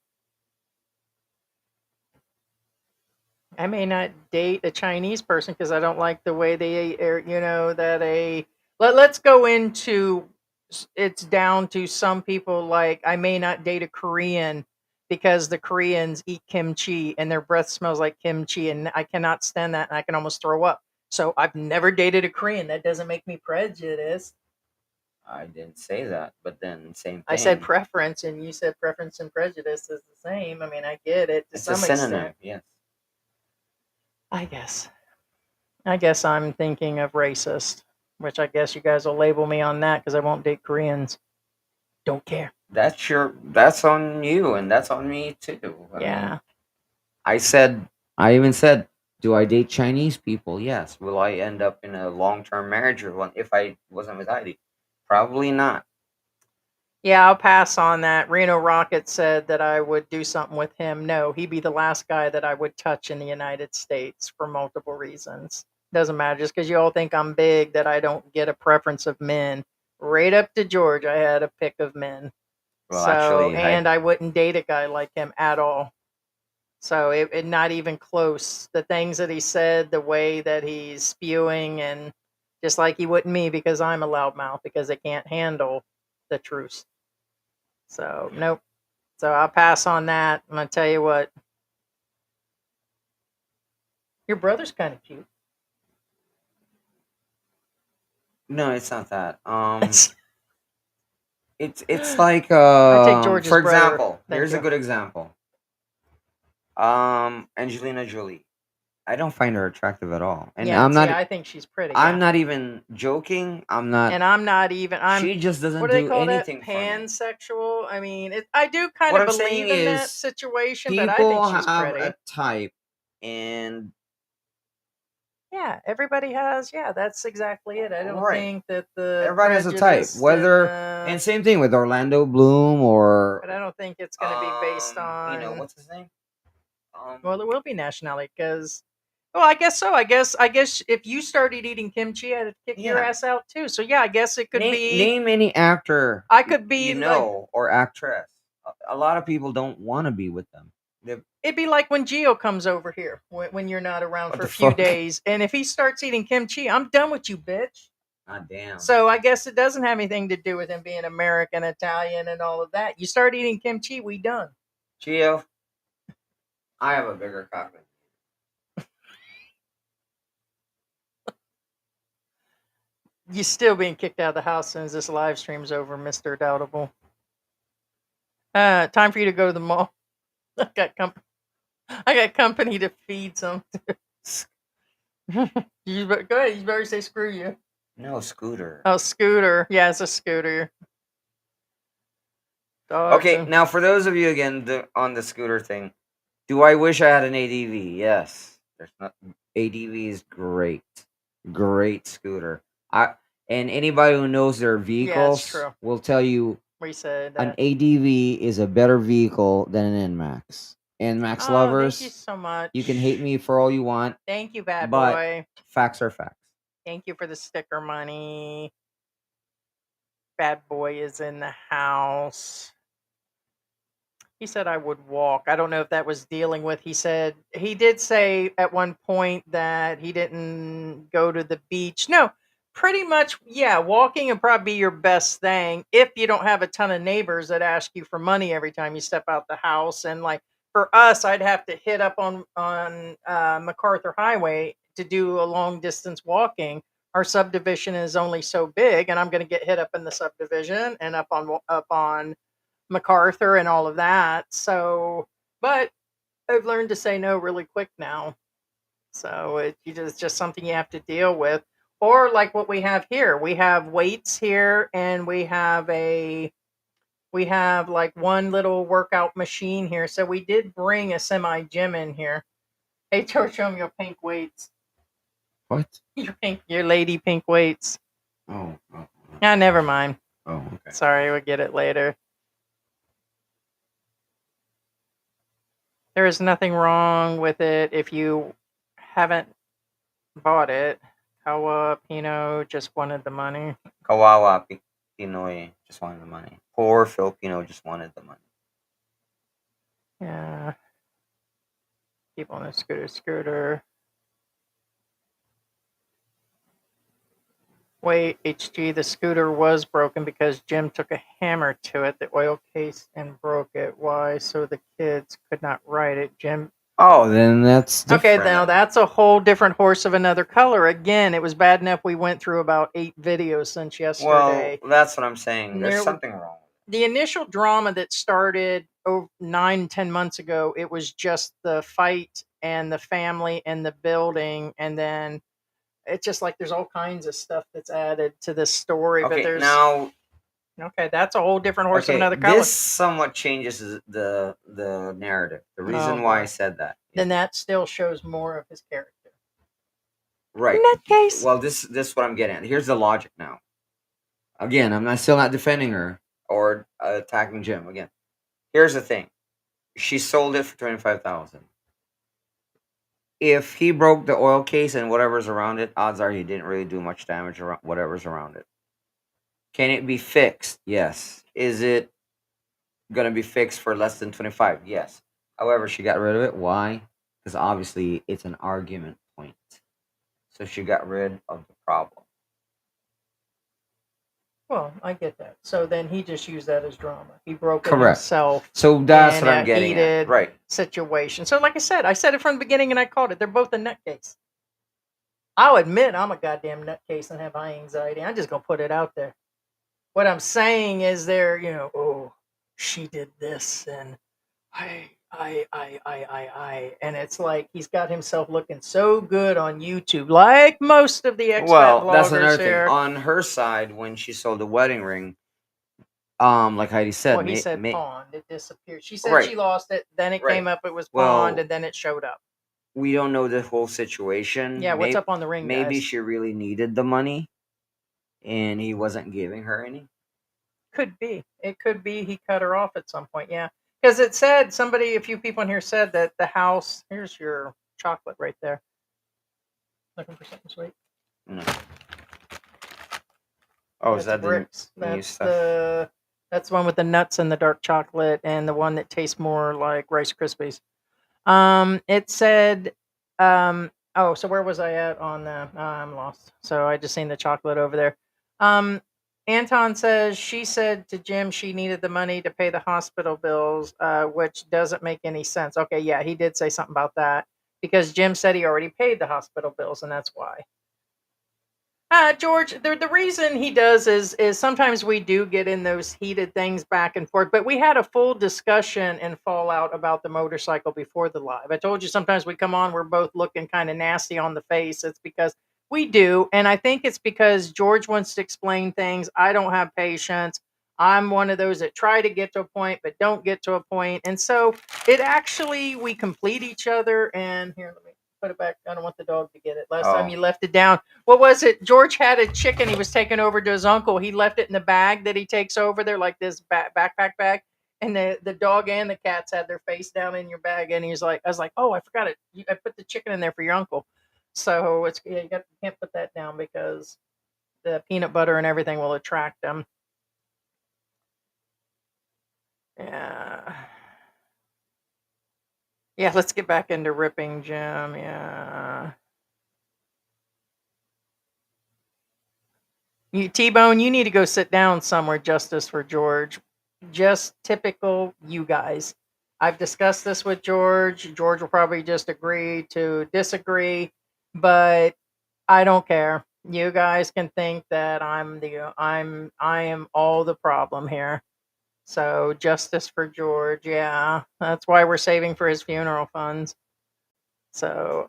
I may not date a Chinese person because I don't like the way they are, let's go into, it's down to some people, like I may not date a Korean because the Koreans eat kimchi and their breath smells like kimchi, and I cannot stand that, and I can almost throw up. So I've never dated a Korean. That doesn't make me prejudiced. I didn't say that, but then same thing. I said preference, and you said preference and prejudice is the same. I mean, I get it to some extent. It's a synonym, yes. I guess I'm thinking of racist, which I guess you guys will label me on that because I won't date Koreans. Don't care. That's on you, and that's on me too. I mean, I even said, do I date Chinese people? Yes. Will I end up in a long-term marriage with one if I wasn't with Heidi? Probably not. Yeah, I'll pass on that. Reno Rocket said that I would do something with him. No, he'd be the last guy that I would touch in the United States for multiple reasons. Doesn't matter. Just because you all think I'm big, that I don't get a preference of men. Right up to George, I had a pick of men. Well, actually, and I wouldn't date a guy like him at all. So it not even close. The things that he said, the way that he's spewing, and just like he wouldn't me because I'm a loudmouth because they can't handle the truth. So nope. So I'll pass on that. I'm gonna tell you what. Your brother's kind of cute. No, it's not that. It's like I take George's for brother. example, here's a good example. Angelina Jolie. I don't find her attractive at all, and yeah, I think she's pretty. I'm not even joking. I'm not, and I'm not even. She just doesn't what do they do call anything that? for me. Pansexual. I mean, I do kind What of I'm believe saying in is that situation, but I think People she's have pretty. a type, and Yeah, everybody has. Yeah, that's exactly it. I don't Right. think that the everybody has a type. prejudice Whether and, and same thing with Orlando Bloom or but I don't think it's going to be based on. what's his name? Well, it will be nationality because. Well, I guess so. I guess if you started eating kimchi, I'd kick your Yeah. ass out too. So yeah, I guess it could be. Name any actor I could be or actress. A lot of people don't want to be with them. It'd be like when Gio comes over here when you're not around What for a the few fuck? days, and if he starts eating kimchi, I'm done with you, bitch. God damn. So I guess it doesn't have anything to do with him being American, Italian, and all of that. You start eating kimchi, we done. Gio, I have a bigger cock than You're still being kicked out of the house as soon as this live stream's over, Mr. Doubtable. Time for you to go to the mall. I got company to feed some. Go ahead. You better say screw you. No, Scooter. Oh, Scooter. Yeah, it's a Scooter. Okay, now for those of you again on the Scooter thing, do I wish I had an ADV? Yes. ADV is great, great scooter. And anybody who knows their vehicles will tell you we said an ADV is a better vehicle than an NMAX. NMAX lovers, thank you so much. You can hate me for all you want. Thank you, bad but boy. Facts are facts. Thank you for the sticker money. Bad boy is in the house. He said I would walk. I don't know if that was dealing with. He did say at one point that he didn't go to the beach. No, pretty much, yeah, walking would probably be your best thing if you don't have a ton of neighbors that ask you for money every time you step out the house. And like for us, I'd have to hit up on MacArthur Highway to do a long distance walking. Our subdivision is only so big, and I'm going to get hit up in the subdivision and up on MacArthur and all of that. So, but I've learned to say no really quick now. So it's just something you have to deal with. Or like what we have here, we have weights here, and we have like one little workout machine here. So we did bring a semi gym in here. Hey, George, show me your pink weights. What? Your lady pink weights. Oh. Ah, never mind. Oh, okay. Sorry, we'll get it later. There is nothing wrong with it if you haven't bought it. Kawa Pino just wanted the money. Kawawa Pinoy just wanted the money. Poor Filipino just wanted the money. Yeah. People on a scooter. Wait, HG, the scooter was broken because Jim took a hammer to it, the oil case, and broke it. Why? So the kids could not ride it. Jim. Oh, then that's different. Okay, now that's a whole different horse of another color. Again, it was bad enough we went through about 8 videos since yesterday. Well, that's what I'm saying. There's something wrong. The initial drama that started 9-10 months ago, it was just the fight and the family and the building, and then it's just like there's all kinds of stuff that's added to this story. Okay, but there's okay, that's a whole different horse of another color. This somewhat changes the narrative. The reason why I said that. Then that still shows more of his character. Right. In that case. Well, this is what I'm getting at. Here's the logic now. Again, I'm still not defending her or attacking Jim. Again, here's the thing. She sold it for $25,000. If he broke the oil case and whatever's around it, odds are he didn't really do much damage around whatever's around it. Can it be fixed? Yes. Is it going to be fixed for less than 25? Yes. However, she got rid of it. Why? Because obviously it's an argument point. So she got rid of the problem. Well, I get that. So then he just used that as drama. He broke it himself. So that's what I'm getting at. Right. Situation. So like I said it from the beginning and I called it. They're both a nutcase. I'll admit I'm a goddamn nutcase and have high anxiety. I'm just going to put it out there. What I'm saying is oh, she did this and I, and it's like he's got himself looking so good on YouTube, like most of the expat vloggers. That's another thing. On her side, when she sold the wedding ring, like Heidi said, well, he said pawned. It disappeared. She said she lost it. Then it came up. It was pawned, and then it showed up. We don't know the whole situation. Yeah, what's up on the ring? Maybe guys? She really needed the money, and he wasn't giving her any. Could be. It could be he cut her off at some point. Yeah. Because it said, a few people in here said that the house, here's your chocolate right there. Looking for something sweet? No. Oh, is that bricks? The new stuff? That's the one with the nuts and the dark chocolate and the one that tastes more like Rice Krispies. It said, so where was I at on the, I'm lost. So I just seen the chocolate over there. Anton says she said to Jim she needed the money to pay the hospital bills, which doesn't make any sense. Okay, yeah, he did say something about that because Jim said he already paid the hospital bills, and that's why. George, the reason he does is sometimes we do get in those heated things back and forth, but we had a full discussion and fallout about the motorcycle before the live. I told you sometimes we come on, we're both looking kind of nasty on the face. It's because we do, and I think it's because George wants to explain things. I don't have patience. I'm one of those that try to get to a point but don't get to a point, and so we complete each other. And here, let me put it back. I don't want the dog to get it. Last time you left it down. What was it? George had a chicken he was taking over to his uncle. He left it in the bag that he takes over there, like this backpack bag. And the dog and the cats had their face down in your bag. And I was like, oh, I forgot it. I put the chicken in there for your uncle. So you can't put that down because the peanut butter and everything will attract them. Yeah. Yeah, let's get back into ripping Jim. Yeah. T-Bone, you need to go sit down somewhere, Justice for George. Just typical you guys. I've discussed this with George. George will probably just agree to disagree, but I don't care. You guys can think that I am all the problem here. So justice for George, yeah. That's why we're saving for his funeral funds. So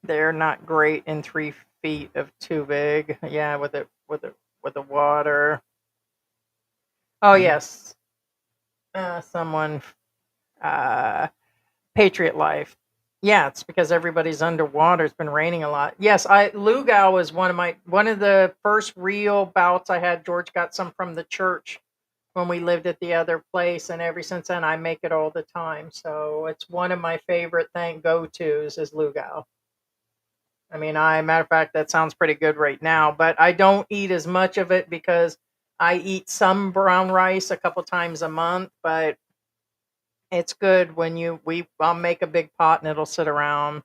They're not great in 3 feet of too big. Yeah, with the water. Oh yes, someone, Patriot Life. Yeah, it's because everybody's underwater. It's been raining a lot. Yes, Lugao was one of the first real bouts I had. George got some from the church when we lived at the other place, and ever since then I make it all the time. So it's one of my favorite go-tos is Lugao. I mean, matter of fact, that sounds pretty good right now, but I don't eat as much of it because I eat some brown rice a couple times a month, but it's good when I'll make a big pot and it'll sit around.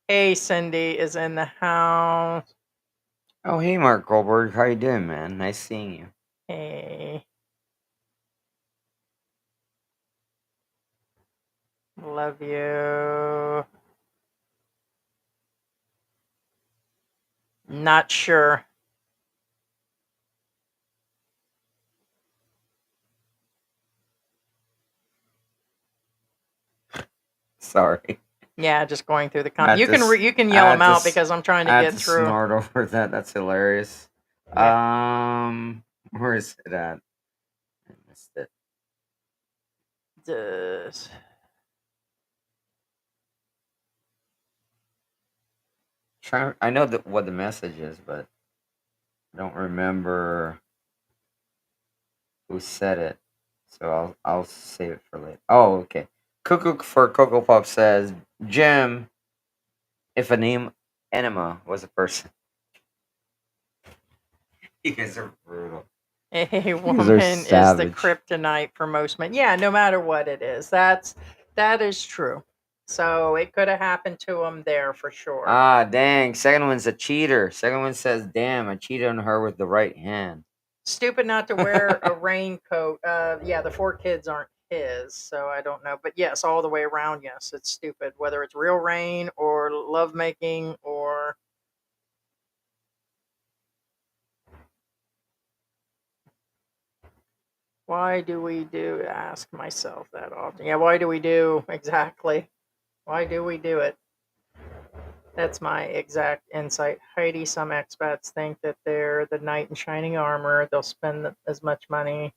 Hey, Cindy is in the house. Oh, hey, Mark Goldberg. How you doing, man? Nice seeing you. Hey. Love you. Not sure. Sorry. Yeah, just going through the comments. You can yell them out because I'm trying to I get had to through. snort over that. That's hilarious. Yeah. Where is it at? I missed it. I know what the message is, but I don't remember who said it. So I'll save it for later. Oh, okay. Cuckoo for Cocoa Pop says, Jim, if a name enema was a person. You guys are brutal. A woman is the kryptonite for most men. Yeah, no matter what it is. That is true. So it could have happened to him there for sure. Ah, dang. Second one's a cheater. Second one says, damn, I cheated on her with the right hand. Stupid not to wear a raincoat. Yeah, the 4 kids aren't his, so I don't know. But yes, all the way around, yes, it's stupid. Whether it's real rain or lovemaking or... Why do we ask myself that often? Yeah, why do we do? Exactly. Why do we do it? That's my exact insight. Heidi, some expats think that they're the knight in shining armor. They'll spend as much money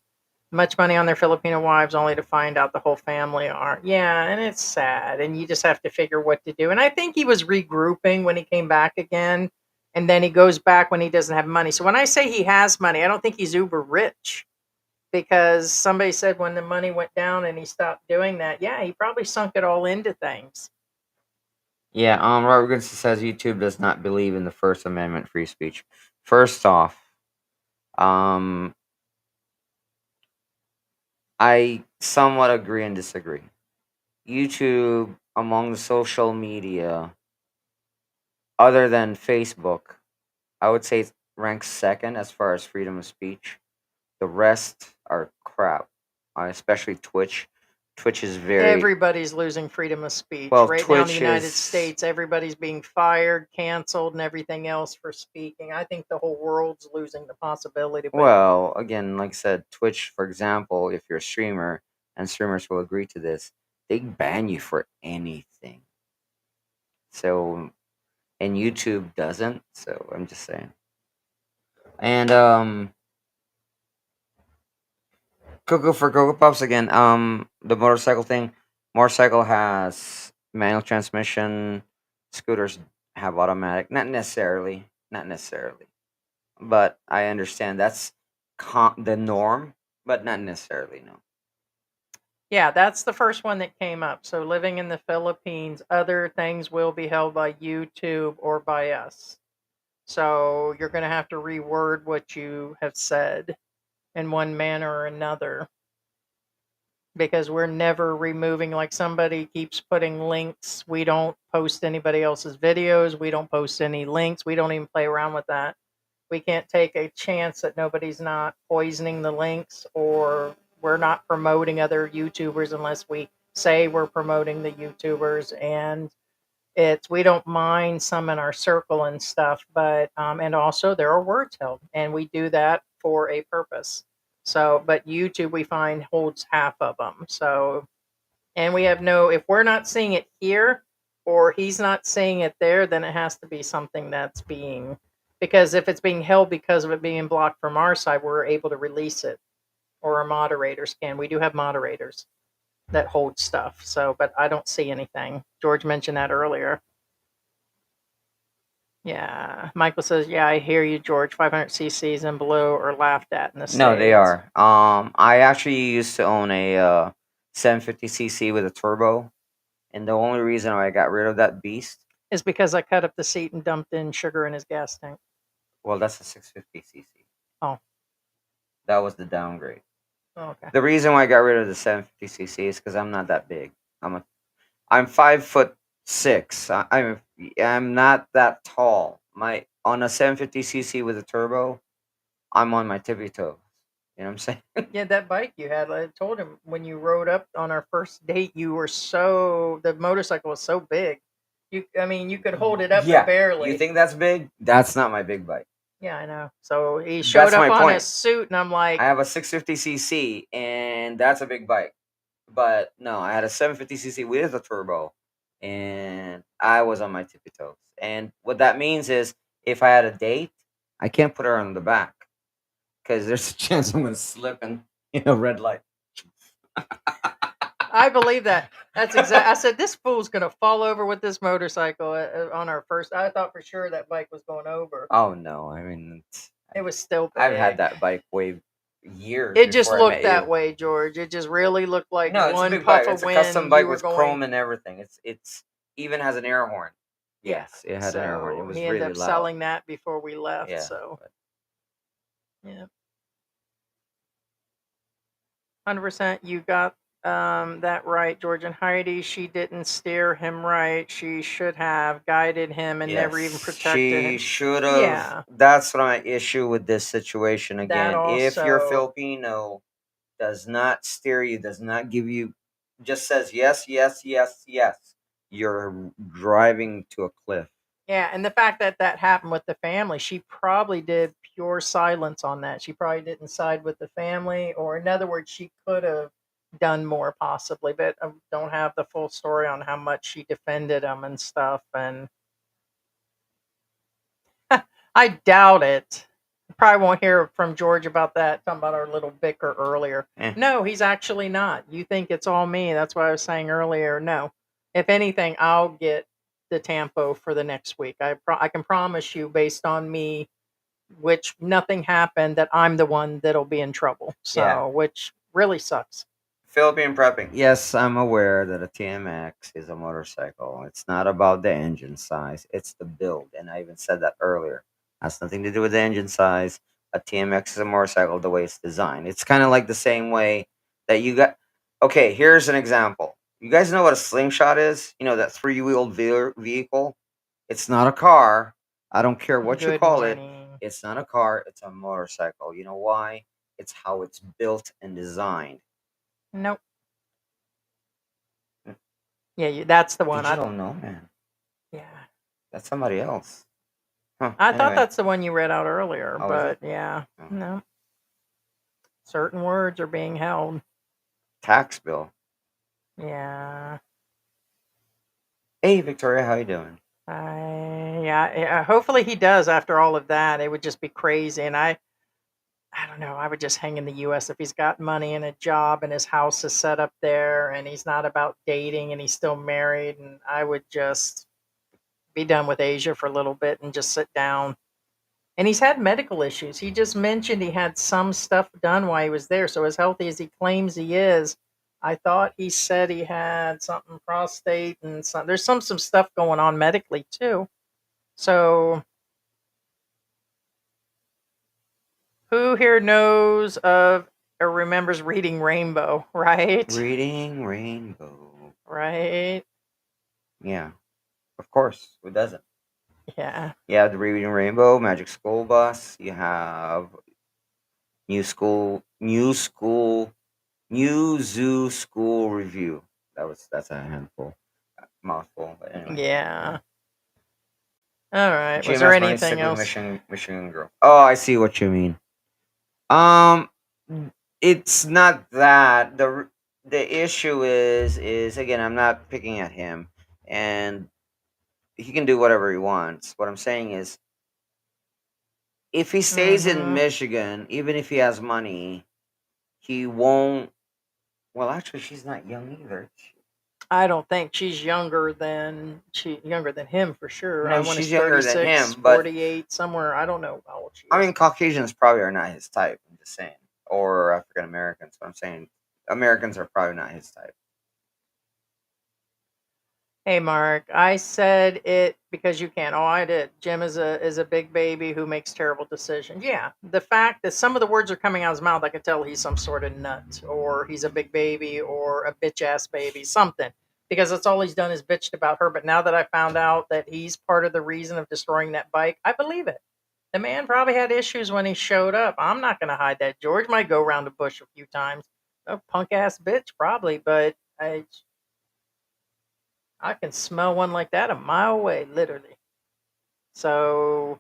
on their Filipino wives only to find out the whole family aren't. Yeah, and it's sad. And you just have to figure what to do. And I think he was regrouping when he came back again. And then he goes back when he doesn't have money. So when I say he has money, I don't think he's uber rich. Because somebody said when the money went down and he stopped doing that, yeah, he probably sunk it all into things. Yeah, Robert Goodson says YouTube does not believe in the First Amendment free speech. First off, I somewhat agree and disagree. YouTube, among the social media, other than Facebook, I would say it ranks second as far as freedom of speech. The rest are crap, especially Twitch. Twitch is very... Everybody's losing freedom of speech. Well, right now in the United States, everybody's being fired, canceled, and everything else for speaking. I think the whole world's losing the possibility. Well, again, like I said, Twitch, for example, if you're a streamer, and streamers will agree to this, they ban you for anything. So, and YouTube doesn't, so I'm just saying. And, Cocoa for Cocoa Pops again. The motorcycle thing. Motorcycle has manual transmission. Scooters have automatic. Not necessarily. Not necessarily. But I understand that's the norm, but not necessarily, no. Yeah, that's the first one that came up. So living in the Philippines, other things will be held by YouTube or by us. So you're going to have to reword what you have said in one manner or another. Because we're never removing, like somebody keeps putting links. We don't post anybody else's videos. We don't post any links. We don't even play around with that. We can't take a chance that nobody's not poisoning the links, or we're not promoting other YouTubers unless we say we're promoting the YouTubers. And we don't mind some in our circle and stuff, but and also there are words held, and we do that for a purpose. So, but YouTube we find holds half of them. So, and we have no, if we're not seeing it here or he's not seeing it there, then it has to be something that's being, because if it's being held because of it being blocked from our side, we're able to release it, or our moderators can. We do have moderators that hold stuff. So, but I don't see anything. George mentioned that earlier. Yeah. Michael says, yeah, I hear you, George. 500 cc's and below are laughed at in the States. No, they are. I actually used to own a 750cc with a turbo, and the only reason why I got rid of that beast is because I cut up the seat and dumped in sugar in his gas tank. Well, that's a 650cc. Oh. That was the downgrade. Oh, okay. The reason why I got rid of the 750cc is because I'm not that big. I'm 5'6". I'm not that tall. On a 750cc with a turbo, I'm on my tippy toes. You know what I'm saying? Yeah, that bike you had, I told him when you rode up on our first date, the motorcycle was so big. You could hold it up barely. You think that's big? That's not my big bike. Yeah, I know. So he showed up on his suit, and I'm like, I have a 650cc, and that's a big bike. But no, I had a 750cc with a turbo, and I was on my tippy toes. And what that means is, if I had a date, I can't put her on the back because there's a chance I'm going to slip in a red light. I believe that. That's exactly. I said this fool's going to fall over with this motorcycle on our first. I thought for sure that bike was going over. Oh no! It was still big. I've had that bike way years. It just looked that way, George. It just really looked like one puff of wind. It's a custom bike with chrome and everything. It's even has an air horn. Yes, it had an air horn. It was really loud. He ended up selling that before we left. Yeah, so, yeah, 100%. You got that right, George and Heidi. She didn't steer him right. She should have guided him and never even protected him. She should have. Yeah. That's my issue with this situation again. If your Filipino does not steer you, does not give you, just says yes, yes, yes, yes, you're driving to a cliff. Yeah, and the fact that that happened with the family, she probably did pure silence on that. She probably didn't side with the family, or in other words, she could have done more possibly, but I don't have the full story on how much she defended him and stuff. And I doubt it. Probably won't hear from George about that, talking about our little bicker earlier. No, he's actually not. You think it's all me. That's what I was saying earlier. No. If anything, I'll get the tampo for the next week. I can promise you, based on me, which nothing happened, that I'm the one that'll be in trouble. So, which really sucks. Philippine prepping. Yes, I'm aware that a TMX is a motorcycle. It's not about the engine size. It's the build. And I even said that earlier. Has nothing to do with the engine size. A TMX is a motorcycle the way it's designed. It's kind of like the same way that you got. Okay, here's an example. You guys know what a slingshot is? You know, that three-wheeled vehicle? It's not a car. I don't care what you call it. It's not a car. It's a motorcycle. You know why? It's how it's built and designed. Nope. Yeah, that's the one. I don't know, man. Yeah. That's somebody else. Huh, I thought that's the one you read out earlier, but yeah. Oh. No. Certain words are being held. Tax bill. Yeah. Hey, Victoria, how you doing? Yeah. Hopefully he does after all of that. It would just be crazy. And I don't know. I would just hang in the U.S. if he's got money and a job and his house is set up there and he's not about dating and he's still married. And I would just be done with Asia for a little bit and just sit down. And he's had medical issues. He just mentioned he had some stuff done while he was there. So as healthy as he claims he is, I thought he said he had something prostate and there's some stuff going on medically too. So who here knows of or remembers reading Rainbow, right? Reading Rainbow. Right. Yeah. Of course. Who doesn't? Yeah. You have the Reading Rainbow, Magic School Bus. You have New Zoo School Review. That's a handful. Mouthful. But anyway. Yeah. All right. Was there anything else? Michigan Girl. Oh, I see what you mean. it's not that the issue is again, I'm not picking at him, and he can do whatever he wants. What I'm saying is, if he stays in Michigan, even if he has money, he won't. Well, actually, she's not young either. I don't think she's younger than him for sure. No, I want she's to younger than 36, him, but 48, somewhere. I don't know how old she is. I mean, Caucasians probably are not his type. I'm just saying, or African Americans. But I'm saying Americans are probably not his type. Hey, Mark, I said it because you can. Oh, I did. Jim is a big baby who makes terrible decisions. Yeah, the fact that some of the words are coming out of his mouth, I can tell he's some sort of nut, or he's a big baby, or a bitch ass baby, something. Because that's all he's done is bitched about her. But now that I found out that he's part of the reason of destroying that bike, I believe it. The man probably had issues when he showed up. I'm not going to hide that. George might go around the bush a few times. A punk ass bitch, probably, but I can smell one like that a mile away, literally. So,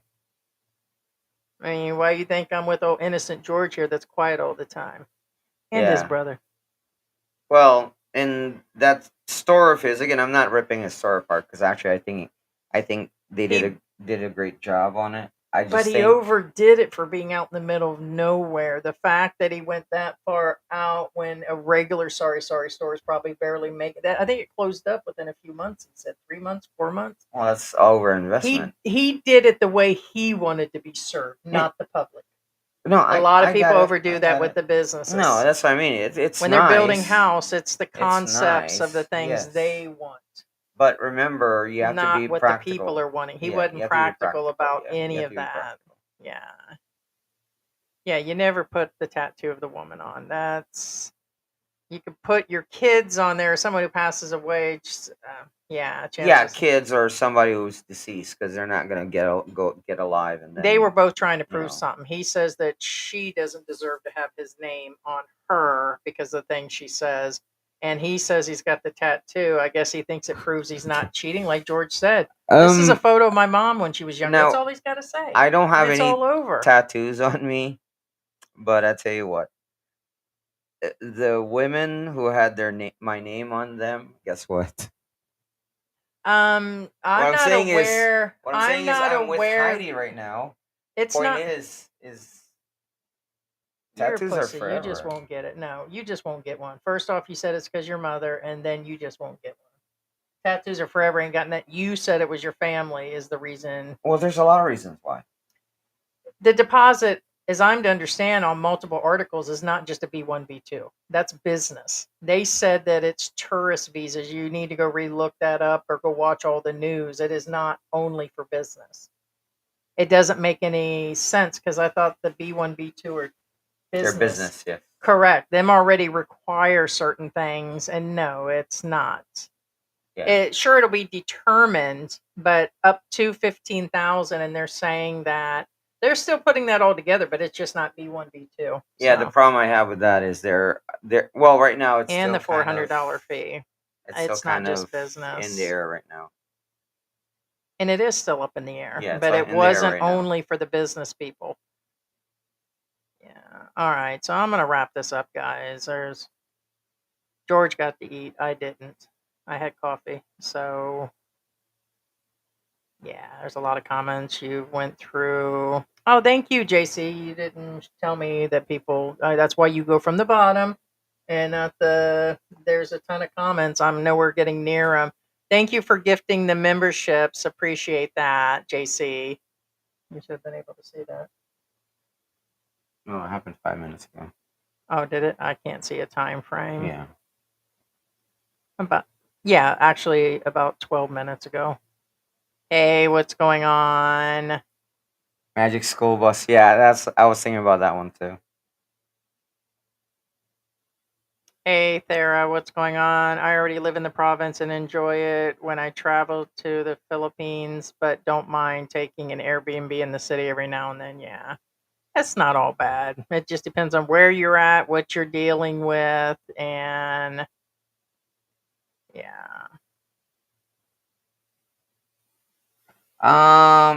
I mean, why you think I'm with old innocent George here that's quiet all the time? And his brother. Well, and that store of his, again, I'm not ripping his store apart because actually I think they did a great job on it. But he overdid it for being out in the middle of nowhere. The fact that he went that far out when a regular sorry stores probably barely make it. I think it closed up within a few months. He said 3 months, 4 months. Well, that's over investment. He did it the way he wanted to be served, not the public. No, a lot of people overdo that with the businesses. No, that's what I mean. It's when nice. they're building house, it's the concepts of the things they want. But remember, you have not to be what practical. The people are wanting. He wasn't practical about any of that. Yeah, you never put the tattoo of the woman on. That's you could put your kids on there, someone who passes away. Just, kids or somebody who's deceased because they're not gonna get alive. And then, they were both trying to prove something. He says that she doesn't deserve to have his name on her because of the thing she says. And he says he's got the tattoo. I guess he thinks it proves he's not cheating, like George said. This is a photo of my mom when she was young. That's all he's got to say. I don't have any all over. tattoos on me, but I tell you what, the women who had my name on them, guess what? I'm not aware. What I'm saying is I'm with Heidi right now. It's Point not. Is tattoos are forever. You just won't get it. No, you just won't get one. First off, you said it's because your mother, and then you just won't get one. Tattoos are forever. Ain't gotten that. You said it was your family is the reason. Well, there's a lot of reasons why. The deposit, as I'm to understand on multiple articles, is not just a B1, B2. That's business. They said that it's tourist visas. You need to go relook that up or go watch all the news. It is not only for business. It doesn't make any sense because I thought the B1, B2 are business. They're business, yeah. Correct. Them already require certain things, and no, it's not. Yeah. It'll be determined, but up to 15,000, and they're saying that they're still putting that all together, but it's just not B1, B2. Yeah, the problem I have with that is they're well, right now it's and still the $400 fee. It's not just business in the air right now, and it is still up in the air. Yeah, but it wasn't only for the business people. Yeah. All right, so I'm gonna wrap this up, guys. George got to eat. I didn't. I had coffee, so. Yeah, there's a lot of comments you went through. Oh, thank you, JC. You didn't tell me that people. That's why you go from the bottom, and not the. There's a ton of comments. I'm nowhere getting near them. Thank you for gifting the memberships. Appreciate that, JC. You should have been able to see that. No, it happened 5 minutes ago. Oh, did it? I can't see a time frame. Yeah. Actually, about 12 minutes ago. Hey, what's going on? Magic School Bus. Yeah, I was thinking about that one too. Hey, Thera, what's going on? I already live in the province and enjoy it when I travel to the Philippines, but don't mind taking an Airbnb in the city every now and then. Yeah, that's not all bad. It just depends on where you're at, what you're dealing with, and yeah.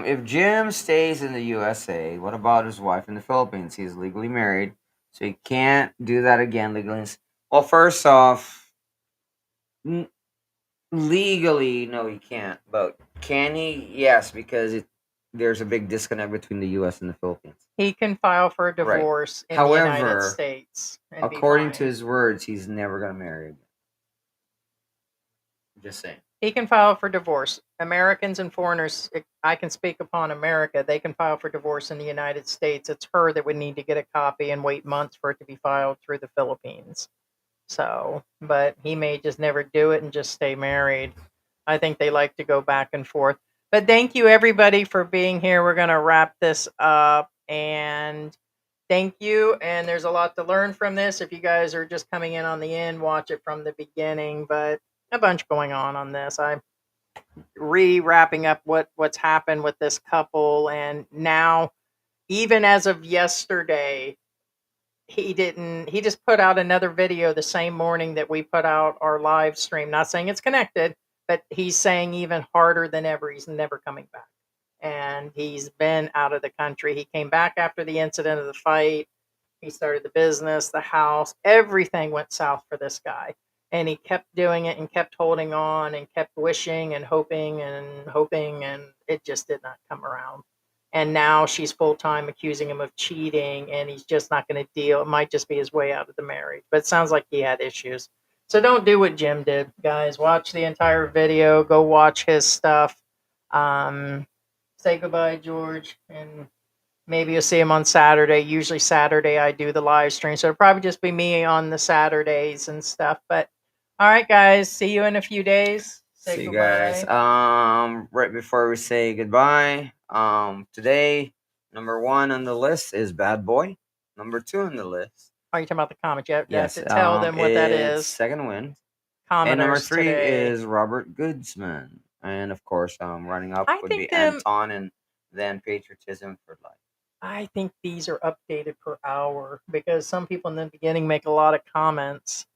If Jim stays in the USA, what about his wife in the Philippines? He is legally married. So you can't do that again legally. Well, first off, legally, no, he can't. But can he? Yes, because there's a big disconnect between the U.S. and the Philippines. He can file for a divorce in the United States. According to his words, he's never going to marry again. Just saying. He can file for divorce. Americans and foreigners, I can speak upon America, they can file for divorce in the United States. It's her that would need to get a copy and wait months for it to be filed through the Philippines. So, but he may just never do it and just stay married. I think they like to go back and forth. But thank you everybody for being here. We're going to wrap this up, and thank you. And there's a lot to learn from this. If you guys are just coming in on the end, watch it from the beginning, but a bunch going on this. I'm wrapping up what's happened with this couple, and now, even as of yesterday, he just put out another video the same morning that we put out our live stream. Not saying it's connected, but he's saying even harder than ever, he's never coming back. And he's been out of the country. He came back after the incident of the fight. He started the business, the house, everything went south for this guy. And he kept doing it and kept holding on and kept wishing and hoping, and it just did not come around. And now she's full-time accusing him of cheating, and he's just not going to deal. It might just be his way out of the marriage, but it sounds like he had issues. So don't do what Jim did, guys. Watch the entire video. Go watch his stuff. Say goodbye, George, and maybe you'll see him on Saturday. Usually Saturday I do the live stream, so it'll probably just be me on the Saturdays and stuff. But all right, guys, see you in a few days. See you guys. Right before we say goodbye, today, number 1 on the list is Bad Boy. Number 2 on the list. Are you talking about the comments? You Yes, have to tell them what that is. Second Wind. Commenters and number 3 today is Robert Goodsman. And of course, running up would be Anton, and then Patriotism for Life. I think these are updated per hour because some people in the beginning make a lot of comments.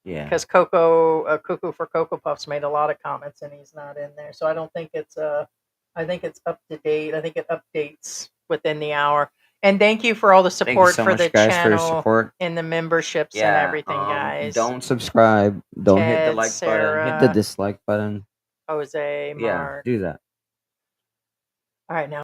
Yeah. Because Cuckoo for Cocoa Puffs made a lot of comments and he's not in there. So I don't think it's I think it's up to date. I think it updates within the hour. And thank you for all the support for the channel and the memberships and everything, guys. Don't subscribe. Don't hit the like button. Hit the dislike button. Jose, Mark. Yeah, do that. All right, now.